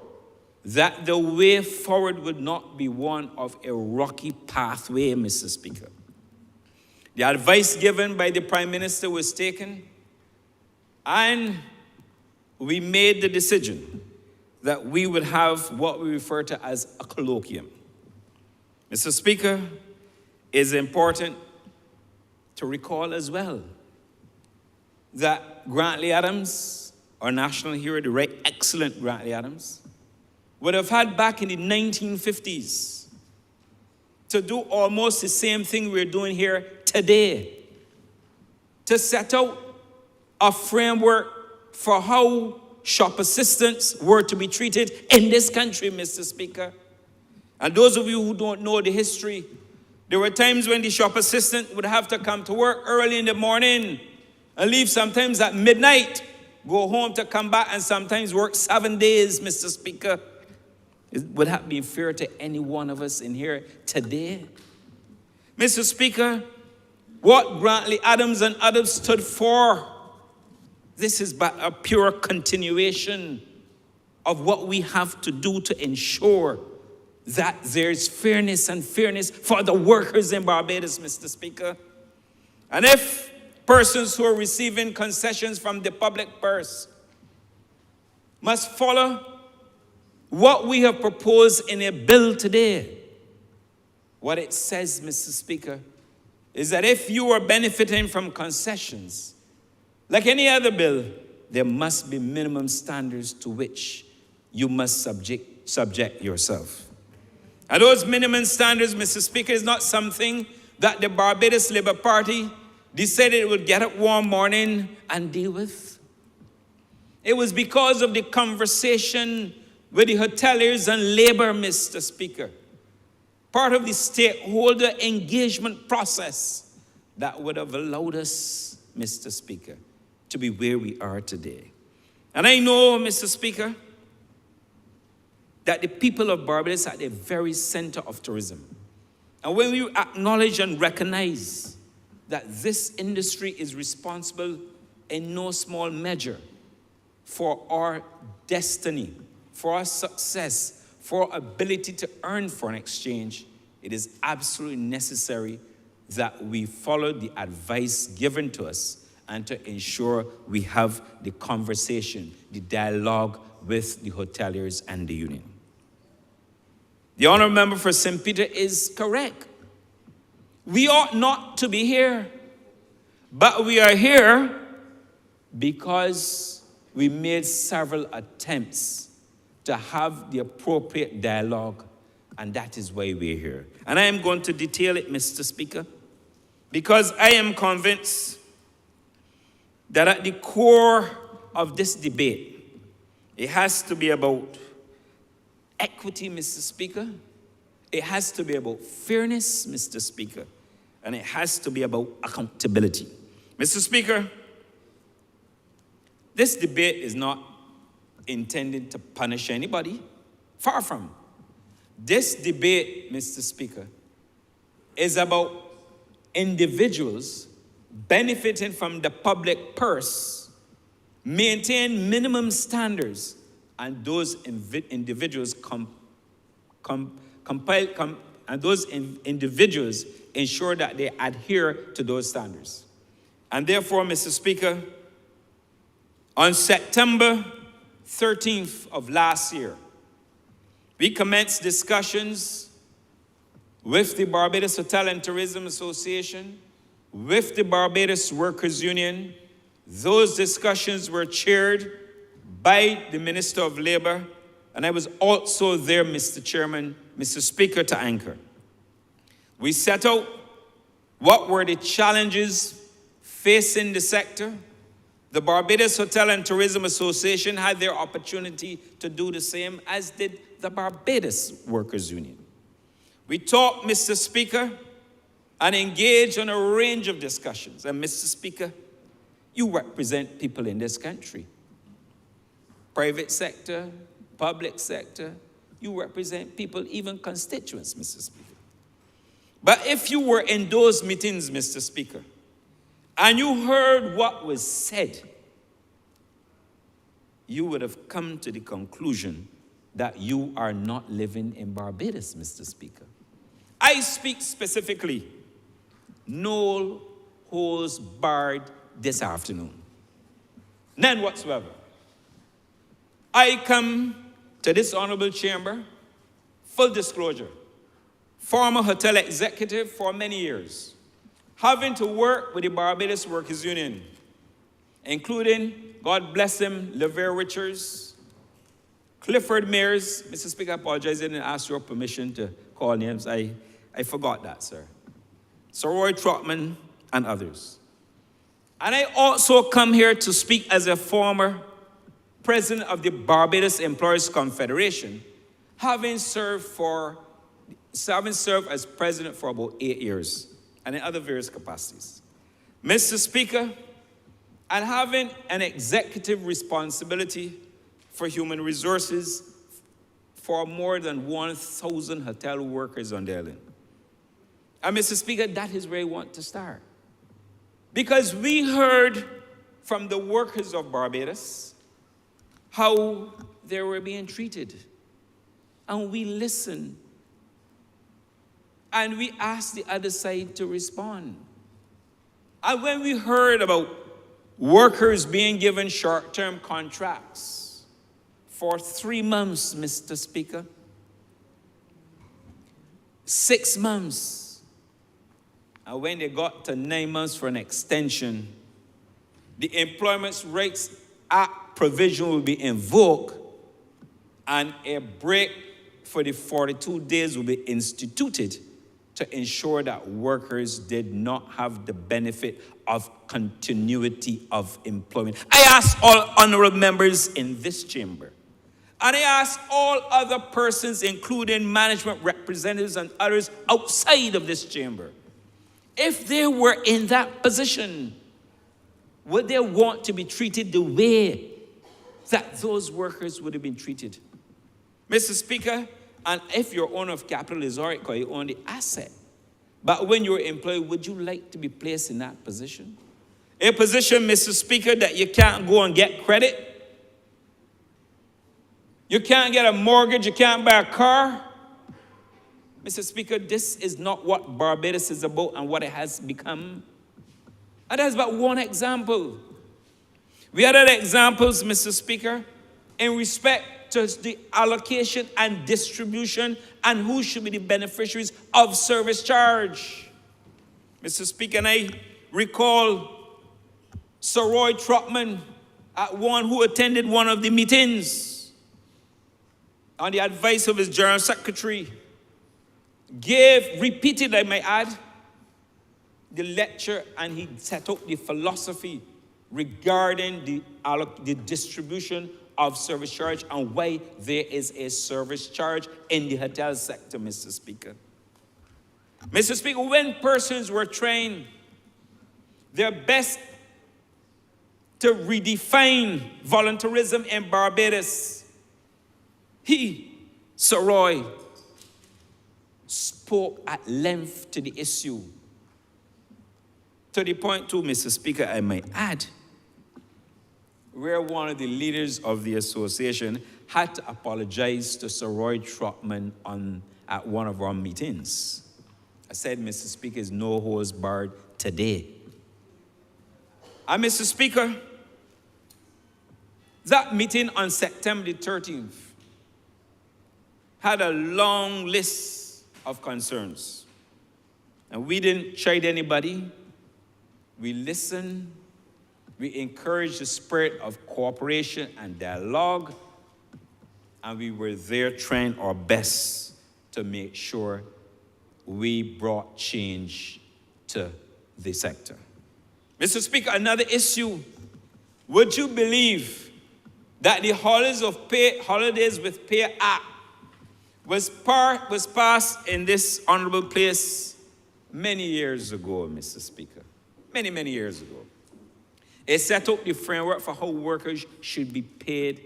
that the way forward would not be one of a rocky pathway, Mr. Speaker. The advice given by the Prime Minister was taken, and we made the decision that we would have what we refer to as a colloquium. Mr. Speaker, it is important to recall as well that Grantley Adams, our national hero, the right excellent Grantley Adams, would have had back in the 1950s to do almost the same thing we're doing here today, to set out a framework for how shop assistants were to be treated in this country, Mr. Speaker. And those of you who don't know the history, there were times when the shop assistant would have to come to work early in the morning and leave sometimes at midnight, go home to come back and sometimes work 7 days, Mr. Speaker. Would that be fair to any one of us in here today? Mr. Speaker, what Grantley Adams and others stood for, this is but a pure continuation of what we have to do to ensure that there's fairness for the workers in Barbados, Mr. Speaker. And if persons who are receiving concessions from the public purse must follow what we have proposed in a bill today, what it says, Mr. Speaker, is that if you are benefiting from concessions, like any other bill, there must be minimum standards to which you must subject yourself. And those minimum standards, Mr. Speaker, is not something that the Barbados Labour Party decided it would get up one morning and deal with. It was because of the conversation with the hoteliers and labor, Mr. Speaker, part of the stakeholder engagement process that would have allowed us, Mr. Speaker, to be where we are today. And I know, Mr. Speaker, that the people of Barbados are at the very center of tourism. And when we acknowledge and recognize that this industry is responsible in no small measure for our destiny, for our success, for our ability to earn foreign exchange, it is absolutely necessary that we follow the advice given to us and to ensure we have the conversation, the dialogue with the hoteliers and the union. The Honourable Member for St. Peter is correct. We ought not to be here, but we are here because we made several attempts to have the appropriate dialogue, and that is why we're here. And I am going to detail it, Mr. Speaker, because I am convinced that at the core of this debate, it has to be about equity, Mr. Speaker. It has to be about fairness, Mr. Speaker. And it has to be about accountability. Mr. Speaker, this debate is not intended to punish anybody. Far from. This debate, Mr. Speaker, is about individuals benefiting from the public purse, maintain minimum standards, and those individuals individuals ensure that they adhere to those standards. And therefore, Mr. Speaker, on September 13th of last year, we commenced discussions with the Barbados Hotel and Tourism Association, with the Barbados Workers Union. Those discussions were chaired by the Minister of Labor, and I was also there, Mr. Chairman, Mr. Speaker, to anchor. We set out what were the challenges facing the sector. The Barbados Hotel and Tourism Association had their opportunity to do the same, as did the Barbados Workers Union. We talked, Mr. Speaker, and engaged in a range of discussions. And Mr. Speaker, you represent people in this country. Private sector, public sector, you represent people, even constituents, Mr. Speaker. But if you were in those meetings, Mr. Speaker, and you heard what was said, you would have come to the conclusion that you are not living in Barbados, Mr. Speaker. I speak specifically, no holds barred this afternoon. None whatsoever. I come to this honorable chamber, full disclosure, former hotel executive for many years, having to work with the Barbados Workers Union, including, God bless him, LeVere Richards, Clifford Mears. Mr. Speaker, I apologize, I didn't ask your permission to call names. I forgot that, sir. Sir Roy Trotman and others. And I also come here to speak as a former president of the Barbados Employers Confederation, having served as president for about 8 years, and in other various capacities. Mr. Speaker, and having an executive responsibility for human resources for more than 1,000 hotel workers on the island. And Mr. Speaker, that is where I want to start. Because we heard from the workers of Barbados how they were being treated. And we listened. And we asked the other side to respond. And when we heard about workers being given short-term contracts for 3 months, Mr. Speaker, 6 months, and when they got to 9 months for an extension, the Employment Rights Act provision will be invoked and a break for the 42 days will be instituted to ensure that workers did not have the benefit of continuity of employment. I ask all honorable members in this chamber, and I ask all other persons, including management representatives and others outside of this chamber, if they were in that position, would they want to be treated the way that those workers would have been treated? Mr. Speaker, and if your owner of capital is all right because you own the asset, but when you're employed, would you like to be placed in that position? A position, Mr. Speaker, that you can't go and get credit. You can't get a mortgage, you can't buy a car. Mr. Speaker, this is not what Barbados is about and what it has become. And that's but one example. We had other examples, Mr. Speaker, in respect to the allocation and distribution and who should be the beneficiaries of service charge. Mr. Speaker, and I recall Sir Roy Trotman, one who attended one of the meetings on the advice of his General Secretary, repeated, I might add, the lecture, and he set out the philosophy regarding the distribution of service charge and why there is a service charge in the hotel sector, Mr. Speaker. Mr. Speaker, when persons were trying their best to redefine voluntarism in Barbados, Sir Roy, spoke at length to the issue. To the point too, Mr. Speaker, I might add, where one of the leaders of the association had to apologize to Sir Roy Trotman at one of our meetings. I said, Mr. Speaker, is no holds barred today. And Mr. Speaker, that meeting on September the 13th had a long list of concerns. And we didn't chide anybody. We listened. We encouraged the spirit of cooperation and dialogue. And we were there trying our best to make sure we brought change to the sector. Mr. Speaker, another issue. Would you believe that the Holidays with Pay Act was passed in this honorable place many years ago, Mr. Speaker? Many, many years ago. It set up the framework for how workers should be paid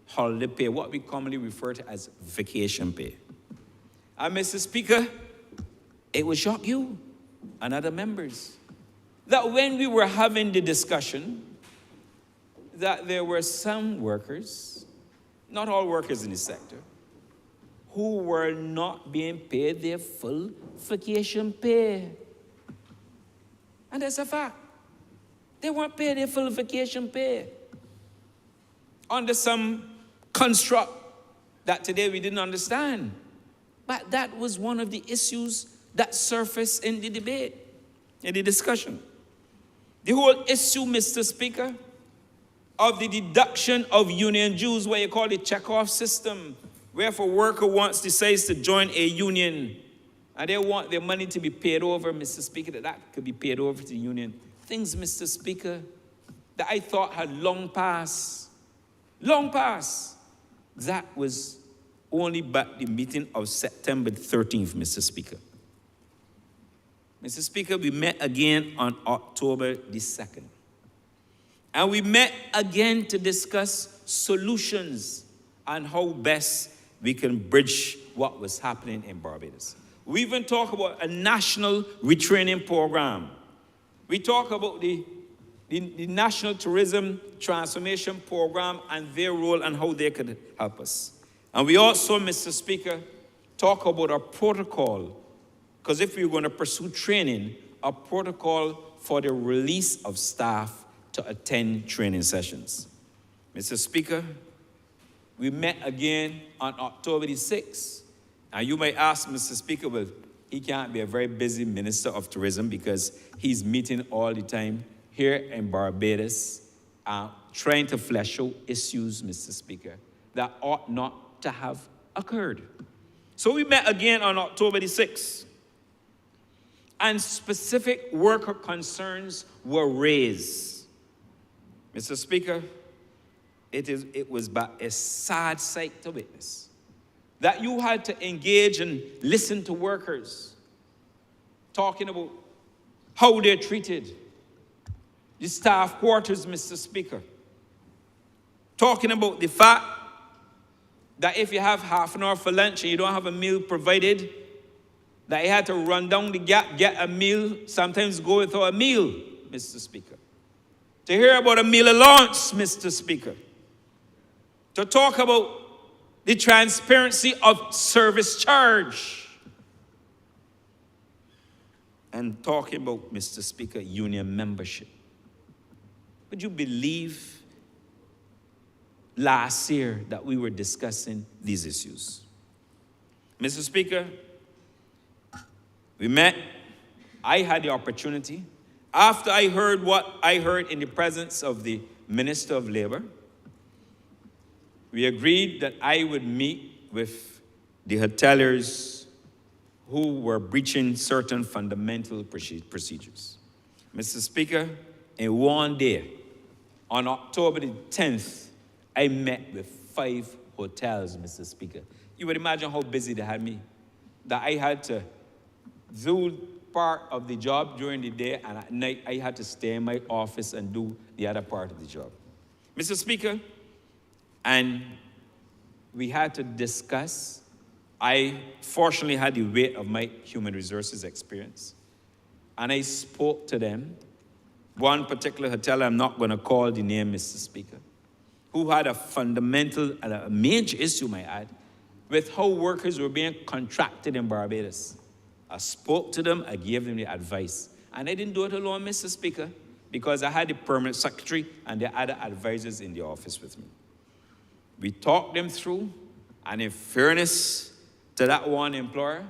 holiday pay, what we commonly refer to as vacation pay. And Mr. Speaker, it will shock you and other members that when we were having the discussion, that there were some workers, not all workers in the sector, who were not being paid their full vacation pay. And that's a fact. They weren't paid their full vacation pay under some construct that today we didn't understand. But that was one of the issues that surfaced in the debate, in the discussion. The whole issue, Mr. Speaker, of the deduction of union dues, what you call the check-off system, where if a worker decides to join a union and they want their money to be paid over, Mr. Speaker, that could be paid over to the union. Things, Mr. Speaker, that I thought had long passed. That was only but the meeting of September 13th, Mr. Speaker. Mr. Speaker, we met again on October the 2nd. And we met again to discuss solutions and how best we can bridge what was happening in Barbados. We even talk about a national retraining program. We talk about the National Tourism Transformation Program and their role and how they could help us. And we also, Mr. Speaker, talk about our protocol, because if we're going to pursue training, a protocol for the release of staff to attend training sessions. Mr. Speaker, we met again on October the 6th. And you might ask, Mr. Speaker, well, he can't be a very busy Minister of Tourism because he's meeting all the time here in Barbados, trying to flesh out issues, Mr. Speaker, that ought not to have occurred. So we met again on October the 6th. And specific worker concerns were raised. Mr. Speaker, it was but a sad sight to witness that you had to engage and listen to workers talking about how they're treated, the staff quarters, Mr. Speaker, talking about the fact that if you have half an hour for lunch and you don't have a meal provided, that you had to run down the gap, get a meal, sometimes go without a meal, Mr. Speaker. To hear about a meal allowance, Mr. Speaker. To talk about the transparency of service charge. And talking about, Mr. Speaker, union membership. Would you believe last year that we were discussing these issues? Mr. Speaker, we met. I had the opportunity, after I heard what I heard in the presence of the Minister of Labor, we agreed that I would meet with the hoteliers who were breaching certain fundamental procedures. Mr. Speaker, in one day, On October the 10th, I met with 5 hotels, Mr. Speaker. You would imagine how busy they had me, that I had to do part of the job during the day, and at night I had to stay in my office and do the other part of the job. Mr. Speaker, and we had to discuss. I fortunately had the weight of my human resources experience, and I spoke to them. One particular hotel, I'm not going to call the name, Mr. Speaker, who had a fundamental and a major issue, may I add, with how workers were being contracted in Barbados. I spoke to them, I gave them the advice. And I didn't do it alone, Mr. Speaker, because I had the permanent secretary and the other advisors in the office with me. We talked them through, and in fairness to that one employer,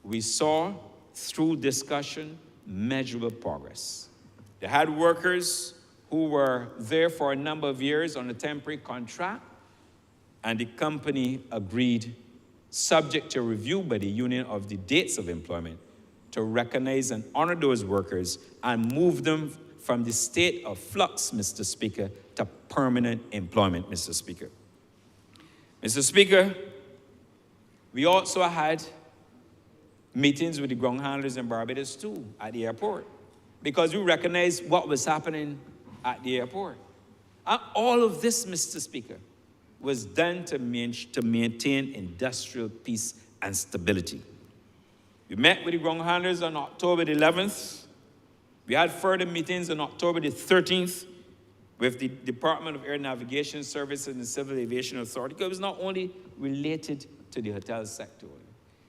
we saw through discussion measurable progress. They had workers who were there for a number of years on a temporary contract, and the company agreed, subject to review by the union of the dates of employment, to recognize and honor those workers and move them from the state of flux, Mr. Speaker, to permanent employment, Mr. Speaker. Mr. Speaker, we also had meetings with the ground handlers in Barbados too, at the airport, because we recognized what was happening at the airport. And all of this, Mr. Speaker, was done to maintain industrial peace and stability. We met with the ground handlers on October the 11th. We had further meetings on October the 13th with the Department of Air Navigation Services and the Civil Aviation Authority, because it was not only related to the hotel sector.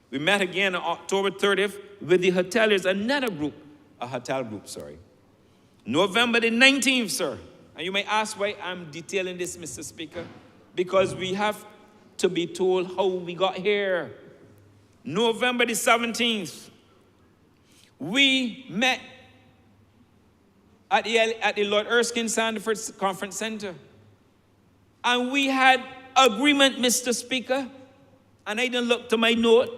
We met again on October 30th with the hoteliers, another group, a hotel group, sorry. November the 19th, sir. And you may ask why I'm detailing this, Mr. Speaker, because we have to be told how we got here. November the 17th, we met at the Lord Erskine Sandford Conference Center. And we had agreement, Mr. Speaker. And I didn't look to my note.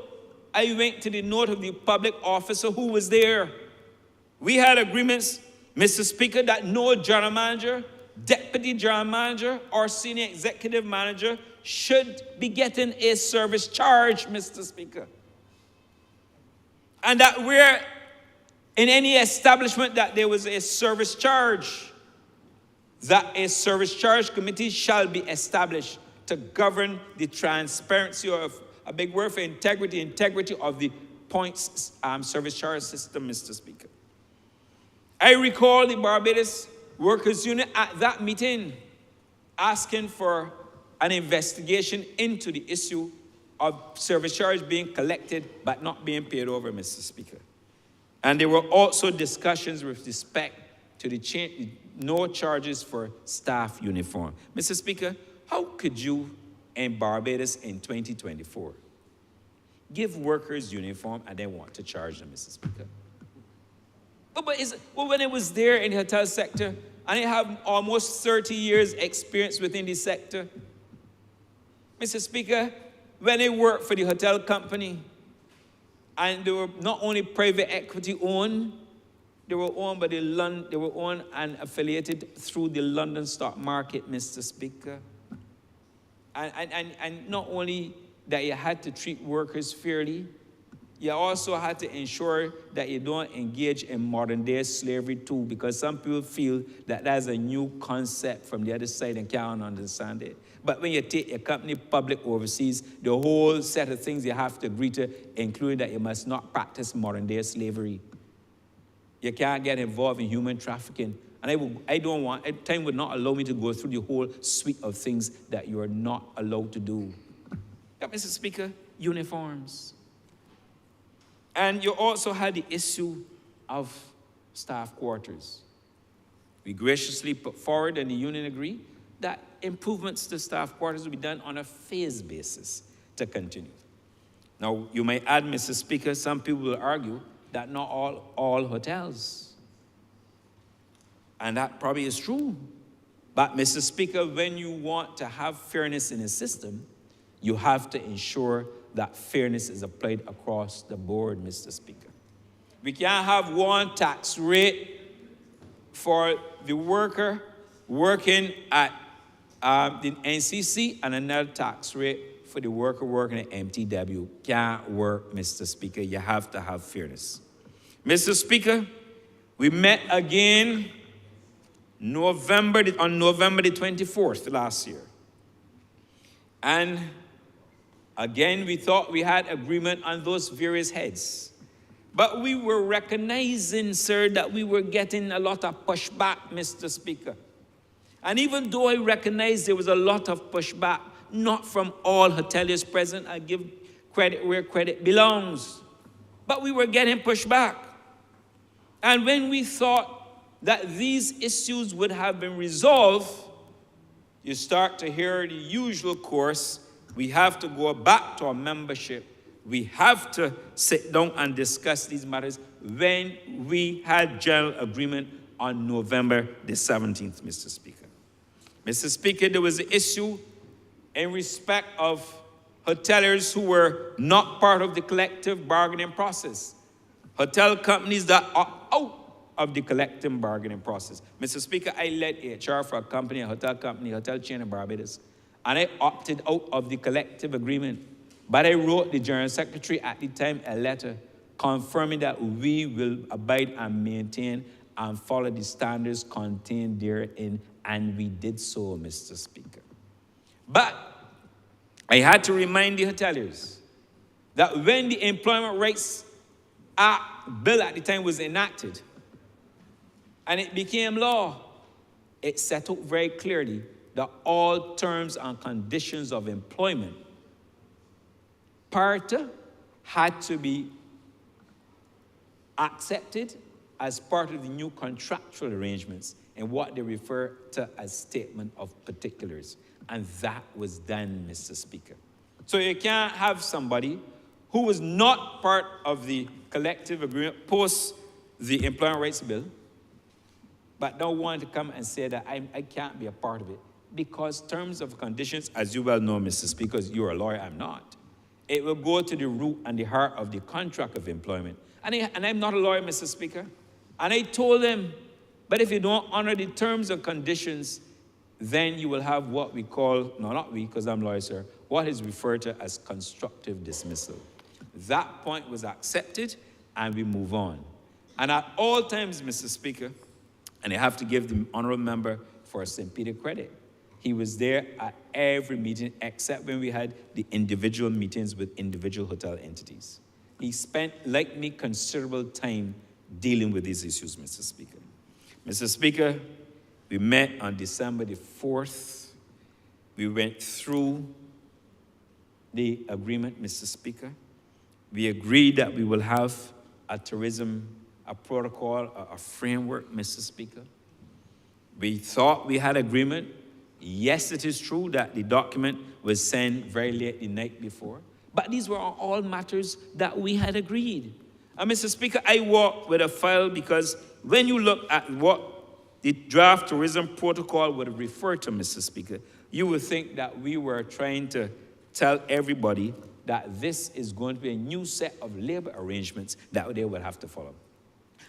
I went to the note of the public officer who was there. We had agreements, Mr. Speaker, that no general manager, deputy general manager, or senior executive manager should be getting a service charge, Mr. Speaker. And that we're in any establishment that there was a service charge, that a service charge committee shall be established to govern the transparency of, a big word for integrity of the points service charge system, Mr. Speaker. I recall the Barbados Workers Union at that meeting asking for an investigation into the issue of service charge being collected but not being paid over, Mr. Speaker. And there were also discussions with respect to the no charges for staff uniform. Mr. Speaker, how could you in Barbados in 2024 give workers uniform and then want to charge them, Mr. Speaker? But when it was there in the hotel sector, and I have almost 30 years experience within the sector, Mr. Speaker, when I worked for the hotel company, and they were not only private equity owned, they were owned by they were owned and affiliated through the London stock market, Mr. Speaker. And not only that you had to treat workers fairly, you also had to ensure that you don't engage in modern day slavery too, because some people feel that that's a new concept from the other side and can't understand it. But when you take a company public overseas, the whole set of things you have to agree to, including that you must not practice modern day slavery. You can't get involved in human trafficking. And time would not allow me to go through the whole suite of things that you are not allowed to do. Yeah, Mr. Speaker, uniforms. And you also had the issue of staff quarters. We graciously put forward, and the union agreed, that improvements to staff quarters will be done on a phased basis to continue. Now, you may add, Mr. Speaker, some people will argue that not all hotels. And that probably is true. But, Mr. Speaker, when you want to have fairness in a system, you have to ensure that fairness is applied across the board, Mr. Speaker. We can't have one tax rate for the worker, working at the NCC and another tax rate for the worker working at MTW. Can't work, Mr. Speaker. You have to have fairness. Mr. Speaker, we met again on November the 24th last year. And again, we thought we had agreement on those various heads. But we were recognizing, sir, that we were getting a lot of pushback, Mr. Speaker. And even though I recognize there was a lot of pushback, not from all hoteliers present, I give credit where credit belongs. But we were getting pushback. And when we thought that these issues would have been resolved, you start to hear the usual course. We have to go back to our membership. We have to sit down and discuss these matters when we had general agreement on November the 17th, Mr. Speaker. Mr. Speaker, there was an issue in respect of hoteliers who were not part of the collective bargaining process. Hotel companies that are out of the collective bargaining process. Mr. Speaker, I led HR for a hotel chain in Barbados, and I opted out of the collective agreement. But I wrote the General Secretary at the time a letter confirming that we will abide and maintain and follow the standards contained therein, and we did so, Mr. Speaker. But I had to remind the hoteliers that when the Employment Rights Act bill at the time was enacted and it became law, it set out very clearly that all terms and conditions of employment had to be accepted as part of the new contractual arrangements and what they refer to as statement of particulars. And that was done, Mr. Speaker. So you can't have somebody who was not part of the collective agreement post the Employment Rights Bill, but don't want to come and say that I can't be a part of it. Because terms of conditions, as you well know, Mr. Speaker, you're a lawyer, I'm not. It will go to the root and the heart of the contract of employment. And I'm not a lawyer, Mr. Speaker. And I told them, but if you don't honor the terms and conditions, then you will have what we call, no, not we, because I'm a lawyer, sir, what is referred to as constructive dismissal. That point was accepted, and we move on. And at all times, Mr. Speaker, and I have to give the honorable member for St. Peter credit, he was there at every meeting except when we had the individual meetings with individual hotel entities. He spent, like me, considerable time dealing with these issues, Mr. Speaker. Mr. Speaker, we met on December the 4th. We went through the agreement, Mr. Speaker. We agreed that we will have a protocol, a framework, Mr. Speaker. We thought we had agreement. Yes, it is true that the document was sent very late the night before, but these were all matters that we had agreed. And Mr. Speaker, I walked with a file because when you look at what the draft tourism protocol would refer to, Mr. Speaker, you would think that we were trying to tell everybody that this is going to be a new set of labor arrangements that they will have to follow.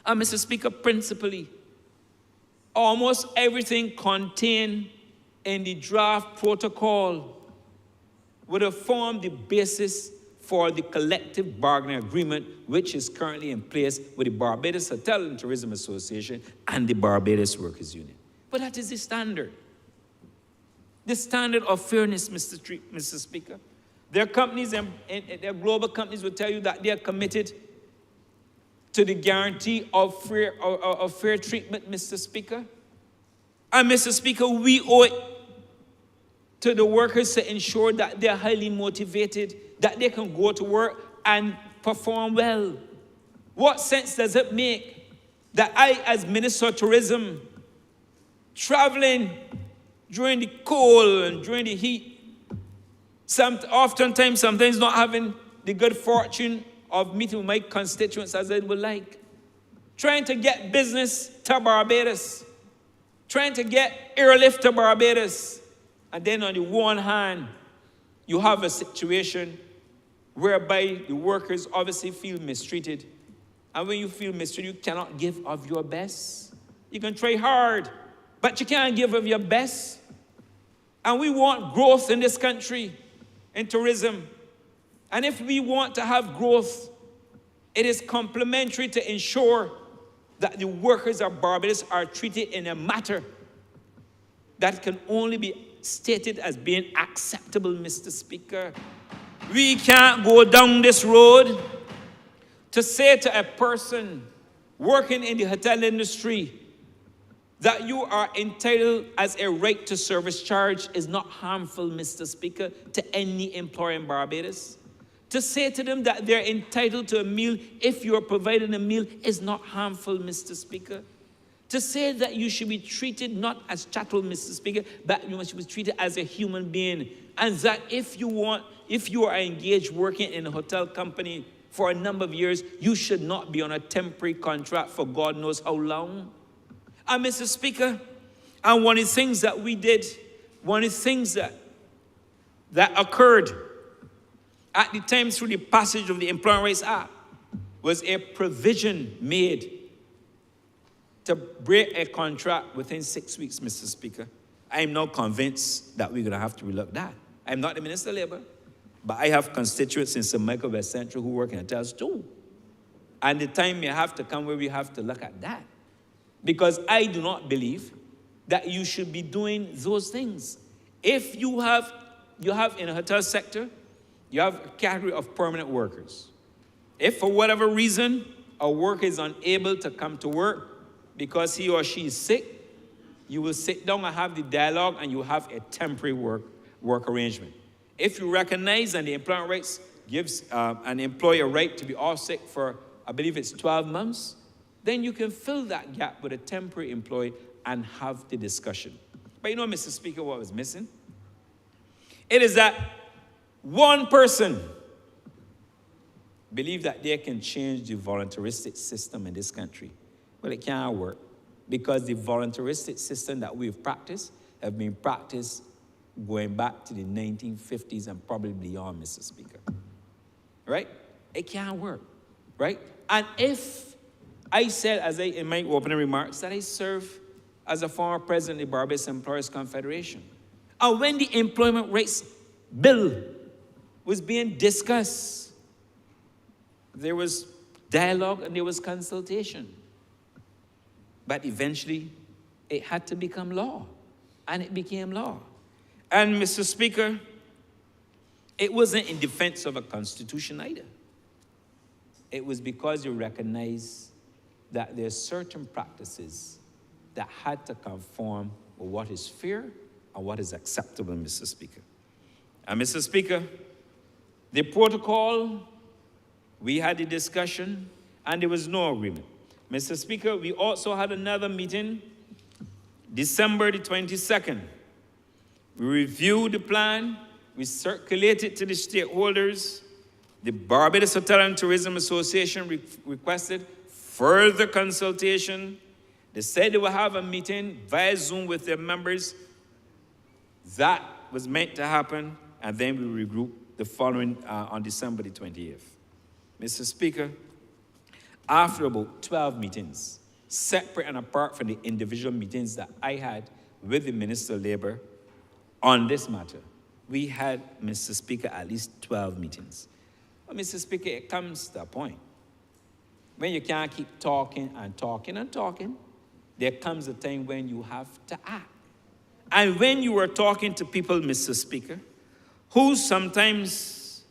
And Mr. Speaker, principally, almost everything contained in the draft protocol would have formed the basis for the collective bargaining agreement, which is currently in place with the Barbados Hotel and Tourism Association and the Barbados Workers Union. But that is the standard. The standard of fairness, Mr. Speaker. Their companies and their global companies will tell you that they are committed to the guarantee of fair treatment, Mr. Speaker. And Mr. Speaker, we owe it to the workers to ensure that they're highly motivated, that they can go to work and perform well. What sense does it make that I, as Minister of Tourism, traveling during the cold and during the heat, sometimes not having the good fortune of meeting with my constituents as I would like, trying to get business to Barbados, trying to get airlift to Barbados, and then on the one hand, you have a situation whereby the workers obviously feel mistreated. And when you feel mistreated, you cannot give of your best. You can try hard, but you can't give of your best. And we want growth in this country, in tourism. And if we want to have growth, it is complementary to ensure that the workers of Barbados are treated in a manner that can only be stated as being acceptable, Mr. Speaker. We can't go down this road to say to a person working in the hotel industry that you are entitled as a right to service charge is not harmful, Mr. Speaker, to any employer in Barbados. To say to them that they're entitled to a meal if you're providing a meal is not harmful, Mr. Speaker. To say that you should be treated not as chattel, Mr. Speaker, but you must be treated as a human being. And that if you are engaged working in a hotel company for a number of years, you should not be on a temporary contract for God knows how long. And Mr. Speaker, and one of the things that we did, one of the things that occurred at the time through the passage of the Employment Rights Act was a provision made to break a contract within 6 weeks, Mr. Speaker. I am now convinced that we're going to have to relook that. I'm not the Minister of Labour, but I have constituents in St. Michael West Central who work in hotels too. And the time may have to come where we have to look at that. Because I do not believe that you should be doing those things. If you have in a hotel sector, you have a category of permanent workers. If for whatever reason a worker is unable to come to work because he or she is sick, you will sit down and have the dialogue and you have a temporary work arrangement. If you recognize and the employment rights gives an employer a right to be off sick for, I believe it's 12 months, then you can fill that gap with a temporary employee and have the discussion. But you know, Mr. Speaker, what was missing? It is that one person believe that they can change the voluntaristic system in this country. Well, it can't work because the voluntaristic system that we've practiced have been practiced going back to the 1950s and probably beyond, Mr. Speaker. Right? It can't work, right? And if I said, in my opening remarks, that I serve as a former president of the Barbados Employers Confederation. And when the Employment Rights Bill was being discussed, there was dialogue and there was consultation. But eventually, it had to become law. And it became law. And Mr. Speaker, it wasn't in defense of a constitution either. It was because you recognize that there are certain practices that had to conform with what is fair and what is acceptable, Mr. Speaker. And Mr. Speaker, the protocol, we had a discussion, and there was no agreement. Mr. Speaker, we also had another meeting, December the 22nd. We reviewed the plan, we circulated to the stakeholders. The Barbados Hotel and Tourism Association requested further consultation. They said they will have a meeting via Zoom with their members. That was meant to happen, and then we regrouped the following on December the 28th. Mr. Speaker, after about 12 meetings, separate and apart from the individual meetings that I had with the Minister of Labour on this matter, we had, Mr. Speaker, at least 12 meetings. But Mr. Speaker, it comes to a point when you can't keep talking and talking and talking, there comes a time when you have to act. And when you are talking to people, Mr. Speaker, who sometimes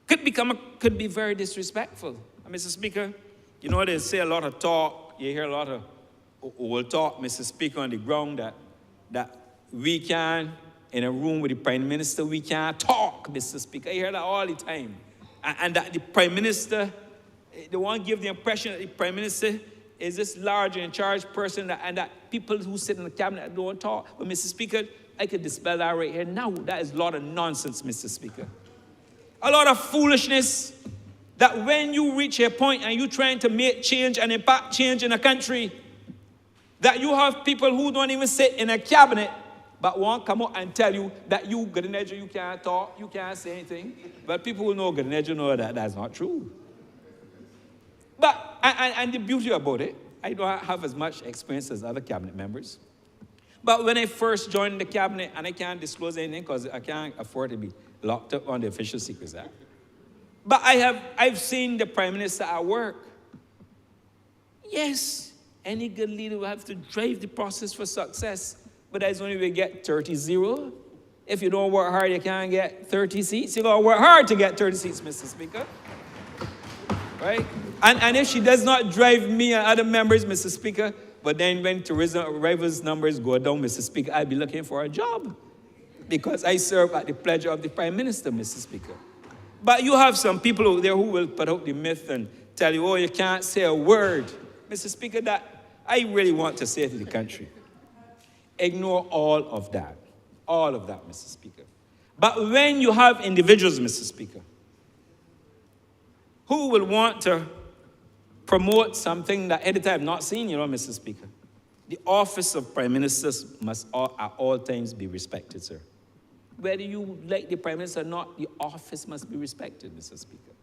could be very disrespectful. And Mr. Speaker, you know, they say a lot of talk, you hear a lot of old talk, Mr. Speaker, on the ground that we can, in a room with the Prime Minister, we can't talk, Mr. Speaker. I hear that all the time. And that the Prime Minister, they want to give the impression that the Prime Minister is this large and in charge person and that people who sit in the cabinet don't talk. But Mr. Speaker, I could dispel that right here now. That is a lot of nonsense, Mr. Speaker. A lot of foolishness that when you reach a point and you're trying to make change and impact change in a country, that you have people who don't even sit in a cabinet but won't come out and tell you that you, Gadineja, you can't talk, you can't say anything. But people who know Gadineja know that that's not true. But, and the beauty about it, I don't have as much experience as other cabinet members. But when I first joined the cabinet, and I can't disclose anything because I can't afford to be locked up on the Official Secrets Act. But I've seen the Prime Minister at work. Yes, any good leader will have to drive the process for success, but that's only way to get 30-0. If you don't work hard, you can't get 30 seats. You gotta work hard to get 30 seats, Mr. Speaker. Right? And if she does not drive me and other members, Mr. Speaker, but then when tourism arrivals numbers go down, Mr. Speaker, I'll be looking for a job because I serve at the pleasure of the Prime Minister, Mr. Speaker. But you have some people out there who will put out the myth and tell you, oh, you can't say a word. Mr. Speaker, that I really want to say to the country. Ignore all of that. All of that, Mr. Speaker. But when you have individuals, Mr. Speaker, who will want to promote something that editors have not seen, Mr. Speaker, the office of Prime Ministers must at all times be respected, sir. Whether you like the Prime Minister or not, the office must be respected, Mr. Speaker.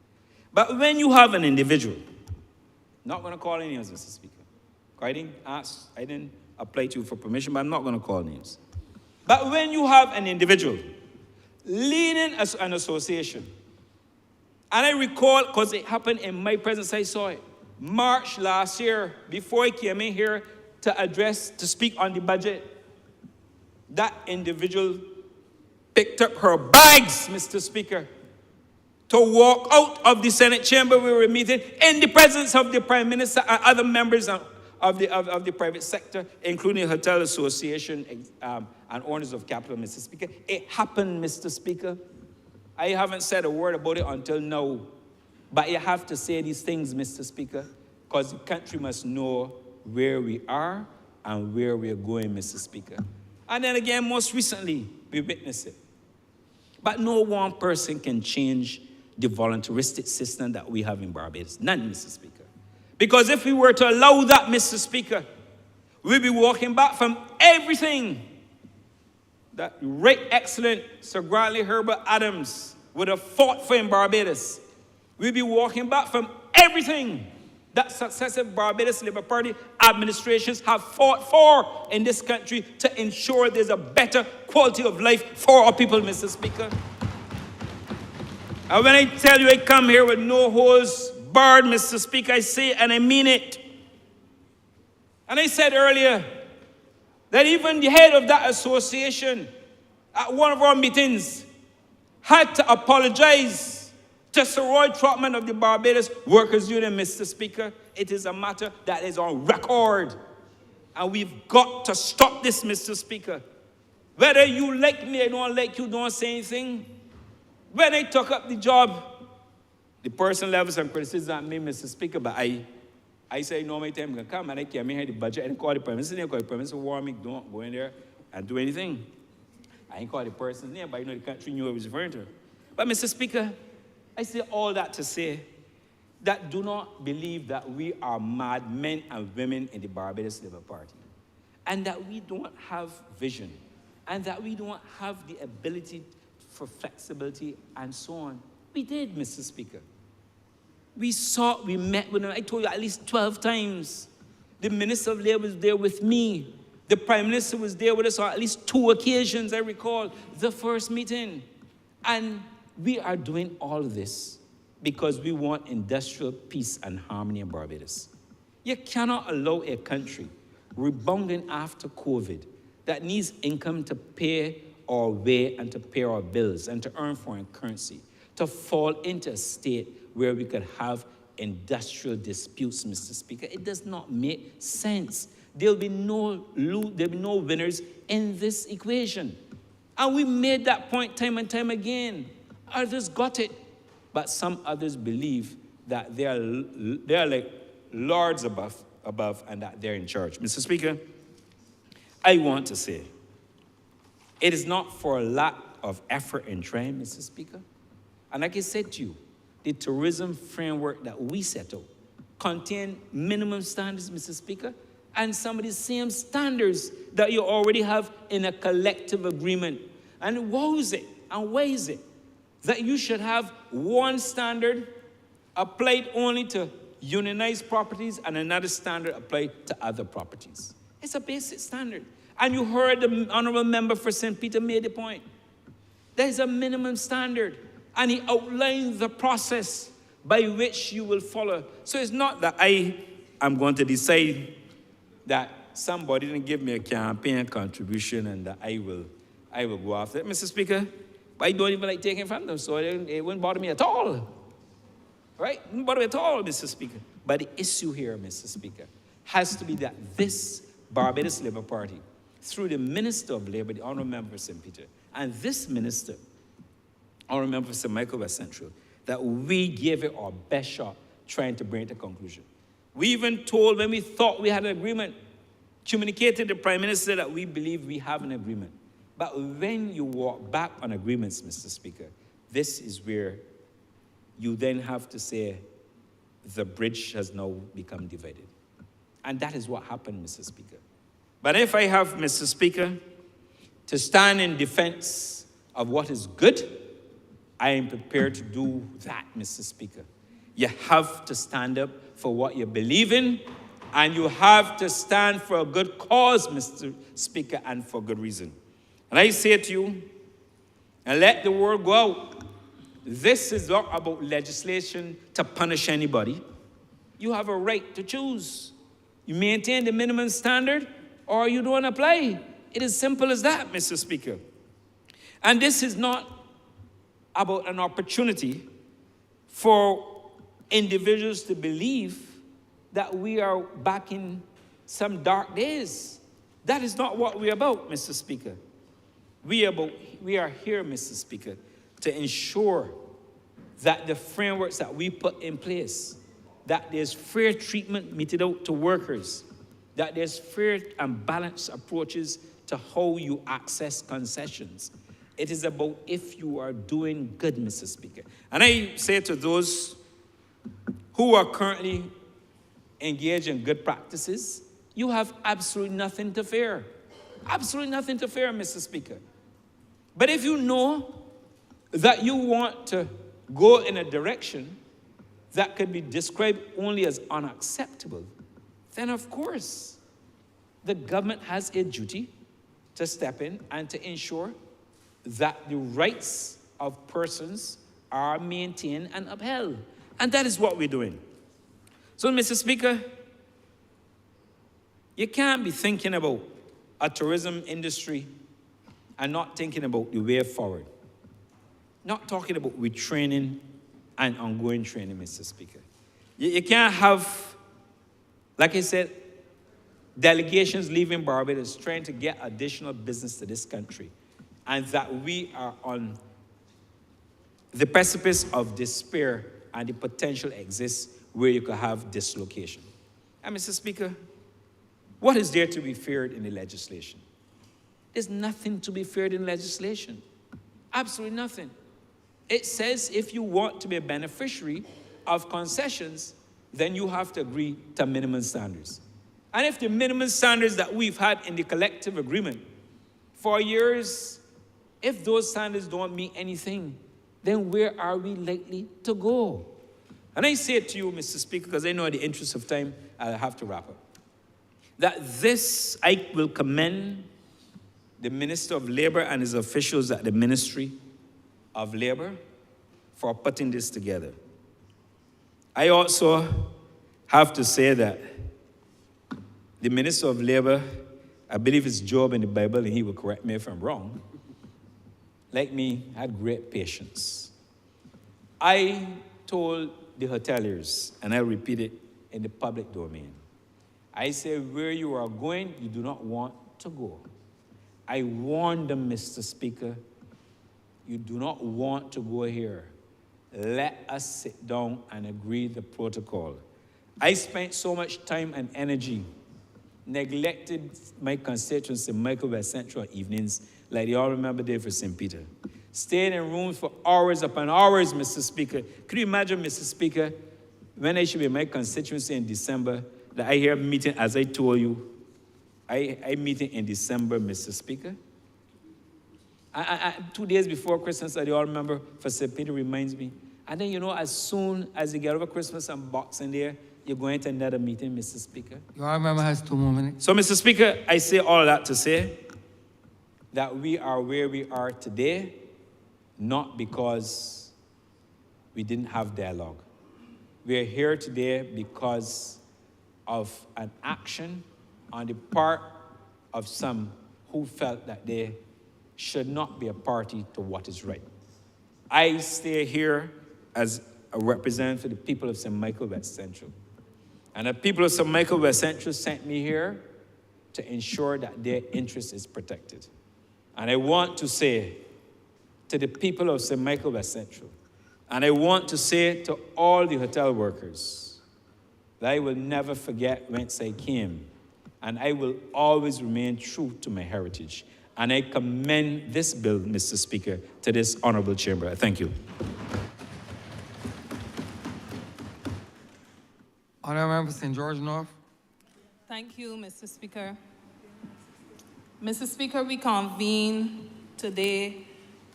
But when you have an individual, not going to call any names, Mr. Speaker. I didn't apply to you for permission, but I'm not going to call names. But when you have an individual leading an association, and I recall, because it happened in my presence, I saw it, March last year, before I came in here to speak on the budget, that individual picked up her bags, Mr. Speaker, to walk out of the Senate chamber we were meeting in the presence of the Prime Minister and other members of the private sector, including the Hotel Association and owners of capital, Mr. Speaker. It happened, Mr. Speaker. I haven't said a word about it until now, but you have to say these things, Mr. Speaker, because the country must know where we are and where we are going, Mr. Speaker. And then again, most recently, we witnessed it. But no one person can change the voluntaristic system that we have in Barbados. None, Mr. Speaker. Because if we were to allow that, Mr. Speaker, we'd be walking back from everything that Right Excellent Sir Grantley Herbert Adams would have fought for in Barbados. We'd be walking back from everything that successive Barbados Labour Party administrations have fought for in this country to ensure there's a better quality of life for our people, Mr. Speaker. And when I tell you I come here with no holds barred, Mr. Speaker, I say it and I mean it. And I said earlier that even the head of that association at one of our meetings had to apologize to Sir Roy Trotman of the Barbados Workers Union, Mr. Speaker. It is a matter that is on record. And we've got to stop this, Mr. Speaker. Whether you like me or don't like you, don't say anything. When I took up the job, the person levels some criticism at me, Mr. Speaker, but I say, no, my time can come, and I came in here, the budget, and call the Prime Minister, because the Prime Minister warned me, don't go in there and do anything. I ain't call the person's name, but the country knew I was referring to her. But, Mr. Speaker, I say all that to say that do not believe that we are mad men and women in the Barbados Labour Party, and that we don't have vision, and that we don't have the ability for flexibility and so on. We did, Mr. Speaker. We met with them, I told you, at least 12 times. The Minister of Labour was there with me. The Prime Minister was there with us on at least 2 occasions, I recall, the first meeting. And we are doing all of this because we want industrial peace and harmony in Barbados. You cannot allow a country rebounding after COVID that needs income to pay our way and to pay our bills and to earn foreign currency, to fall into a state where we could have industrial disputes, Mr. Speaker. It does not make sense. There'll be no winners in this equation. And we made that point time and time again. Others got it. But some others believe that they are like lords above and that they're in charge. Mr. Speaker, I want to say, it is not for a lack of effort and trying, Mr. Speaker. And like I said to you, the tourism framework that we set out contain minimum standards, Mr. Speaker, and some of the same standards that you already have in a collective agreement. And what is it? And why is it that you should have one standard applied only to unionized properties and another standard applied to other properties. It's a basic standard. And you heard the honorable member for St. Peter made the point. There's a minimum standard, and he outlined the process by which you will follow. So it's not that I am going to decide that somebody didn't give me a campaign contribution and that I will go after it, Mr. Speaker. But I don't even like taking from them, so it wouldn't bother me at all. Right? It wouldn't bother me at all, Mr. Speaker. But the issue here, Mr. Speaker, has to be that this Barbados Labour Party, through the Minister of Labour, the Honourable Member for St. Peter, and this Minister, Honourable Member for St. Michael West Central, that we gave it our best shot trying to bring it to conclusion. We even told, when we thought we had an agreement, communicated to the Prime Minister that we believe we have an agreement. But when you walk back on agreements, Mr. Speaker, this is where you then have to say the bridge has now become divided. And that is what happened, Mr. Speaker. But if I have, Mr. Speaker, to stand in defense of what is good, I am prepared to do that, Mr. Speaker. You have to stand up for what you believe in, and you have to stand for a good cause, Mr. Speaker, and for good reason. And I say to you, and let the word go out, this is not about legislation to punish anybody. You have a right to choose. You maintain the minimum standard, or you don't apply. It is simple as that, Mr. Speaker. And this is not about an opportunity for individuals to believe that we are back in some dark days. That is not what we're about, Mr. Speaker. We are here, Mr. Speaker, to ensure that the frameworks that we put in place, that there's fair treatment meted out to workers, that there's fair and balanced approaches to how you access concessions. It is about if you are doing good, Mr. Speaker. And I say to those who are currently engaged in good practices, you have absolutely nothing to fear. Absolutely nothing to fear, Mr. Speaker. But if you know that you want to go in a direction that could be described only as unacceptable, then of course the government has a duty to step in and to ensure that the rights of persons are maintained and upheld. And that is what we're doing. So, Mr. Speaker, you can't be thinking about a tourism industry and not thinking about the way forward. Not talking about retraining and ongoing training, Mr. Speaker. You can't have, like I said, delegations leaving Barbados trying to get additional business to this country, and that we are on the precipice of despair and the potential exists where you could have dislocation. And Mr. Speaker, what is there to be feared in the legislation? There's nothing to be feared in legislation. Absolutely nothing. It says if you want to be a beneficiary of concessions, then you have to agree to minimum standards. And if the minimum standards that we've had in the collective agreement for years, if those standards don't mean anything, then where are we likely to go? And I say it to you, Mr. Speaker, because I know in the interest of time, I'll have to wrap up, that this, I will commend the Minister of Labour and his officials at the Ministry of Labour for putting this together. I also have to say that the Minister of Labour, I believe it's Job in the Bible, and he will correct me if I'm wrong, like me, had great patience. I told the hoteliers, and I repeat it in the public domain, I say, where you are going, you do not want to go. I warned them, Mr. Speaker, you do not want to go here. Let us sit down and agree the protocol. I spent so much time and energy, neglected my constituents in Michael West Central evenings, like they all remember there for St. Peter. Stayed in rooms for hours upon hours, Mr. Speaker. Could you imagine, Mr. Speaker, when I should be in my constituency in December, that I hear a meeting, as I told you, I meeting in December, Mr. Speaker. 2 days before Christmas, I all remember, for St. Peter reminds me. And then, you know, as soon as you get over Christmas and Boxing Day, you're going to another meeting, Mr. Speaker.
Your honourable member has 2 more minutes.
So, Mr. Speaker, I say all that to say that we are where we are today, not because we didn't have dialogue. We are here today because of an action on the part of some who felt that they should not be a party to what is right. I stay here as a representative for the people of St. Michael West Central. And the people of St. Michael West Central sent me here to ensure that their interest is protected. And I want to say to the people of St. Michael West Central, and I want to say to all the hotel workers, that I will never forget whence I came, and I will always remain true to my heritage. And I commend this bill, Mr. Speaker, to this honourable chamber. Thank you.
Honourable member St. George North.
Thank you, Mr. Speaker. Mr. Speaker, we convene today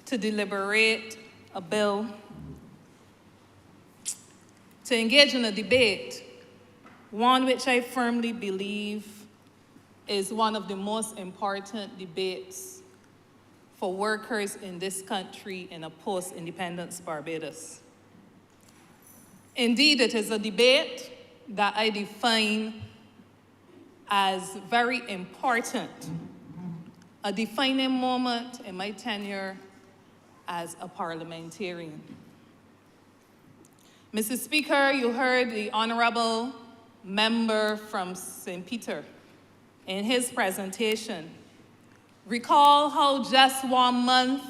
to deliberate a bill to engage in a debate, one which I firmly believe is one of the most important debates for workers in this country in a post-independence Barbados. Indeed, it is a debate that I define as very important, a defining moment in my tenure as a parliamentarian. Mr. Speaker, you heard the Honourable member from St. Peter in his presentation recall how just 1 month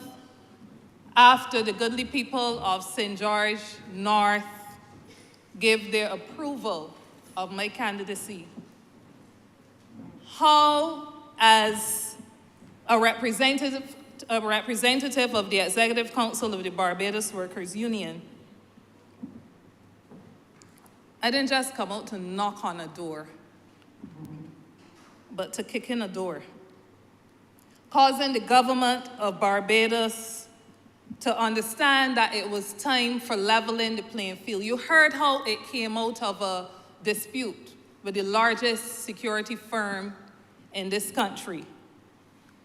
after the goodly people of St. George North gave their approval of my candidacy, how as a representative of the Executive Council of the Barbados Workers Union, I didn't just come out to knock on a door, but to kick in a door, causing the government of Barbados to understand that it was time for leveling the playing field. You heard how it came out of a dispute with the largest security firm in this country.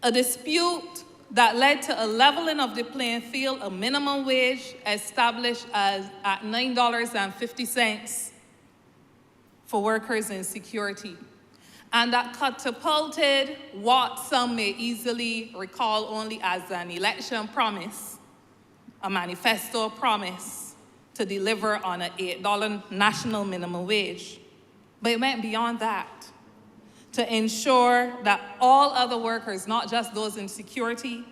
A dispute that led to a leveling of the playing field, a minimum wage established at $9.50 for workers in security. And that catapulted what some may easily recall only as an election promise, a manifesto promise to deliver on an $8 national minimum wage. But it went beyond that to ensure that all other workers, not just those in security,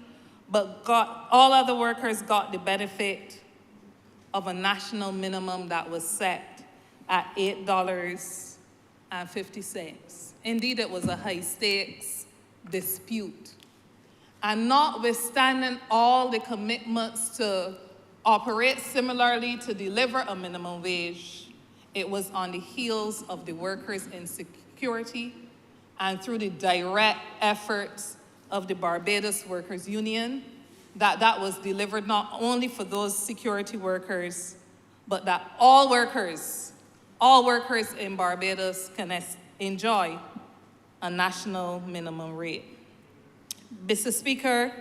but all other workers got the benefit of a national minimum that was set at $8.50. Indeed, it was a high-stakes dispute. And notwithstanding all the commitments to operate similarly to deliver a minimum wage, it was on the heels of the workers in security and through the direct efforts of the Barbados Workers Union that was delivered not only for those security workers, but that all workers in Barbados can enjoy a national minimum rate. Mr. Speaker,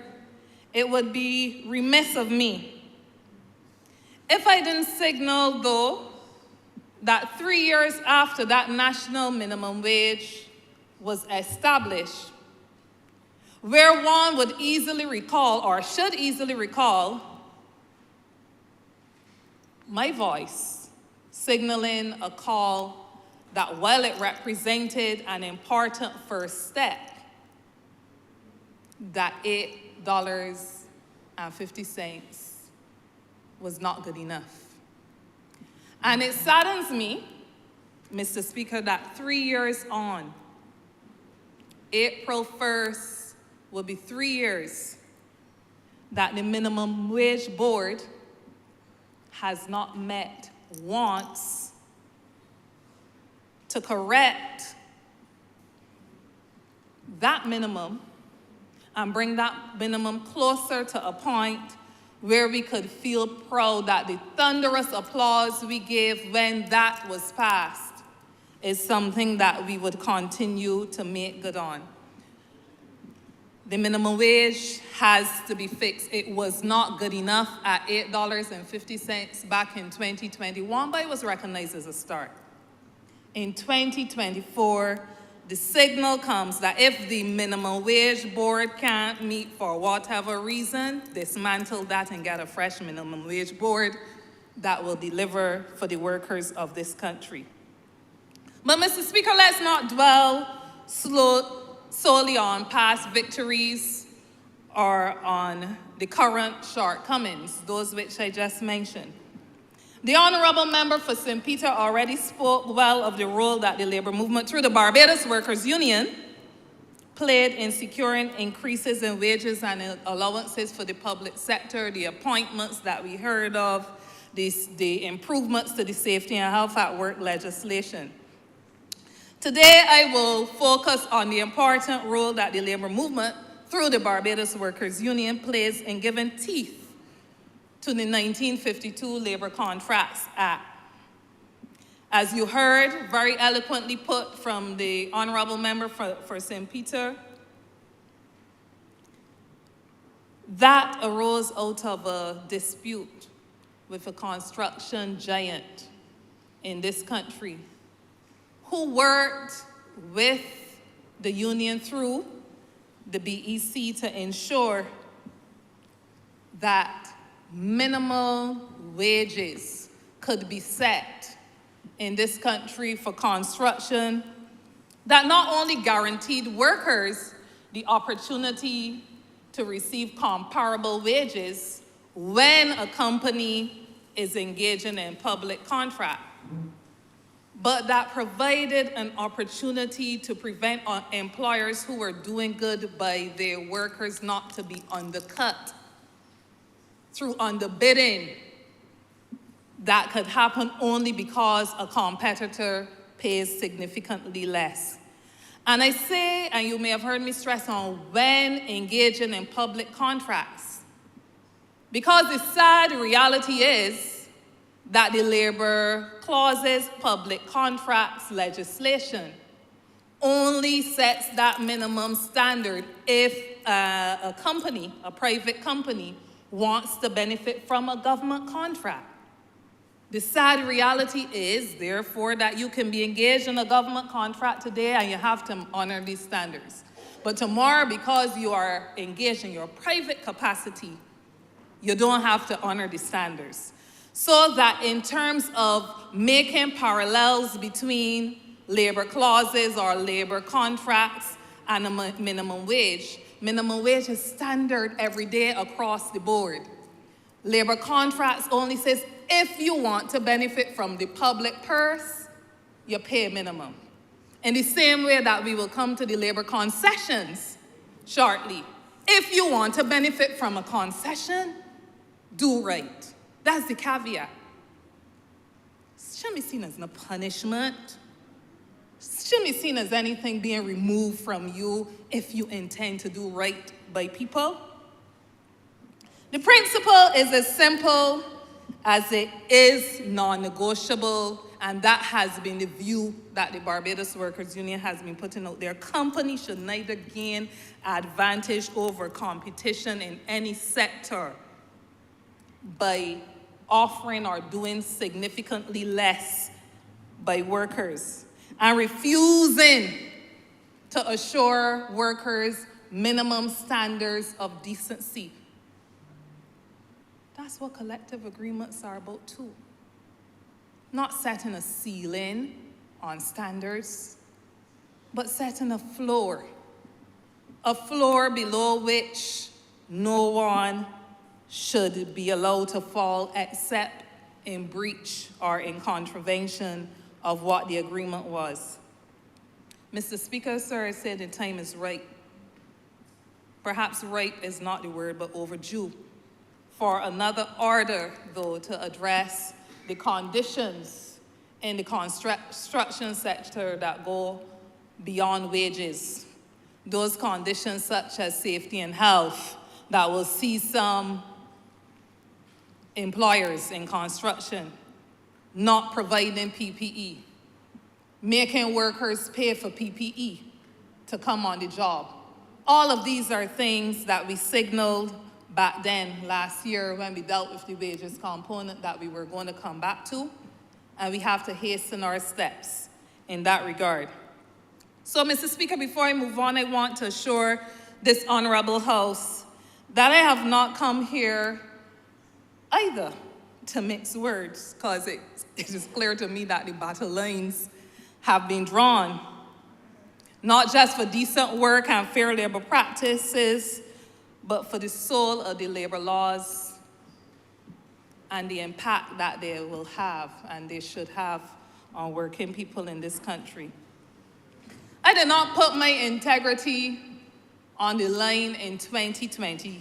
it would be remiss of me if I didn't signal, though, that 3 years after that national minimum wage was established, where one would easily recall, or should easily recall, my voice signaling a call that while it represented an important first step, that $8.50 was not good enough. And it saddens me, Mr. Speaker, that 3 years on, April 1st will be 3 years that the Minimum Wage Board has not met once to correct that minimum and bring that minimum closer to a point where we could feel proud that the thunderous applause we gave when that was passed is something that we would continue to make good on. The minimum wage has to be fixed. It was not good enough at $8.50 back in 2021, but it was recognized as a start. In 2024, the signal comes that if the minimum wage board can't meet for whatever reason, dismantle that and get a fresh minimum wage board that will deliver for the workers of this country. But Mr. Speaker, let's not dwell solely on past victories or on the current shortcomings, those which I just mentioned. The Honourable Member for St. Peter already spoke well of the role that the labour movement through the Barbados Workers Union played in securing increases in wages and allowances for the public sector, the appointments that we heard of, the improvements to the safety and health at work legislation. Today, I will focus on the important role that the labour movement through the Barbados Workers Union plays in giving teeth to the 1952 Labour Contracts Act. As you heard, very eloquently put from the Honourable Member for St. Peter, that arose out of a dispute with a construction giant in this country who worked with the union through the BEC to ensure that minimal wages could be set in this country for construction that not only guaranteed workers the opportunity to receive comparable wages when a company is engaging in public contract, but that provided an opportunity to prevent employers who were doing good by their workers not to be undercut through underbidding that could happen only because a competitor pays significantly less. And I say, and you may have heard me stress on when engaging in public contracts, because the sad reality is that the labor clauses, public contracts legislation only sets that minimum standard if a company, a private company, wants to benefit from a government contract. The sad reality is, therefore, that you can be engaged in a government contract today and you have to honor these standards. But tomorrow, because you are engaged in your private capacity, you don't have to honor the standards. So that in terms of making parallels between labor clauses or labor contracts and a minimum wage is standard every day across the board. Labor contracts only says if you want to benefit from the public purse, you pay minimum. In the same way that we will come to the labor concessions shortly. If you want to benefit from a concession, do right. That's the caveat. It shouldn't be seen as no punishment. It shouldn't be seen as anything being removed from you if you intend to do right by people. The principle is as simple as it is non-negotiable, and that has been the view that the Barbados Workers Union has been putting out there. Companies should neither gain advantage over competition in any sector by offering or doing significantly less by workers and refusing to assure workers minimum standards of decency. That's what collective agreements are about too. Not setting a ceiling on standards, but setting a floor below which no one should be allowed to fall except in breach or in contravention of what the agreement was. Mr. Speaker, sir, I said the time is right. Perhaps right is not the word, but overdue for another order, though, to address the conditions in the construction sector that go beyond wages. Those conditions such as safety and health that will see some employers in construction not providing PPE, making workers pay for PPE to come on the job. All of these are things that we signaled back then last year when we dealt with the wages component that we were going to come back to, and we have to hasten our steps in that regard. So, Mr. Speaker, before I move on, I want to assure this honorable House that I have not come here either to mix words, because it is clear to me that the battle lines have been drawn, not just for decent work and fair labor practices, but for the soul of the labor laws and the impact that they will have and they should have on working people in this country. I did not put my integrity on the line in 2020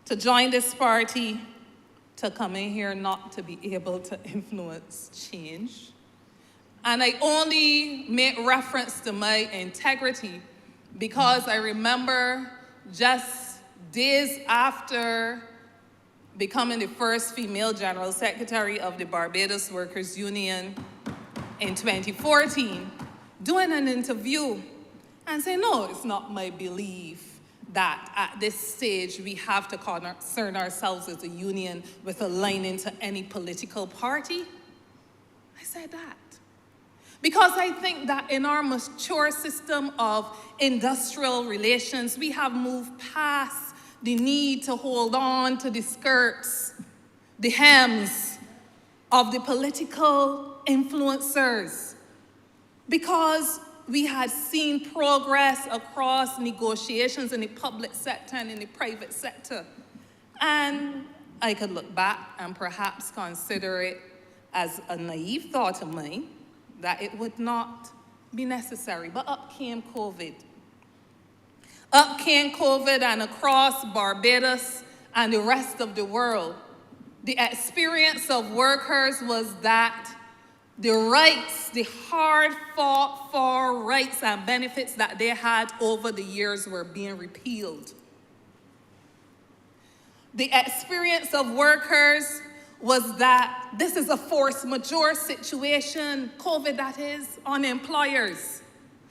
to join this party, to come in here not to be able to influence change. And I only make reference to my integrity because I remember just days after becoming the first female General Secretary of the Barbados Workers Union in 2014, doing an interview and saying, no, it's not my belief that at this stage we have to concern ourselves as a union with aligning to any political party. I said that because I think that in our mature system of industrial relations, we have moved past the need to hold on to the skirts, the hems of the political influencers, because we had seen progress across negotiations in the public sector and in the private sector. And I could look back and perhaps consider it as a naive thought of mine that it would not be necessary. But up came COVID. Up came COVID, and across Barbados and the rest of the world, the experience of workers was that the rights, the hard-fought-for rights and benefits that they had over the years were being repealed. The experience of workers was that this is a force majeure situation, COVID that is, on employers.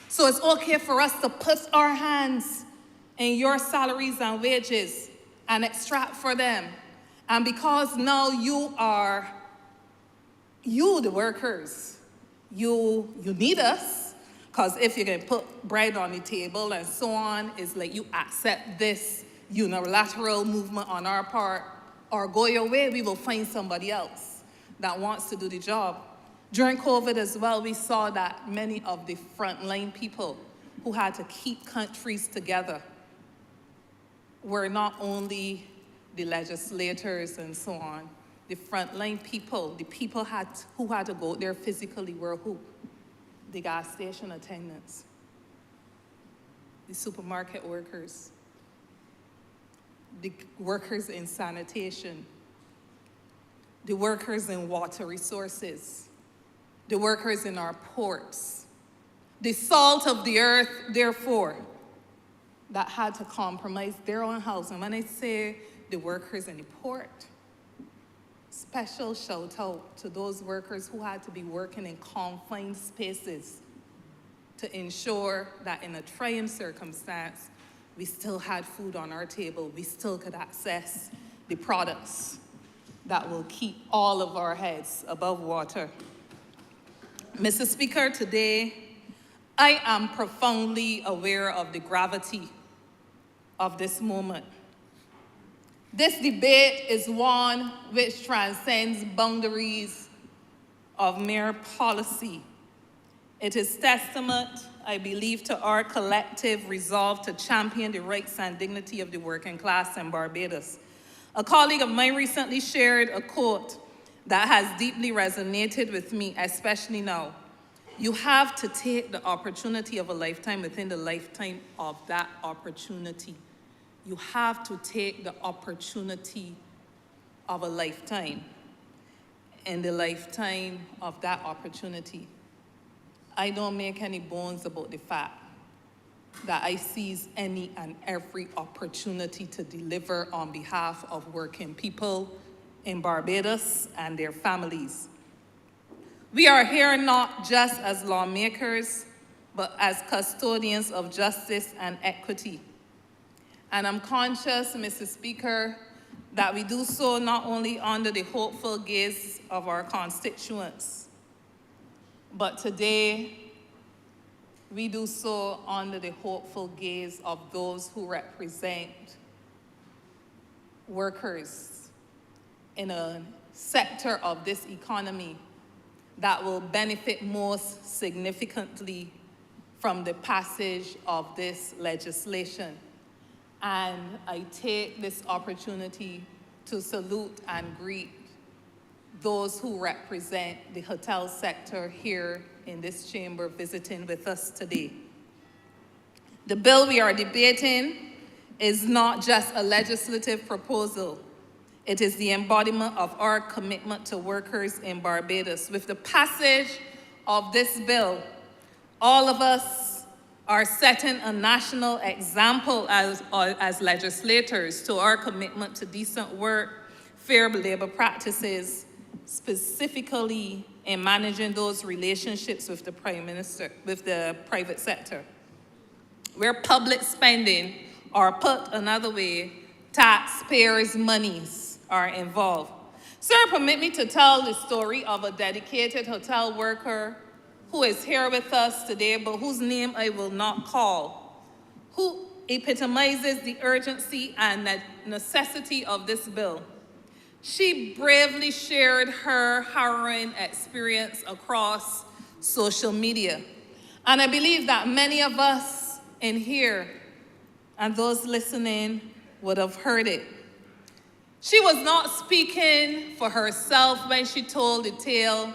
So it's okay for us to put our hands in your salaries and wages and extract for them. And because now you, the workers, you need us, because if you can put bread on the table and so on, it's like you accept this unilateral movement on our part, or go your way, we will find somebody else that wants to do the job. During COVID as well, we saw that many of the frontline people who had to keep countries together were not only the legislators and so on. The frontline people, the people who had to go there physically were who? The gas station attendants, the supermarket workers, the workers in sanitation, the workers in water resources, the workers in our ports, the salt of the earth, therefore, that had to compromise their own house. And when I say the workers in the port, special shout out to those workers who had to be working in confined spaces to ensure that in a trying circumstance, we still had food on our table, we still could access the products that will keep all of our heads above water. Mr. Speaker, today, I am profoundly aware of the gravity of this moment. This debate is one which transcends boundaries of mere policy. It is testament, I believe, to our collective resolve to champion the rights and dignity of the working class in Barbados. A colleague of mine recently shared a quote that has deeply resonated with me, especially now. You have to take the opportunity of a lifetime within the lifetime of that opportunity. You have to take the opportunity of a lifetime in the lifetime of that opportunity. I don't make any bones about the fact that I seize any and every opportunity to deliver on behalf of working people in Barbados and their families. We are here not just as lawmakers, but as custodians of justice and equity. And I'm conscious, Mr. Speaker, that we do so not only under the hopeful gaze of our constituents, but today we do so under the hopeful gaze of those who represent workers in a sector of this economy that will benefit most significantly from the passage of this legislation. And I take this opportunity to salute and greet those who represent the hotel sector here in this chamber visiting with us today. The bill we are debating is not just a legislative proposal. It is the embodiment of our commitment to workers in Barbados. With the passage of this bill, all of us are setting a national example as legislators to our commitment to decent work, fair labor practices, specifically in managing those relationships with the private sector, where public spending, or put another way, taxpayers' monies are involved. Sir, permit me to tell the story of a dedicated hotel worker who is here with us today, but whose name I will not call, who epitomizes the urgency and necessity of this bill. She bravely shared her harrowing experience across social media. And I believe that many of us in here and those listening would have heard it. She was not speaking for herself when she told the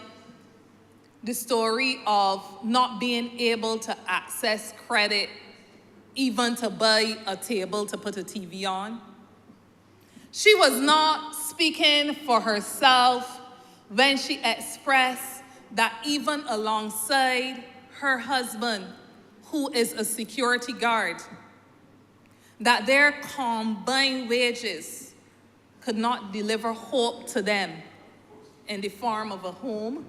story of not being able to access credit, even to buy a table to put a TV on. She was not speaking for herself when she expressed that even alongside her husband, who is a security guard, that their combined wages could not deliver hope to them in the form of a home.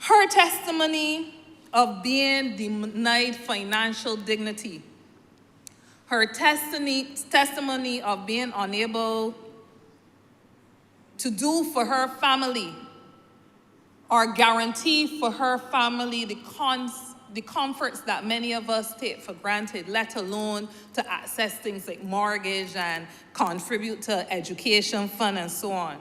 Her testimony of being denied financial dignity, her testimony of being unable to do for her family or guarantee for her family the comforts that many of us take for granted, let alone to access things like mortgage and contribute to education fund and so on.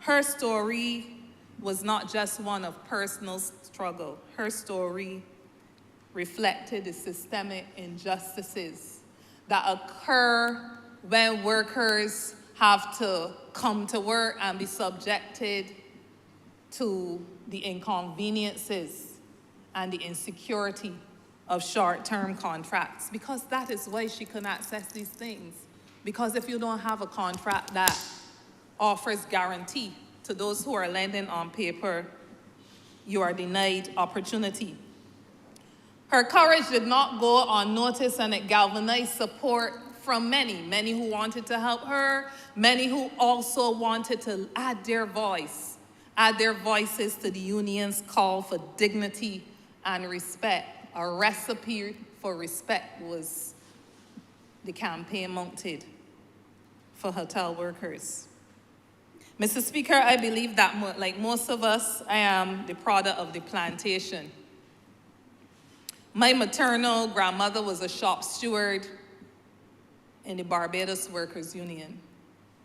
Her story was not just one of personal struggle. Her story reflected the systemic injustices that occur when workers have to come to work and be subjected to the inconveniences and the insecurity of short-term contracts, because that is why she can access these things. Because if you don't have a contract that offers guarantee to those who are lending on paper, you are denied opportunity. Her courage did not go unnoticed, and it galvanized support from many who wanted to help her, many who also wanted to add their voices to the union's call for dignity and respect. A recipe for respect was the campaign mounted for hotel workers. Mr. Speaker, I believe that, like most of us, I am the product of the plantation. My maternal grandmother was a shop steward in the Barbados Workers Union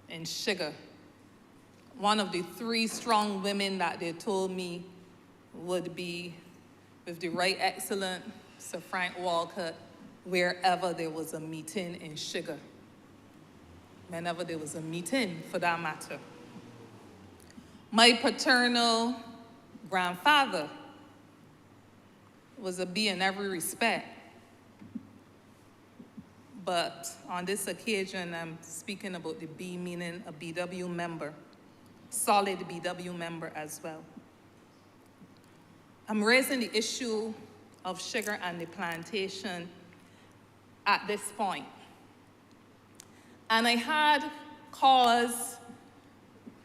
in sugar. One of the 3 strong women that they told me would be, with the right excellent Sir Frank Walcott, wherever there was a meeting in sugar. Whenever there was a meeting, for that matter. My paternal grandfather was a B in every respect. But on this occasion, I'm speaking about the B, meaning a BW member, solid BW member as well. I'm raising the issue of sugar and the plantation at this point. And I had cause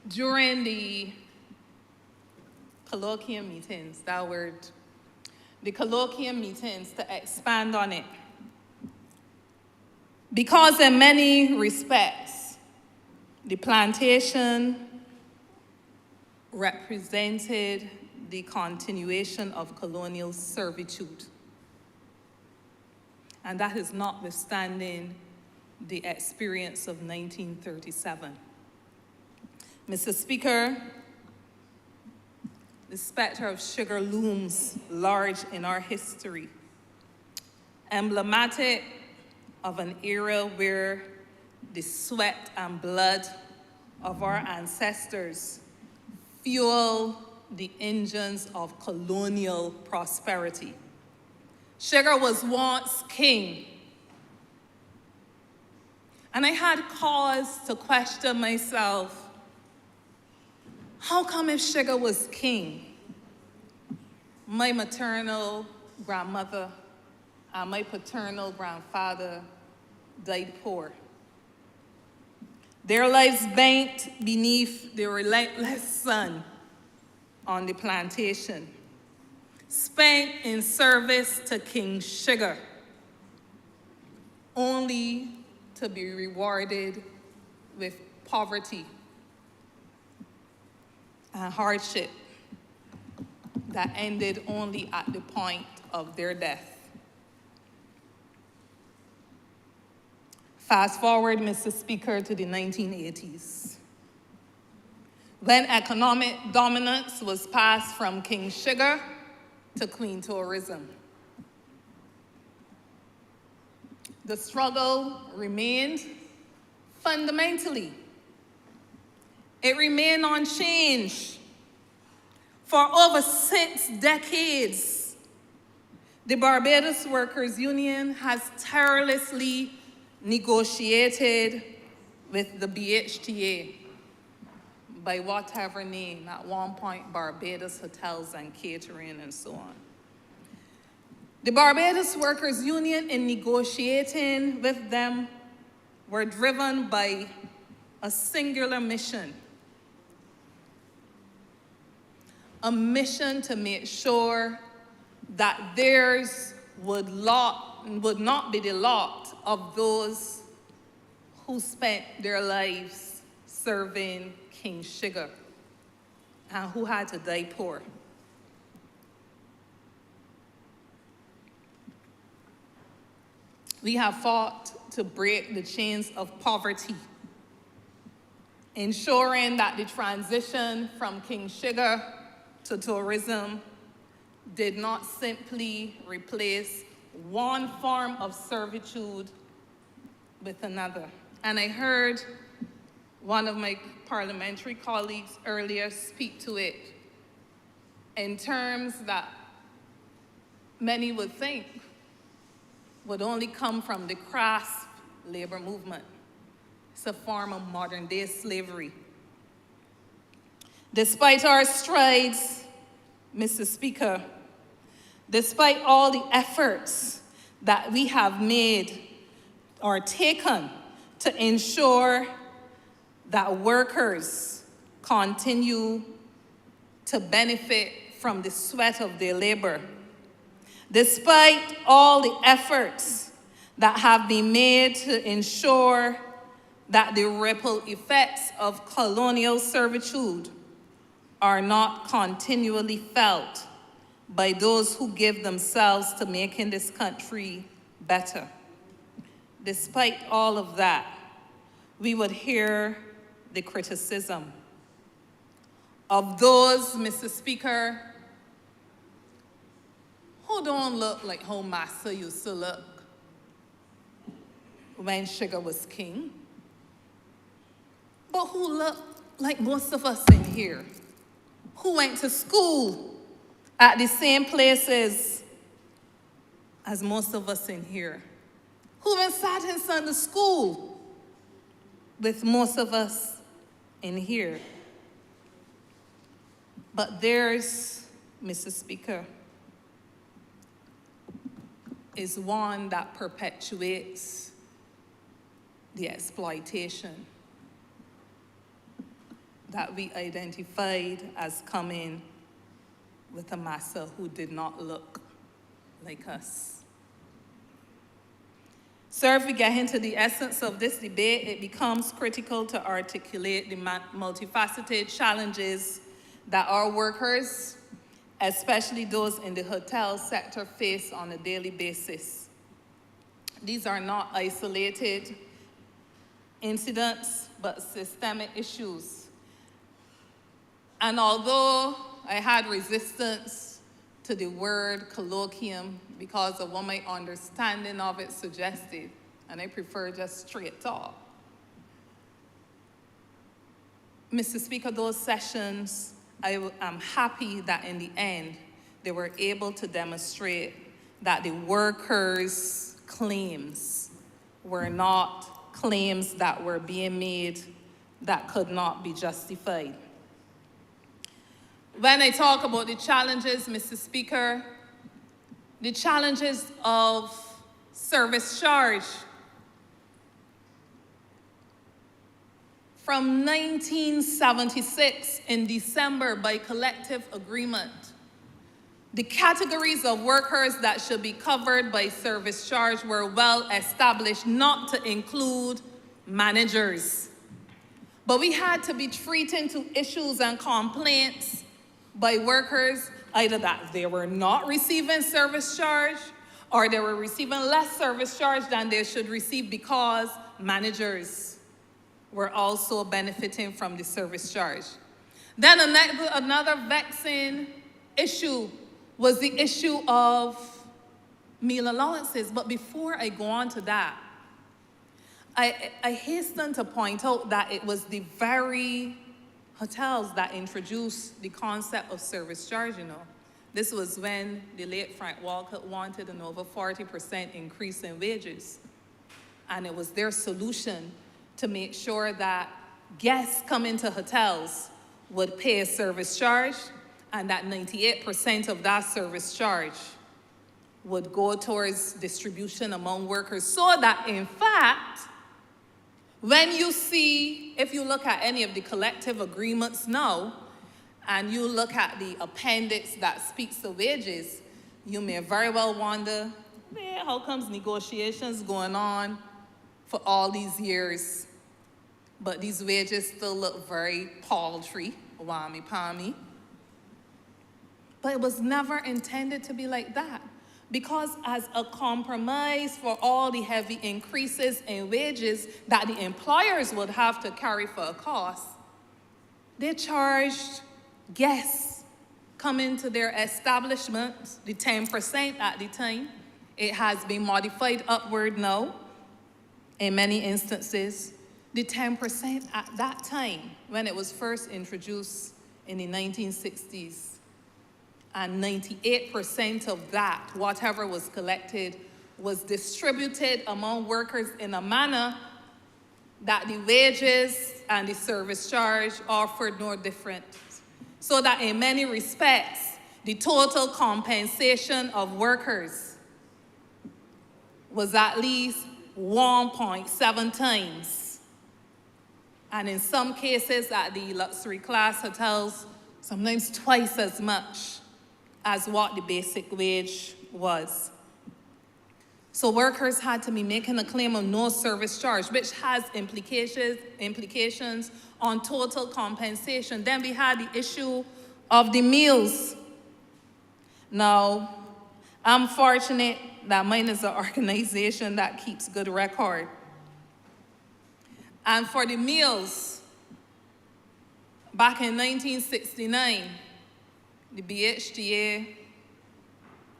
during the colloquium meetings, that word, the colloquium meetings, to expand on it. Because in many respects, the plantation represented the continuation of colonial servitude. And that is notwithstanding the experience of 1937. Mr. Speaker, the specter of sugar looms large in our history, emblematic of an era where the sweat and blood of our ancestors fuel the engines of colonial prosperity. Sugar was once king. And I had cause to question myself, how come if sugar was king, my maternal grandmother and my paternal grandfather died poor? Their lives banked beneath the relentless sun on the plantation, spent in service to King Sugar, only to be rewarded with poverty and hardship that ended only at the point of their death. Fast forward, Mr. Speaker, to the 1980s, when economic dominance was passed from King Sugar to Queen Tourism. The struggle remained fundamentally. It remained unchanged. For over 6 decades, the Barbados Workers Union has tirelessly negotiated with the BHTA by whatever name, at one point Barbados Hotels and Catering and so on. The Barbados Workers Union, in negotiating with them, were driven by a singular mission. A mission to make sure that theirs would not be the lot of those who spent their lives serving King Sugar and who had to die poor. We have fought to break the chains of poverty, ensuring that the transition from King Sugar to tourism did not simply replace one form of servitude with another. And I heard one of my parliamentary colleagues earlier speak to it in terms that many would think would only come from the crass labor movement. It's a form of modern-day slavery. Despite our strides, Mr. Speaker, despite all the efforts that we have made or taken to ensure that workers continue to benefit from the sweat of their labor, despite all the efforts that have been made to ensure that the ripple effects of colonial servitude are not continually felt by those who give themselves to making this country better. Despite all of that, we would hear the criticism of those, Mr. Speaker, who don't look like how Master used to look when Sugar was king, but who look like most of us in here, who went to school at the same places as most of us in here, who even sat in Sunday school with most of us in here. But theirs, Mr. Speaker, is one that perpetuates the exploitation that we identified as coming with a master who did not look like us. So if we get into the essence of this debate, it becomes critical to articulate the multifaceted challenges that our workers, especially those in the hotel sector, face on a daily basis. These are not isolated incidents, but systemic issues. And although I had resistance to the word colloquium because of what my understanding of it suggested, and I prefer just straight talk. Mr. Speaker, those sessions, I am happy that in the end, they were able to demonstrate that the workers' claims were not claims that were being made that could not be justified. When I talk about the challenges, Mr. Speaker, the challenges of service charge. From 1976, in December, by collective agreement, the categories of workers that should be covered by service charge were well established, not to include managers. But we had to be treating to issues and complaints by workers, either that they were not receiving service charge or they were receiving less service charge than they should receive because managers were also benefiting from the service charge. Then another vexing issue was the issue of meal allowances. But before I go on to that, I hasten to point out that it was the very hotels that introduced the concept of service charge, you know. This was when the late Frank Walcott wanted an over 40% increase in wages. And it was their solution to make sure that guests coming to hotels would pay a service charge, and that 98% of that service charge would go towards distribution among workers, so that in fact, when you see, if you look at any of the collective agreements now, and you look at the appendix that speaks to wages, you may very well wonder, how comes negotiations going on for all these years, but these wages still look very paltry, whammy-palmy. But it was never intended to be like that, because as a compromise for all the heavy increases in wages that the employers would have to carry for a cost, they charged guests coming to their establishments the 10% at the time. It has been modified upward now in many instances. The 10% at that time, when it was first introduced in the 1960s, and 98% of that, whatever was collected, was distributed among workers in a manner that the wages and the service charge offered no difference. So that in many respects, the total compensation of workers was at least 1.7 times. And in some cases at the luxury class hotels, sometimes twice as much as what the basic wage was. So workers had to be making a claim of no service charge, which has implications on total compensation. Then we had the issue of the meals. Now, I'm fortunate that mine is an organization that keeps good record. And for the meals, back in 1969, the BHTA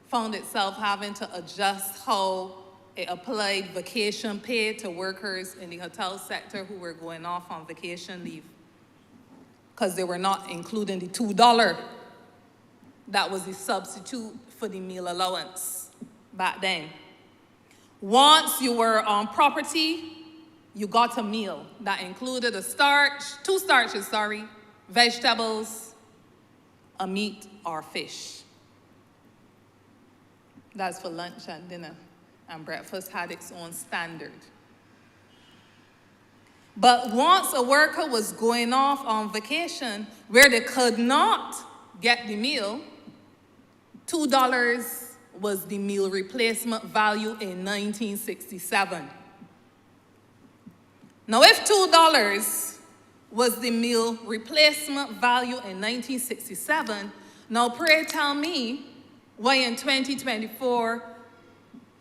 found itself having to adjust how it applied vacation pay to workers in the hotel sector who were going off on vacation leave, because they were not including the $2 that was the substitute for the meal allowance back then. Once you were on property, you got a meal that included two starches, vegetables, a meat or fish. That's for lunch and dinner. And breakfast had its own standard. But once a worker was going off on vacation where they could not get the meal, $2 was the meal replacement value in 1967. Now, if $2 was the meal replacement value in 1967, now pray tell me why in 2024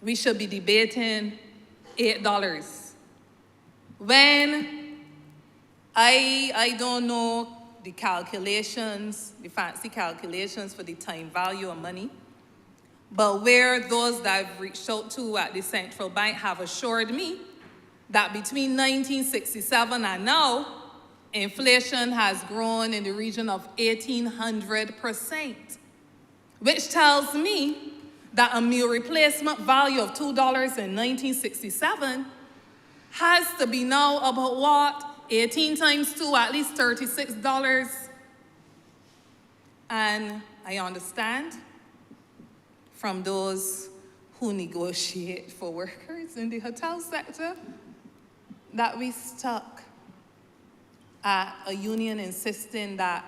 we should be debating $8. When I don't know the calculations, the fancy calculations for the time value of money, but where those that I've reached out to at the central bank have assured me that between 1967 and now, inflation has grown in the region of 1,800%, which tells me that a meal replacement value of $2 in 1967 has to be now about what? 18 times 2, at least $36. And I understand from those who negotiate for workers in the hotel sector that we stuck at a union insisting that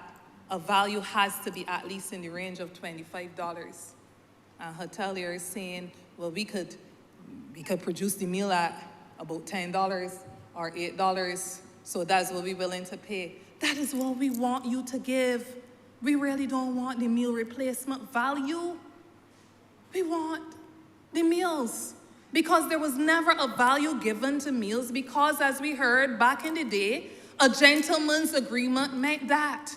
a value has to be at least in the range of $25. And hoteliers saying, well, we could produce the meal at about $10 or $8, so that's what we're willing to pay. That is what we want you to give. We really don't want the meal replacement value. We want the meals, because there was never a value given to meals, because as we heard back in the day, a gentleman's agreement meant that.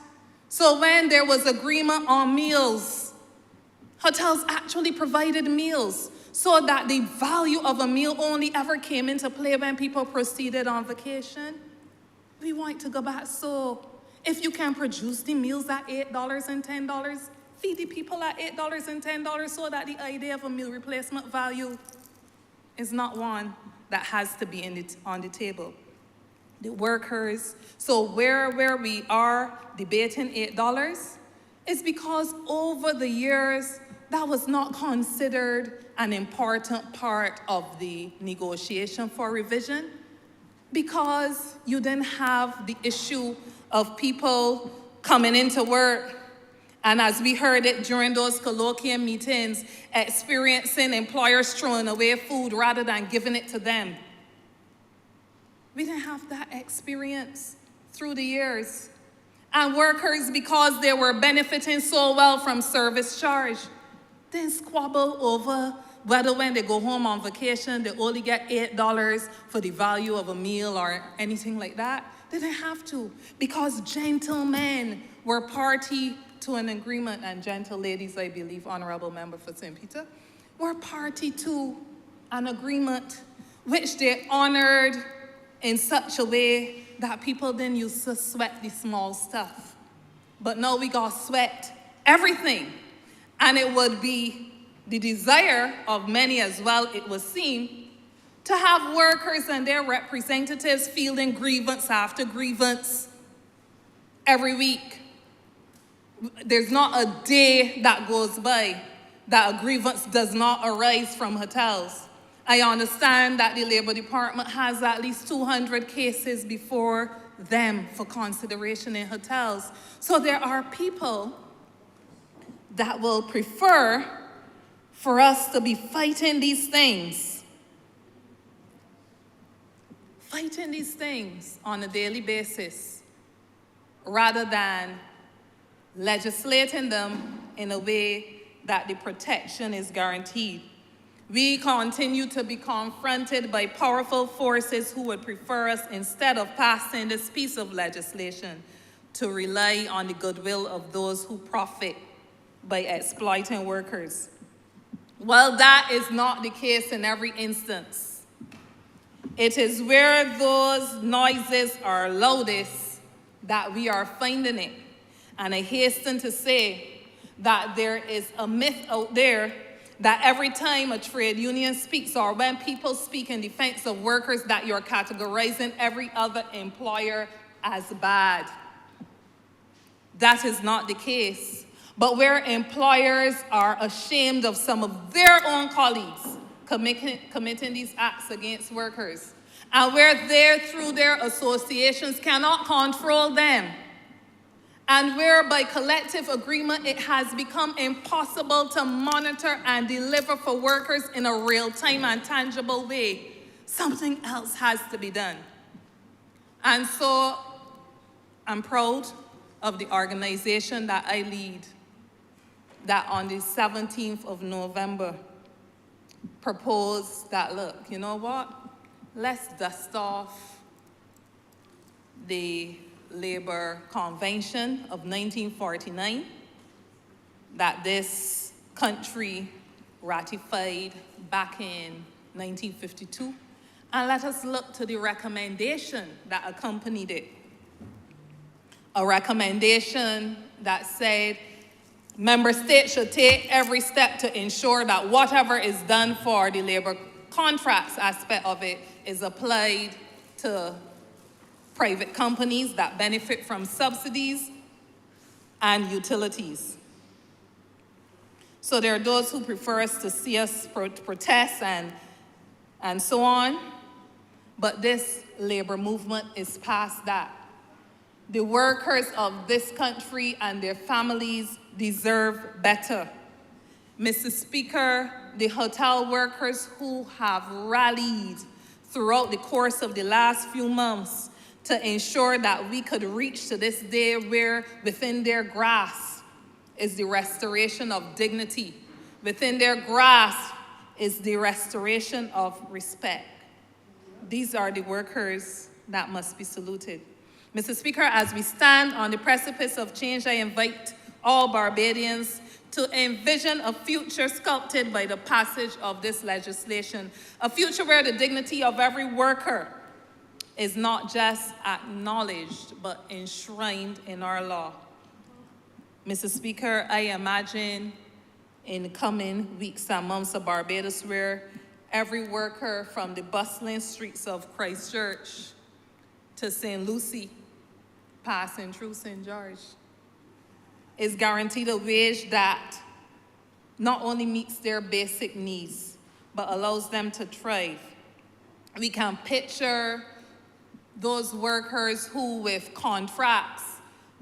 So when there was agreement on meals, hotels actually provided meals so that the value of a meal only ever came into play when people proceeded on vacation. We want to go back. So if you can produce the meals at $8 and $10, feed the people at $8 and $10 so that the idea of a meal replacement value is not one that has to be on the table. The workers, so where we are debating $8 is because over the years, that was not considered an important part of the negotiation for revision, because you didn't have the issue of people coming into work, and as we heard it during those colloquial meetings, experiencing employers throwing away food rather than giving it to them. We didn't have that experience through the years. And workers, because they were benefiting so well from service charge, didn't squabble over whether when they go home on vacation, they only get $8 for the value of a meal or anything like that. They didn't have to, because gentlemen were party to an agreement, and gentle ladies, I believe, Honourable Member for St. Peter, were party to an agreement which they honored in such a way that people didn't used to sweat the small stuff. But now we got sweat everything. And it would be the desire of many as well, it would seem, to have workers and their representatives fielding grievance after grievance every week. There's not a day that goes by that a grievance does not arise from hotels. I understand that the Labor Department has at least 200 cases before them for consideration in hotels. So there are people that will prefer for us to be fighting these things on a daily basis, rather than legislating them in a way that the protection is guaranteed. We continue to be confronted by powerful forces who would prefer us, instead of passing this piece of legislation, to rely on the goodwill of those who profit by exploiting workers. Well, that is not the case in every instance. It is where those noises are loudest that we are finding it. And I hasten to say that there is a myth out there that every time a trade union speaks, or when people speak in defense of workers, that you're categorizing every other employer as bad. That is not the case. But where employers are ashamed of some of their own colleagues committing these acts against workers, and where they, through their associations, cannot control them, and where by collective agreement it has become impossible to monitor and deliver for workers in a real-time and tangible way, something else has to be done. And so I'm proud of the organization that I lead, that on the 17th of November proposed that, look, you know what? Let's dust off the Labor Convention of 1949 that this country ratified back in 1952, and let us look to the recommendation that accompanied it. A recommendation that said member states should take every step to ensure that whatever is done for the labor contracts aspect of it is applied to private companies that benefit from subsidies and utilities. So there are those who prefer us to see us protest and so on, but this labor movement is past that. The workers of this country and their families deserve better. Mr. Speaker, the hotel workers who have rallied throughout the course of the last few months to ensure that we could reach to this day where within their grasp is the restoration of dignity. Within their grasp is the restoration of respect. These are the workers that must be saluted. Mr. Speaker, as we stand on the precipice of change, I invite all Barbadians to envision a future sculpted by the passage of this legislation, a future where the dignity of every worker is not just acknowledged, but enshrined in our law. Mr. Speaker, I imagine in the coming weeks and months of Barbados where every worker from the bustling streets of Christchurch to St. Lucie, passing through St. George, is guaranteed a wage that not only meets their basic needs, but allows them to thrive. We can picture those workers who, with contracts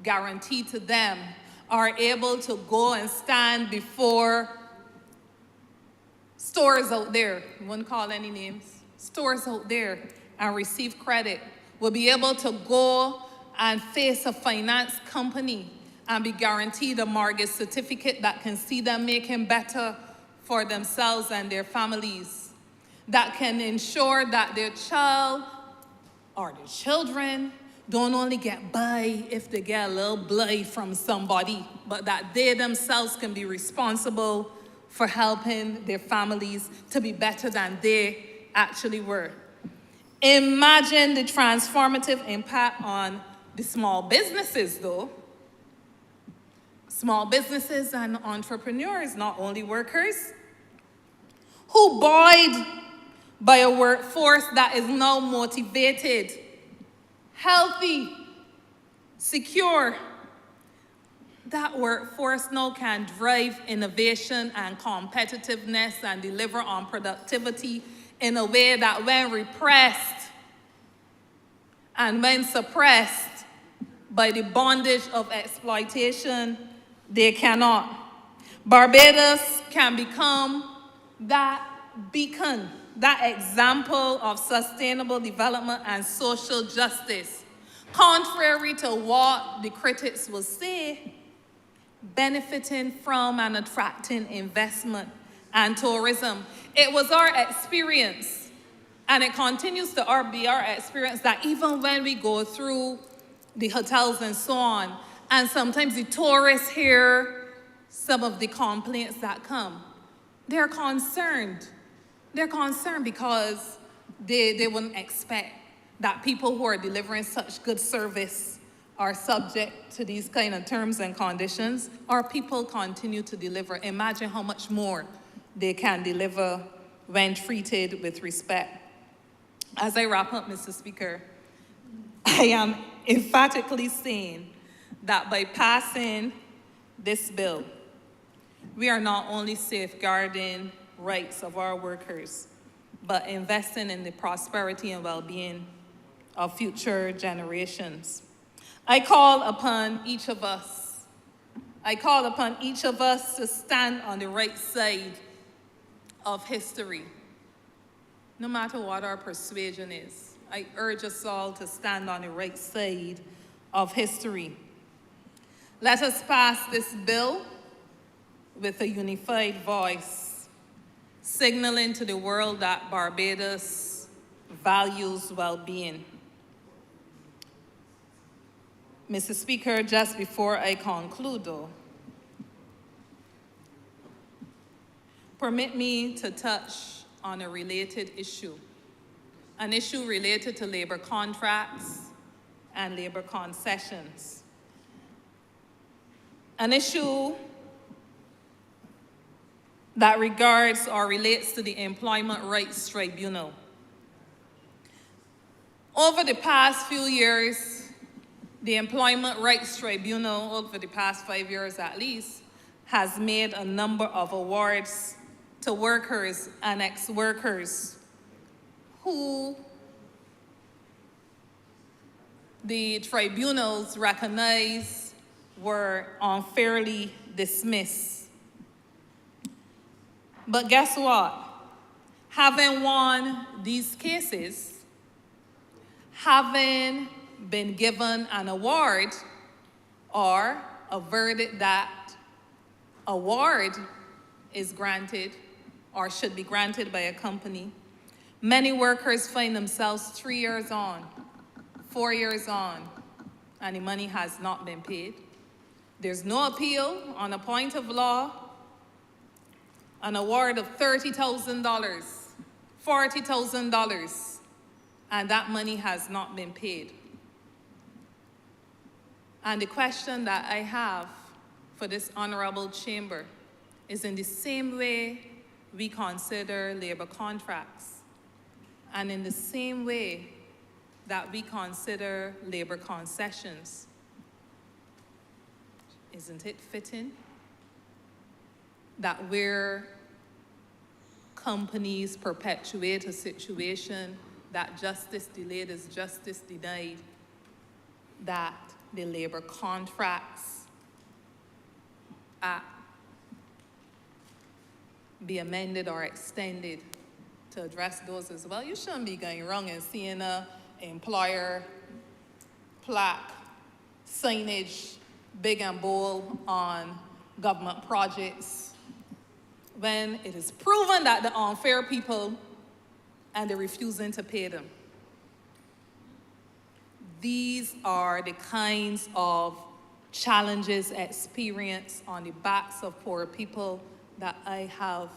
guaranteed to them, are able to go and stand before stores out there, I wouldn't call any names, stores out there and receive credit, will be able to go and face a finance company and be guaranteed a mortgage certificate that can see them making better for themselves and their families, that can ensure that their child or their children don't only get by if they get a little blight from somebody, but that they themselves can be responsible for helping their families to be better than they actually were. Imagine the transformative impact on the small businesses, though. Small businesses and entrepreneurs, not only workers, who buoyed by a workforce that is now motivated, healthy, secure. That workforce now can drive innovation and competitiveness and deliver on productivity in a way that when repressed and when suppressed by the bondage of exploitation, they cannot. Barbados can become that beacon, that example of sustainable development and social justice. Contrary to what the critics will say, benefiting from and attracting investment and tourism. It was our experience, and it continues to be our experience, that even when we go through the hotels and so on, and sometimes the tourists hear some of the complaints that come, they're concerned. They're concerned because they wouldn't expect that people who are delivering such good service are subject to these kind of terms and conditions. Our people continue to deliver. Imagine how much more they can deliver when treated with respect. As I wrap up, Mr. Speaker, I am emphatically saying that by passing this bill, we are not only safeguarding rights of our workers, but investing in the prosperity and well-being of future generations. I call upon each of us. I call upon each of us to stand on the right side of history, no matter what our persuasion is. I urge us all to stand on the right side of history. Let us pass this bill with a unified voice, signaling to the world that Barbados values well-being. Mr. Speaker, just before I conclude, though, permit me to touch on a related issue, an issue related to labor contracts and labor concessions, an issue that regards or relates to the Employment Rights Tribunal. Over the past few years, the Employment Rights Tribunal, over the past 5 years at least, has made a number of awards to workers and ex-workers who the tribunals recognize were unfairly dismissed. But guess what? Having won these cases, having been given an award or a verdict that award is granted or should be granted by a company, many workers find themselves 3 years on, 4 years on, and the money has not been paid. There's no appeal on a point of law. An award of $30,000, $40,000, and that money has not been paid. And the question that I have for this honorable chamber is, in the same way we consider labor contracts, and in the same way that we consider labor concessions, isn't it fitting that where companies perpetuate a situation that justice delayed is justice denied, that the Labor Contracts Act be amended or extended to address those as well? You shouldn't be going wrong and seeing a employer plaque, signage, big and bold on government projects, when it is proven that the unfair people and they're refusing to pay them. These are the kinds of challenges experienced on the backs of poor people that I have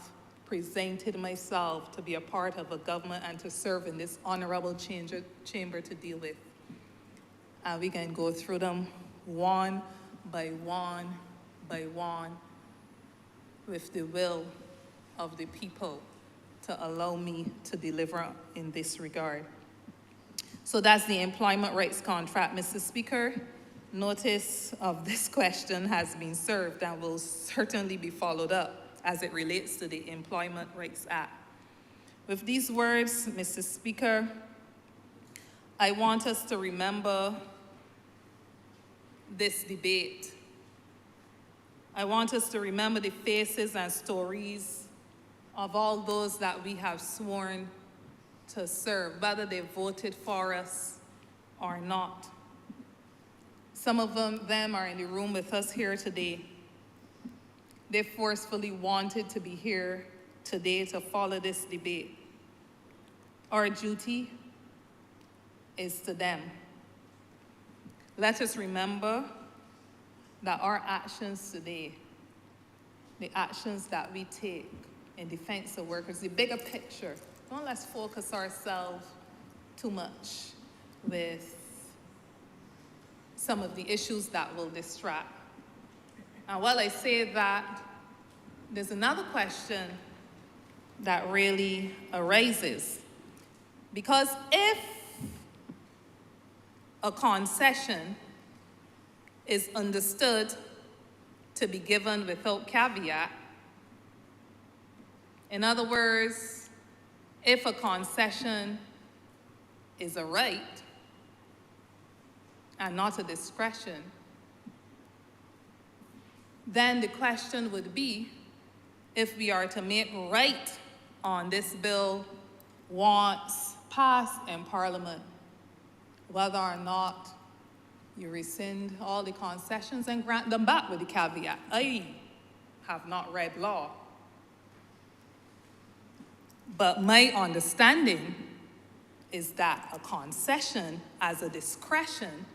presented myself to be a part of a government and to serve in this honorable chamber to deal with. And we can go through them one by one by one, with the will of the people to allow me to deliver in this regard. So that's the employment rights contract, Mr. Speaker. Notice of this question has been served and will certainly be followed up as it relates to the Employment Rights Act. With these words, Mr. Speaker, I want us to remember this debate. I want us to remember the faces and stories of all those that we have sworn to serve, whether they voted for us or not. Some of them are in the room with us here today. They forcefully wanted to be here today to follow this debate. Our duty is to them. Let us remember that our actions today, the actions that we take in defense of workers, the bigger picture, don't let's focus ourselves too much with some of the issues that will distract. And while I say that, there's another question that really arises. Because if a concession is understood to be given without caveat, in other words, if a concession is a right and not a discretion, then the question would be, if we are to make right on this bill once passed in Parliament, whether or not you rescind all the concessions and grant them back with the caveat, I have not read law. But my understanding is that a concession as a discretion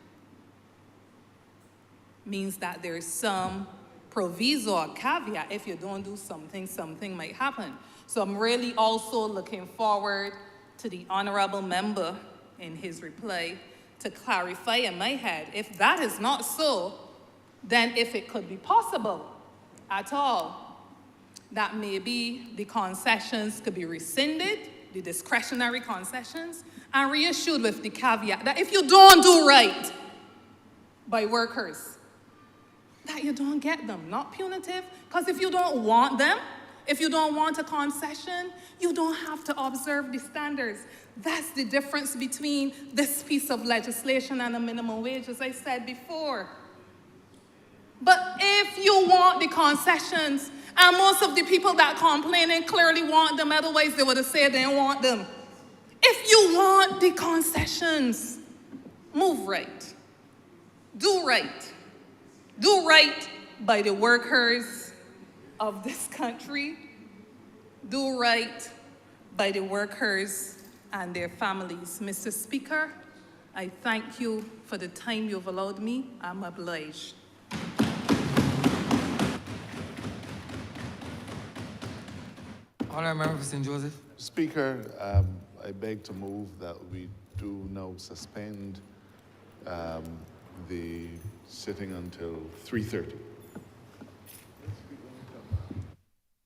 means that there is some proviso or caveat. If you don't do something, something might happen. So I'm really also looking forward to the honorable member in his reply to clarify in my head, if that is not so, then if it could be possible at all, that maybe the concessions could be rescinded, the discretionary concessions, and reissued with the caveat that if you don't do right by workers, that you don't get them, not punitive, because if you don't want them, if you don't want a concession, you don't have to observe the standards. That's the difference between this piece of legislation and a minimum wage, as I said before. But if you want the concessions, and most of the people that complaining clearly want them, otherwise they would have said they don't want them. If you want the concessions, move right. Do right. Do right by the workers of this country. Do right by the workers and their families. Mr. Speaker, I thank you for the time you've allowed me. I'm obliged.
Honourable Member for St. Joseph.
Speaker, I beg to move that we do now suspend the sitting until 3:30.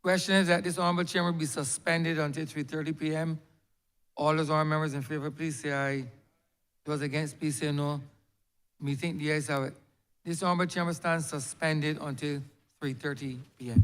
Question is that this honorable chamber be suspended until 3:30 p.m. All those honorable members in favor, please say aye. Those against, please say no. Me think the ayes have it. This honorable chamber stands suspended until 3:30 p.m.